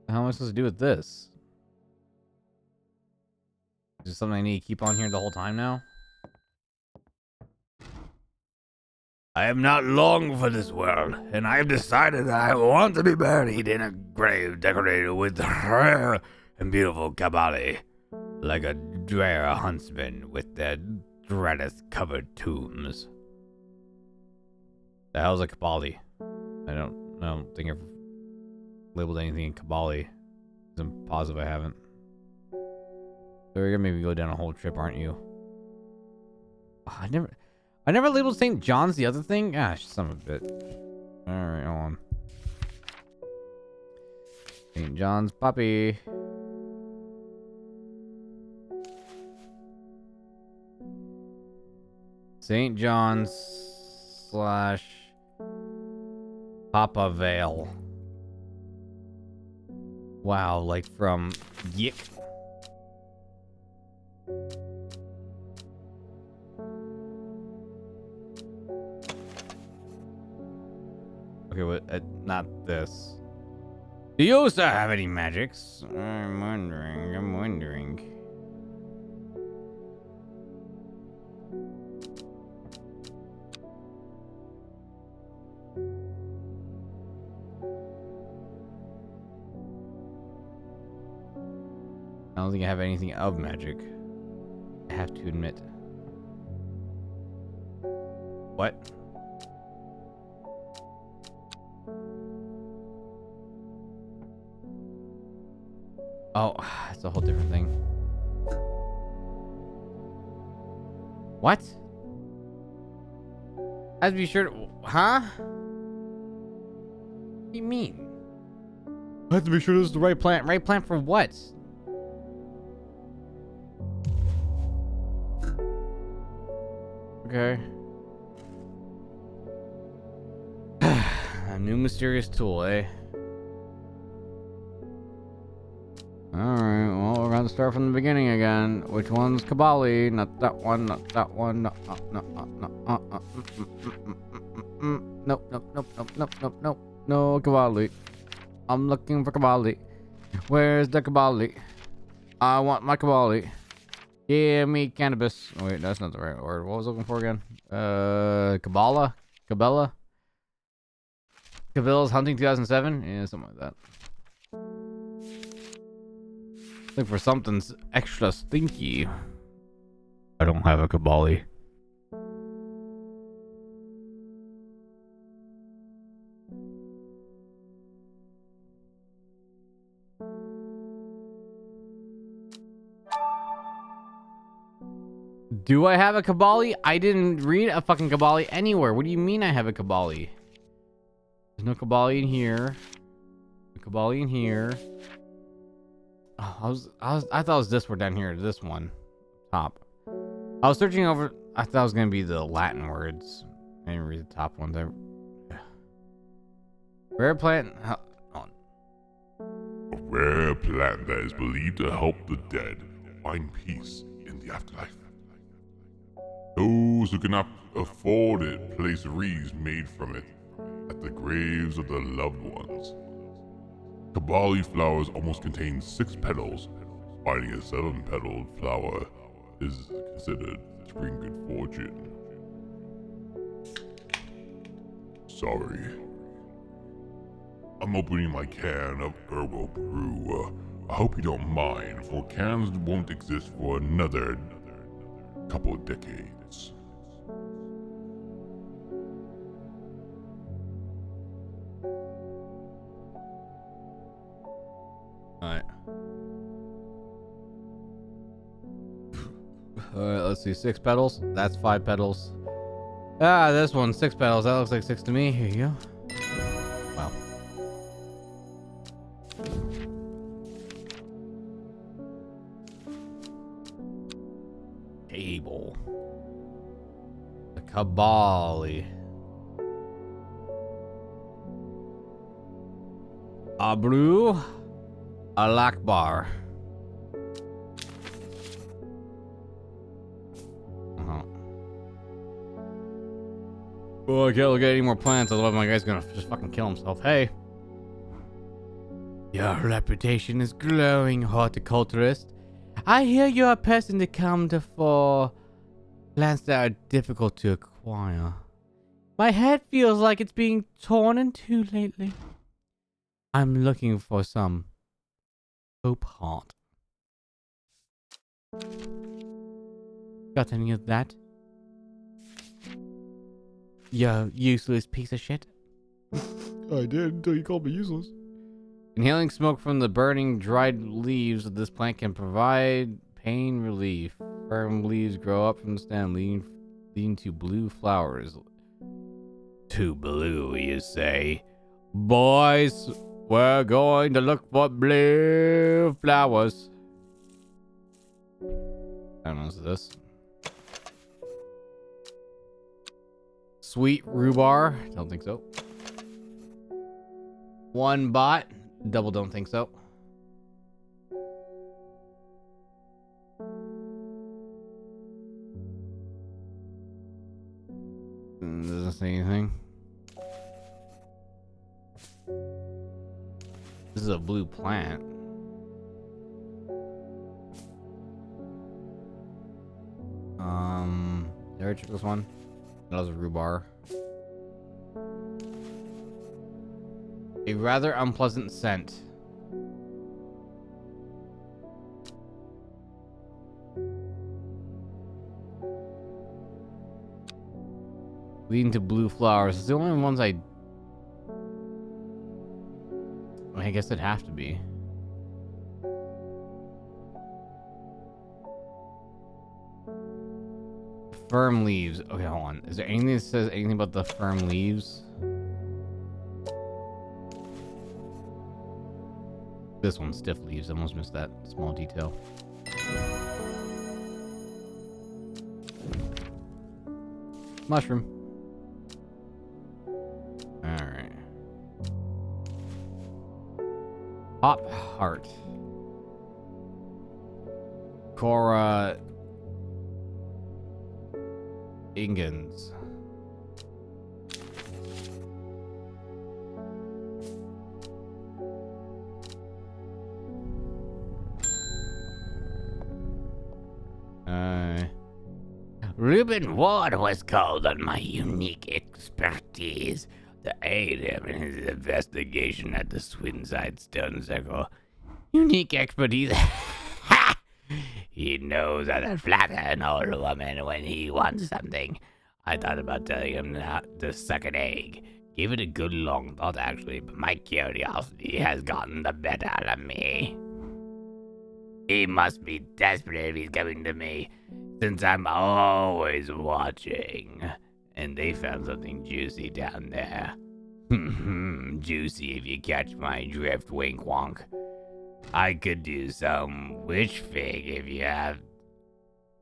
How am I supposed to do with this? Is this something I need to keep on here the whole time now? I am not long for this world, and I have decided that I want to be buried in a grave decorated with rare and beautiful kabali, like a rare huntsman with their dreadeth-covered tombs. The hell's a Kabali? I don't think I've labeled anything in Kabali. I'm positive I haven't. So you're gonna maybe go down a whole trip, aren't you? Oh, I never labeled St. John's the other thing? Gosh, son of a bit. Alright, hold on. St. John's puppy. St. John's / Papa Vale. Wow, like from Yick. Okay, what? Not this. Do you also have any magics? I'm wondering. I don't think I have anything of magic. I have to admit. What? Oh, it's a whole different thing. What? I have to be sure to... Huh? What do you mean? I have to be sure this is the right plant. Right plant for what? Okay. New mysterious tool, eh? Alright, well, we're gonna start from the beginning again. Which one's Kabali? Not that one, not that one. No, nope, nope, nope, nope, nope, nope, nope. No Kabali. I'm looking for Kabali. Where's the Kabali? I want my Kabali. Give me cannabis. Oh, wait, that's not the right word. What was I looking for again? Kabbalah? Cabela? Cabilla's Hunting 2007? Yeah, something like that. Look for something extra stinky. I don't have a Kabali. Do I have a Kabali? I didn't read a fucking Kabali anywhere. What do you mean I have a Kabali? There's no Kabali in here. No Kabali in here. Oh, I thought it was this word down here. This one. Top. I was searching over. I thought it was gonna be the Latin words. I didn't read the top ones. Rare plant. On. A rare plant that is believed to help the dead find peace in the afterlife. Those who cannot afford it place wreaths made from it at the graves of their loved ones. Kabali flowers almost contain 6 petals. Finding a 7-petaled flower is considered to bring good fortune. Sorry. I'm opening my can of herbal brew. I hope you don't mind, for cans won't exist for another couple of decades. Alright. Alright, let's see. 6 petals. That's 5 petals. Ah, this one, 6 petals. That looks like 6 to me. Here you go. Wow. Table. The Kabali. Abru Al-Akbar. Oh, I can't look at any more plants, otherwise my guy's gonna just fucking kill himself. Hey. Your reputation is glowing, horticulturist. I hear you're a person to come to for plants that are difficult to acquire. My head feels like it's being torn in two lately. I'm looking for some hope heart. Got any of that? You useless piece of shit. I did until you called me useless. Inhaling smoke from the burning, dried leaves of this plant can provide pain relief. Firm leaves grow up from the stem, leading to blue flowers. Too blue, you say? Boys, we're going to look for blue flowers. I don't know what's this. Sweet rhubarb. Don't think so. 1 bot. Double don't think so. Doesn't say anything. This is a blue plant. There, check this one. That was a rhubarb. A rather unpleasant scent. Leading to blue flowers. It's the only ones I guess it'd have to be. Firm leaves. Okay, hold on. Is there anything that says anything about the firm leaves? This one's stiff leaves. I almost missed that small detail. Mushroom. Alright. Pop Heart. Cora Ingens. Reuben Ward was called on my unique expertise to aid him in his investigation at the Swinside Stone Circle. Unique expertise. Ha! He knows how to flatter an old woman when he wants something. I thought about telling him not to suck an egg. Gave it a good long thought, actually, but my curiosity has gotten the better of me. He must be desperate if he's coming to me, since I'm always watching. And they found something juicy down there. Juicy if you catch my drift, wink wonk. I could do some witch fig if you have...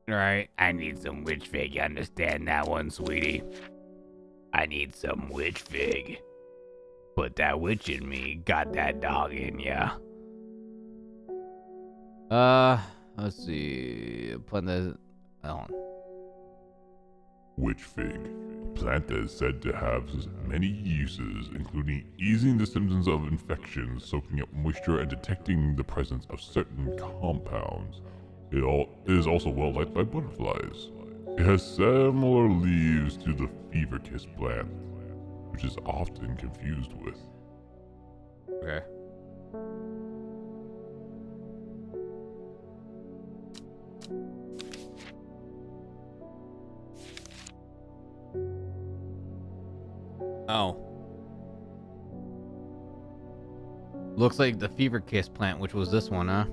Right, I need some witch fig, you understand that one, sweetie? I need some witch fig. Put that witch in me, got that dog in ya. Let's see. Plant the... Hold on. Witch fig, a plant that is said to have many uses, including easing the symptoms of infections, soaking up moisture, and detecting the presence of certain compounds. It is also well liked by butterflies. It has similar leaves to the fever kiss plant, which is often confused with. Okay. Oh. Looks like the fever kiss plant, which was this one, huh?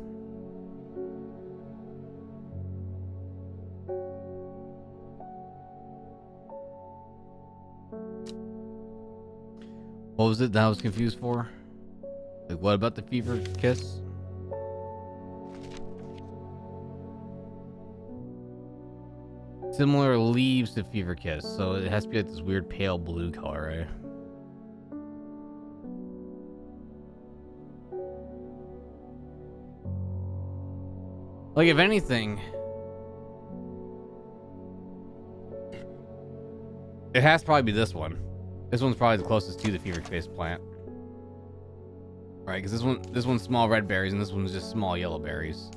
What was it that I was confused for? Like, what about the fever kiss? Similar leaves to fever kiss, so it has to be like this weird pale blue color, right? Like, if anything, it has to probably be this one. This one's probably the closest to the fever kiss plant. Right, because this one's small red berries and this one's just small yellow berries.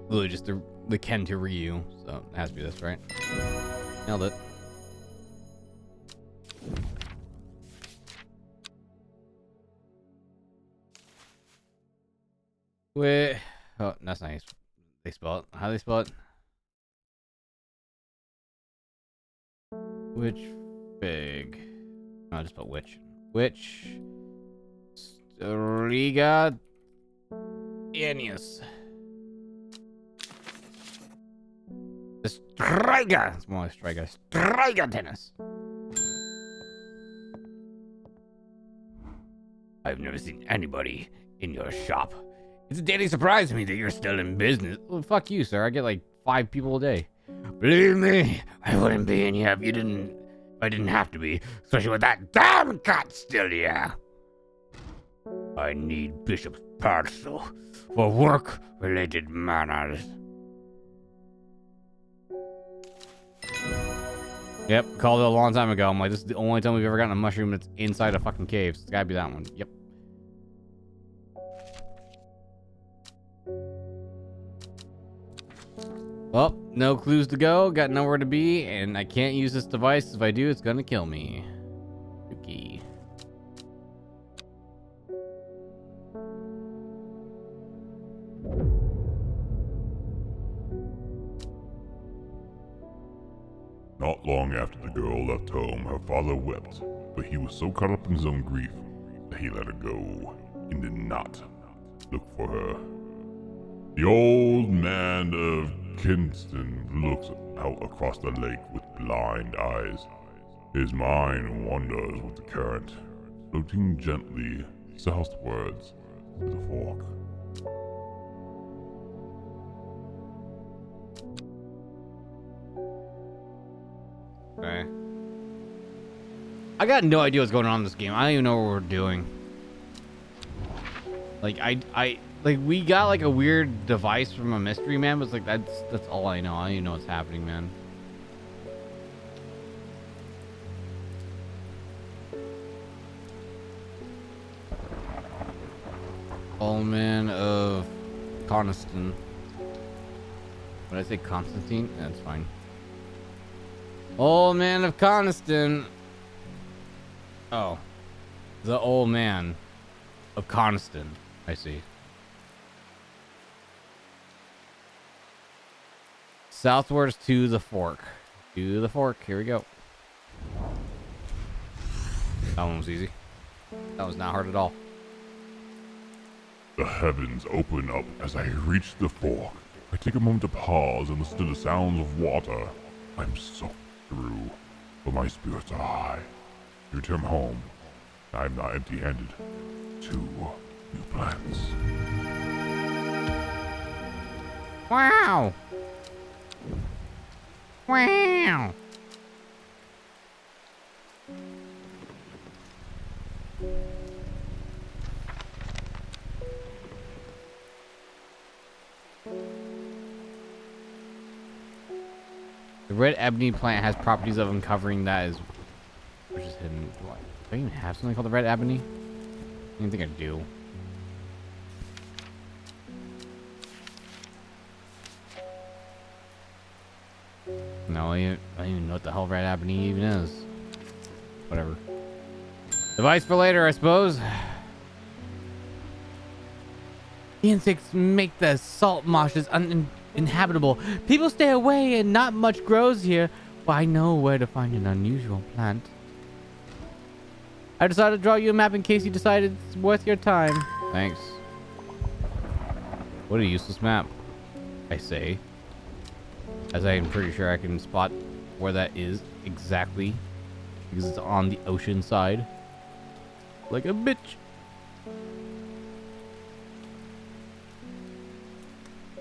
Literally just the Ken to Ryu, so it has to be this, right? Nailed it. Wait, oh, that's nice. They spell it. How do they spell it? Witch fig. No, just spell witch. Witch. Striga. Anius. Striga. It's more like Striga. Striga tennis. I've never seen anybody in your shop. It's a daily surprise to me that you're still in business. Well, fuck you, sir. I get like 5 people a day. Believe me, I wouldn't be in here if I didn't have to be, especially with that damn cat still here. I need Bishop's parcel for work-related matters. Yep, called it a long time ago. I'm like, this is the only time we've ever gotten a mushroom that's inside a fucking cave. So it's gotta be that one. Yep. Well, no clues to go, got nowhere to be, and I can't use this device. If I do, it's gonna kill me. Spooky. Not long after the girl left home, her father wept, but he was so caught up in his own grief that he let her go and did not look for her. The old man of Kinston looks out across the lake with blind eyes. His mind wanders with the current, floating gently southwards to the fork. Okay. I got no idea what's going on in this game. I don't even know what we're doing. Like like we got like a weird device from a mystery man, but it's like that's all I know. I don't even know what's happening, man. Old man of Coniston. What did I say, Constantine? That's fine. Old man of Coniston. Oh, the old man of Coniston. I see. Southwards to the fork. To the fork. Here we go. That one was easy. That was not hard at all. The heavens open up as I reach the fork. I take a moment to pause and listen to the sounds of water. I'm soaked through, but my spirits are high. I return home. I'm not empty-handed. 2 new plants. Wow. Wow. The red ebony plant has properties of uncovering that is, which is hidden. Do I even have something called the red ebony? I don't think I do. No, I don't even know what the hell red ebony even is. Whatever. Device for later, I suppose. The insects make the salt marshes uninhabitable. People stay away and not much grows here, but I know where to find an unusual plant. I decided to draw you a map in case you decided it's worth your time. Thanks. What a useless map, I say. As I am pretty sure I can spot where that is exactly. Because it's on the ocean side. Like a bitch.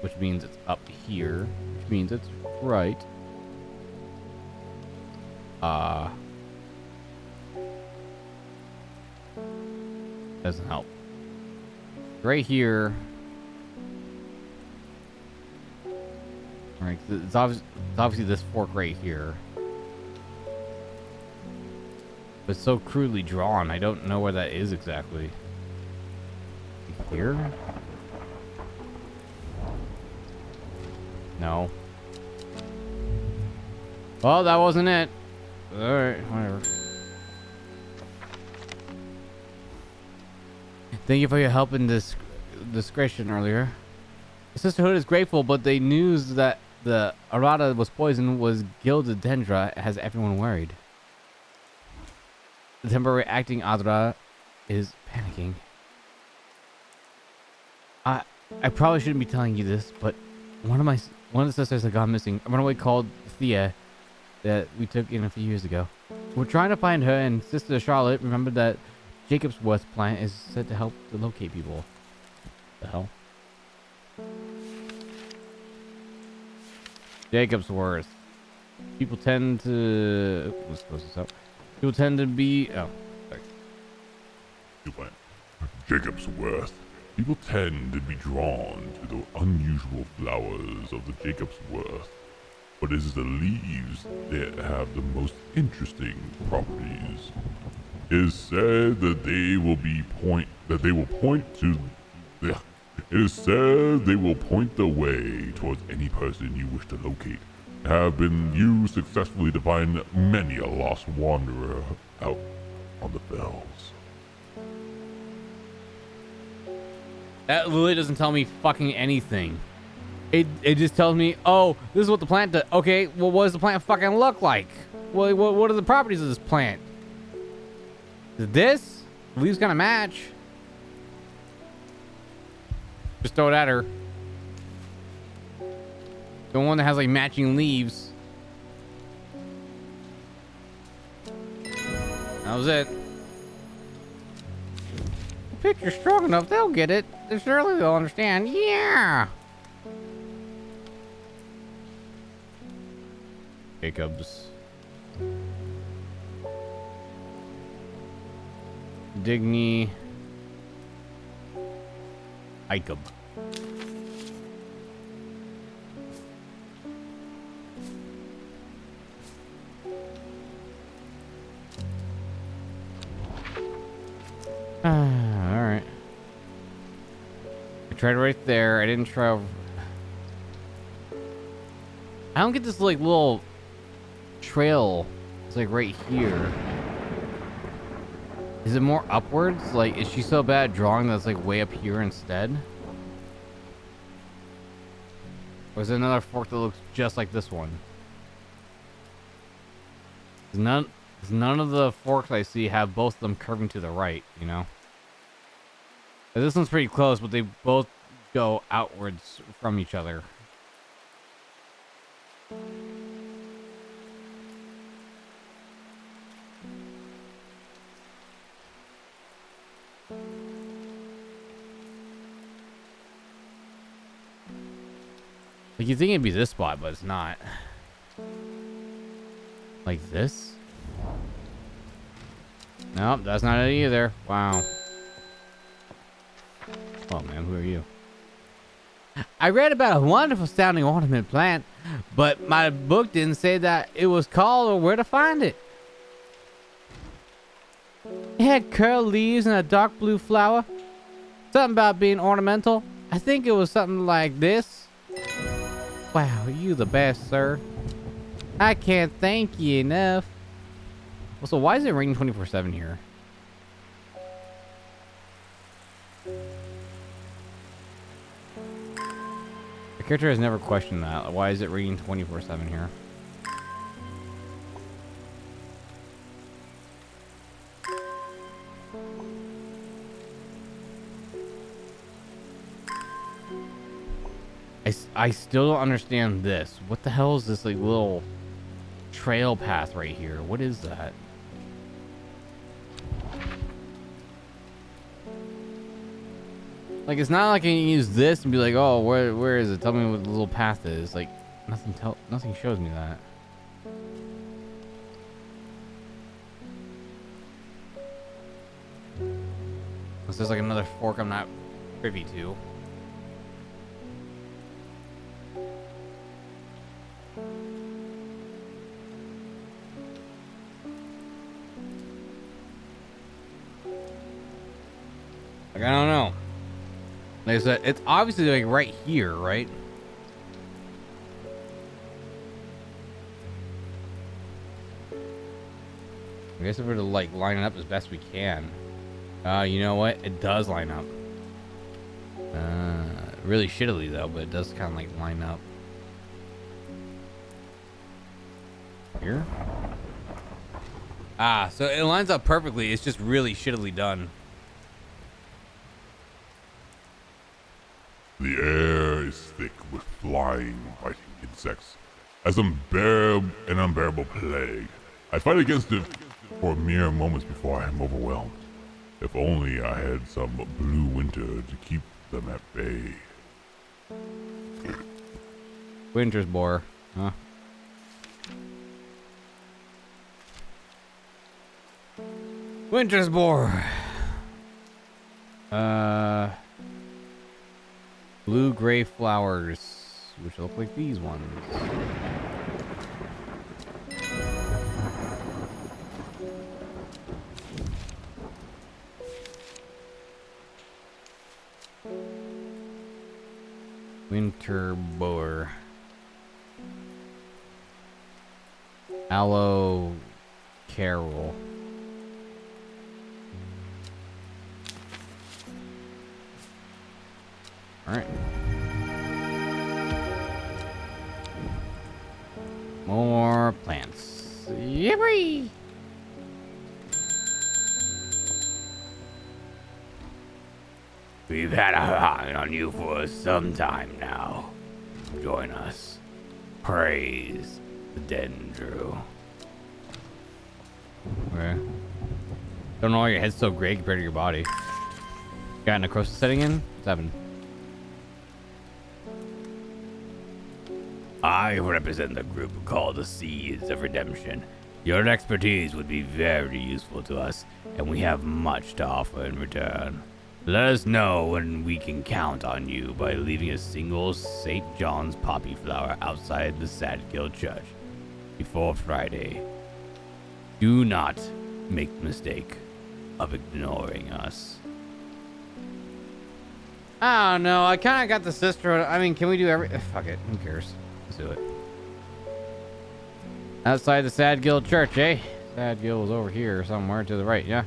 Which means it's up here. Which means it's right. Doesn't help. Right here. Right, it's obviously this fork right here. But it's so crudely drawn, I don't know where that is exactly. Here? No. Well, that wasn't it. Alright, whatever. Thank you for your help in this discretion earlier. The Sisterhood is grateful, but the news that the Arata was poisoned was gilded Dendra has everyone worried. The temporary acting Adra is panicking. I probably shouldn't be telling you this, but one of the sisters had gone missing. A runaway called Thea that we took in a few years ago. We're trying to find her, and Sister Charlotte remembered that Jacob's Worth plant is said to help to locate people. The hell? Jacob's Worth. People tend to... Let's close this up. People tend to be... Oh, sorry. New plant. Jacob's Worth. People tend to be drawn to the unusual flowers of the Jacob's Worth, but it is the leaves that have the most interesting properties. It is said that they will point the way towards any person you wish to locate. Have been used successfully to find many a lost wanderer out on the fells. That literally doesn't tell me fucking anything. It just tells me, oh, this is what the plant does. Okay, well, what does the plant fucking look like? What are the properties of this plant? Is this? The leaves kind of match. Just throw it at her. The one that has like matching leaves. That was it. The picture's strong enough, they'll get it. Surely they'll understand. Yeah. Jacobs. Digny. Icub. Alright. I tried right there. I didn't try over. I don't get this like little trail. It's like right here. Is it more upwards? Like, is she so bad at drawing that's like way up here instead? Or is there another fork that looks just like this one? None of the forks I see have both of them curving to the right, you know? But this one's pretty close, but they both go outwards from each other. Like, you'd think it'd be this spot, but it's not. Like this? Nope, that's not it either. Wow. Oh man, who are you? I read about a wonderful sounding ornament plant, but my book didn't say that it was called or where to find it. It had curled leaves and a dark blue flower. Something about being ornamental. I think it was something like this. Wow, you the best, sir. I can't thank you enough. Well, so why is it raining 24/7 here? The character has never questioned that. Why is it raining 24/7 here? I still don't understand this. What the hell is this like little trail path right here? What is that? Like, it's not like I can use this and be like, oh, where is it? Tell me what the little path is. Like, nothing shows me that. Unless there's like another fork I'm not privy to. Like, I don't know. Like I said, it's obviously like right here, right? I guess if we're to like line it up as best we can. You know what? It does line up. Really shittily though, but it does kind of like line up. Here? Ah, so it lines up perfectly. It's just really shittily done. The air is thick with flying, biting insects, as an unbearable plague. I fight against it for mere moments before I am overwhelmed. If only I had some blue winter to keep them at bay. Winter's boar, huh? Winter's boar. Blue-gray flowers, which look like these ones. Winter boar. Aloe carol. All right. More plants. Yippee! We've had a eye on you for some time now. Join us. Praise the Dendro. Okay. Don't know why your head's so gray compared to your body. Got necrosis setting in? What's happening? I represent the group called the Seeds of Redemption. Your expertise would be very useful to us, and we have much to offer in return. Let us know when we can count on you by leaving a single St. John's poppy flower outside the Sadkill Church before Friday. Do not make the mistake of ignoring us. I don't know. I kind of got the sister. I mean, can we do fuck it. Who cares? Let's do it. Outside the Sadkill Church, eh? Sadkill was over here somewhere to the right, yeah?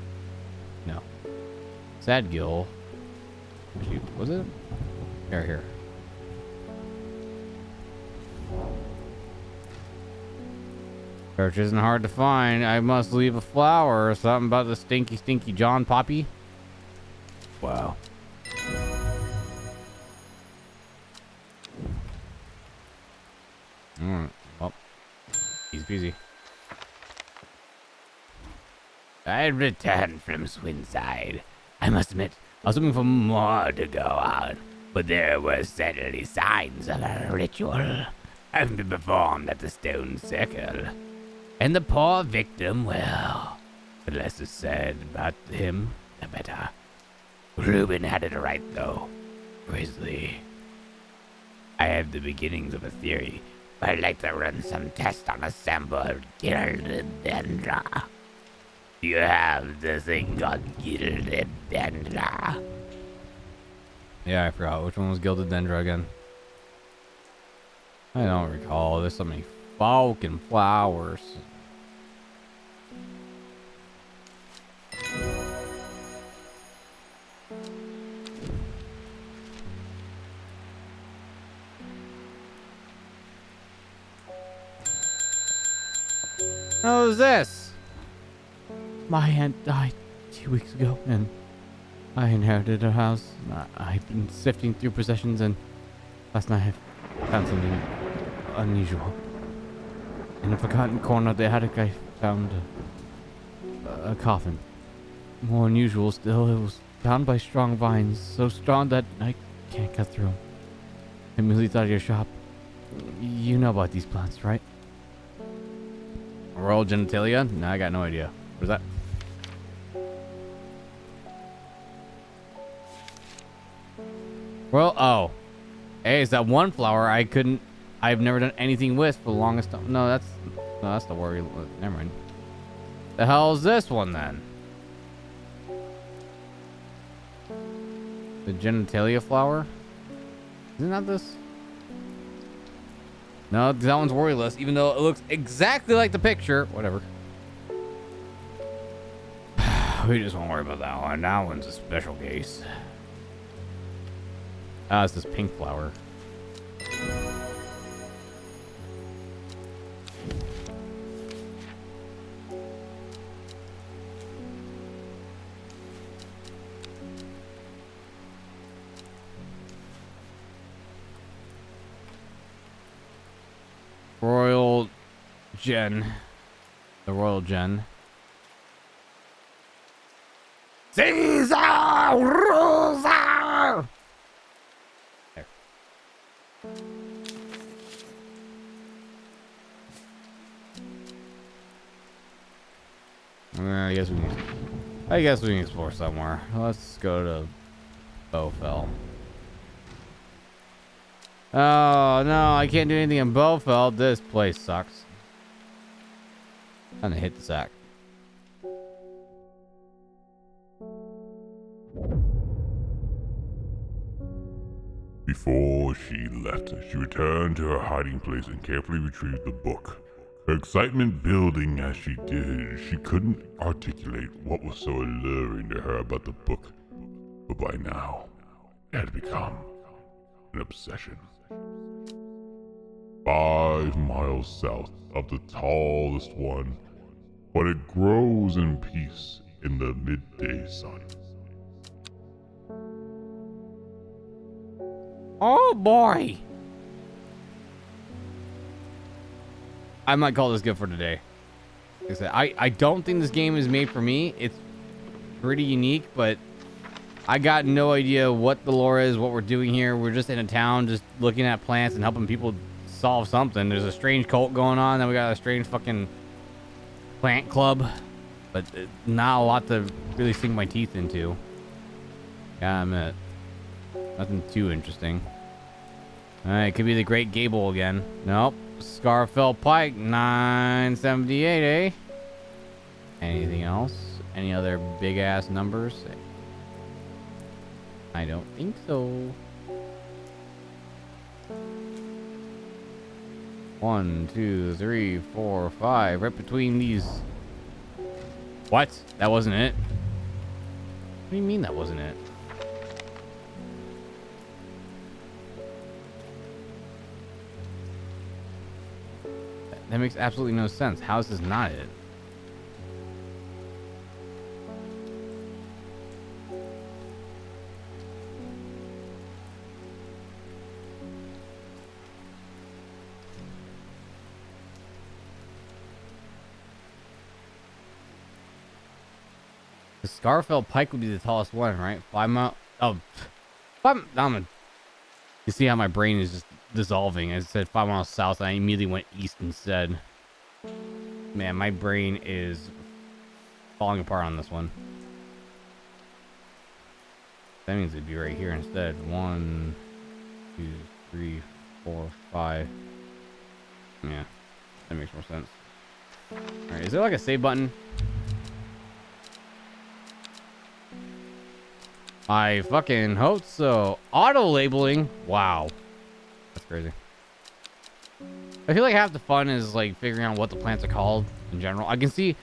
No. Sadkill. Actually, was it? Here. Church isn't hard to find. I must leave a flower or something about the stinky John Poppy. Wow. Well, easy peasy. I returned from Swinside. I must admit, I was looking for more to go on, but there were certainly signs of a ritual having been performed at the stone circle. And the poor victim, well, the less is said about him, the better. Reuben had it right, though. Grizzly. I have the beginnings of a theory, but I'd like to run some tests on a sample of gilded dendra. You have the thing called gilded dendra. Yeah, I forgot. Which one was Gilded Dendra again? I don't recall. There's so many fucking flowers. What was this? My aunt died 2 weeks ago, and I inherited her house. I've been sifting through possessions, and last night I found something unusual. In a forgotten corner of the attic, I found a coffin. More unusual still, it was bound by strong vines, so strong that I can't cut through them. I immediately thought of your shop. You know about these plants, right? Royal genitalia? No, I got no idea. What is that? Well, oh. Hey, it's that one flower I've never done anything with for the longest time. No, that's the worry. Never mind. The hell is this one then? The genitalia flower? Isn't that this? No, that one's worryless, even though it looks exactly like the picture. Whatever. We just won't worry about that one. That one's a special case. Ah, it's this pink flower. Royal Gen. The Royal Gen. Caesar rules out! There. I guess we can explore somewhere. Let's go to Bowfell. Oh no, I can't do anything in Bowfell. This place sucks. I'm gonna hit the sack. Before she left, she returned to her hiding place and carefully retrieved the book. Her excitement building as she did, she couldn't articulate what was so alluring to her about the book, but by now, it had become an obsession. 5 miles south of the tallest one, but it grows in peace in the midday sun. Oh boy! I might call this good for today. Like I said, I don't think this game is made for me. It's pretty unique, but I got no idea what the lore is, what we're doing here. We're just in a town, just looking at plants and helping people solve something. There's a strange cult going on, then we got a strange fucking plant club, but not a lot to really sink my teeth into. Yeah, I'm it. Nothing too interesting. All right, could be the Great Gable again. Nope. Scarfell Pike, 978, eh? Anything else? Any other big ass numbers? I don't think so. 1, 2, 3, 4, 5. Right between these. What? That wasn't it? What do you mean that wasn't it? That makes absolutely no sense. How is this not it? The Scarfell Pike would be the tallest one, right? 5 mile. Oh, 5. You see how my brain is just dissolving. I said 5 miles south, and I immediately went east instead. Man, my brain is falling apart on this one. That means it'd be right here instead. 1, 2, 3, 4, 5. Yeah, that makes more sense. All right, is there like a save button? I fucking hope so. Auto labeling. Wow. That's crazy. I feel like half the fun is like figuring out what the plants are called in general. I can see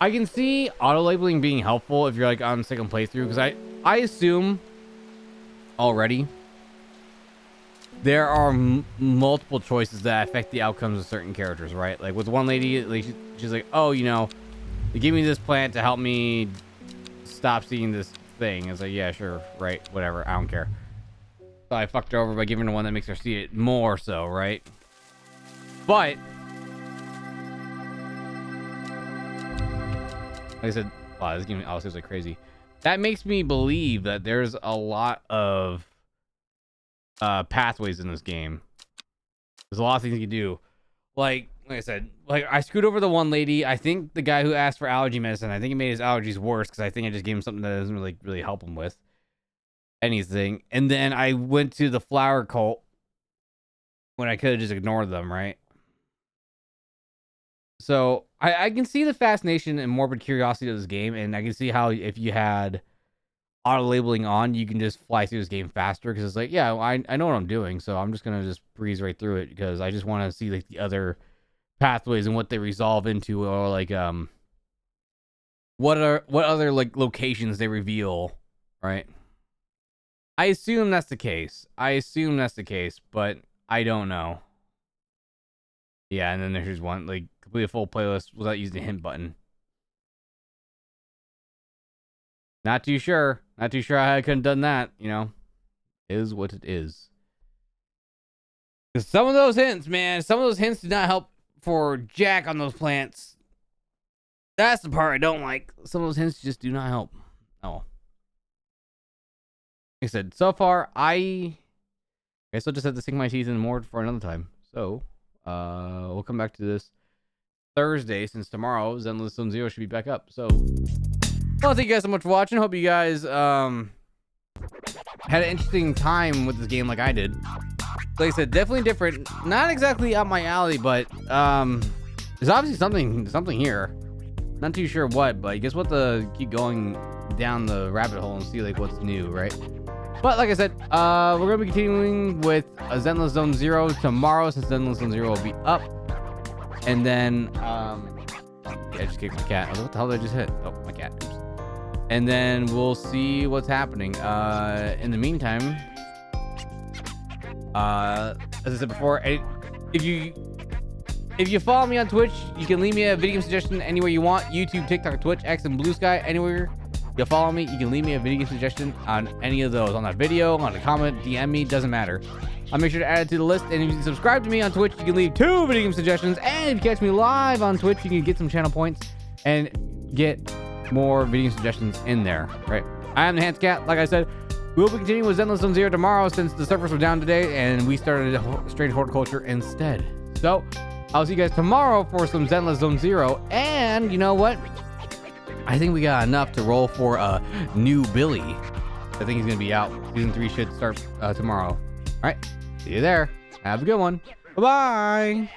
auto labeling being helpful if you're like on second playthrough, because I assume already there are multiple choices that affect the outcomes of certain characters, right? Like with one lady, like she's like, oh, you know, they give me this plant to help me stop seeing this thing. It's like, yeah, sure, right, whatever, I don't care. So I fucked her over by giving her one that makes her see it more so, right? But like I said, wow, this game also is like crazy. That makes me believe that there's a lot of pathways in this game. There's a lot of things you can do. Like I said, like I screwed over the one lady. I think the guy who asked for allergy medicine, I think it made his allergies worse because I think I just gave him something that doesn't really help him with anything. And then I went to the flower cult when I could have just ignored them, right? So I can see the fascination and morbid curiosity of this game, and I can see how if you had auto labeling on, you can just fly through this game faster because it's like, yeah, I know what I'm doing, so I'm just gonna just breeze right through it because I just want to see like the other pathways and what they resolve into, or like what other like locations they reveal, right? I assume that's the case. But I don't know. Yeah, and then there's one like complete a full playlist without using the hint button. Not too sure how I could have done that, you know. Is what it is. Because some of those hints did not help for Jack on those plants. That's the part I don't like. Some of those hints just do not help. Oh. Like I said, so far, I guess I'll just have to sink my teeth in more for another time. So, we'll come back to this Thursday, since tomorrow Zenless Zone Zero should be back up. So, well, thank you guys so much for watching. Hope you guys had an interesting time with this game like I did. Like I said, definitely different. Not exactly up my alley, but there's obviously something here. Not too sure what, but I guess we'll have to keep going down the rabbit hole and see like what's new, right? But like I said, we're gonna be continuing with Zenless Zone Zero tomorrow, since Zenless Zone Zero will be up. And then yeah, I just kicked my cat. What the hell did I just hit? Oh, my cat. Oops. And then we'll see what's happening. In the meantime, as I said before, if you follow me on Twitch, you can leave me a video suggestion anywhere you want. YouTube, TikTok, Twitch, X, and Blue Sky. Anywhere you follow me, you can leave me a video suggestion on any of those. On that video, on a comment, DM me, doesn't matter. I'll make sure to add it to the list. And if you subscribe to me on Twitch, you can leave 2 video game suggestions. And if you catch me live on Twitch, you can get some channel points and get more video suggestions in there, right? I am TheHandsomeKat. Like I said, we'll be continuing with Zenless Zone Zero tomorrow, since the servers were down today and we started straight horticulture instead. So, I'll see you guys tomorrow for some Zenless Zone Zero. And you know what? I think we got enough to roll for a new Billy. I think he's going to be out. Season 3 should start tomorrow. All right. See you there. Have a good one. Bye-bye.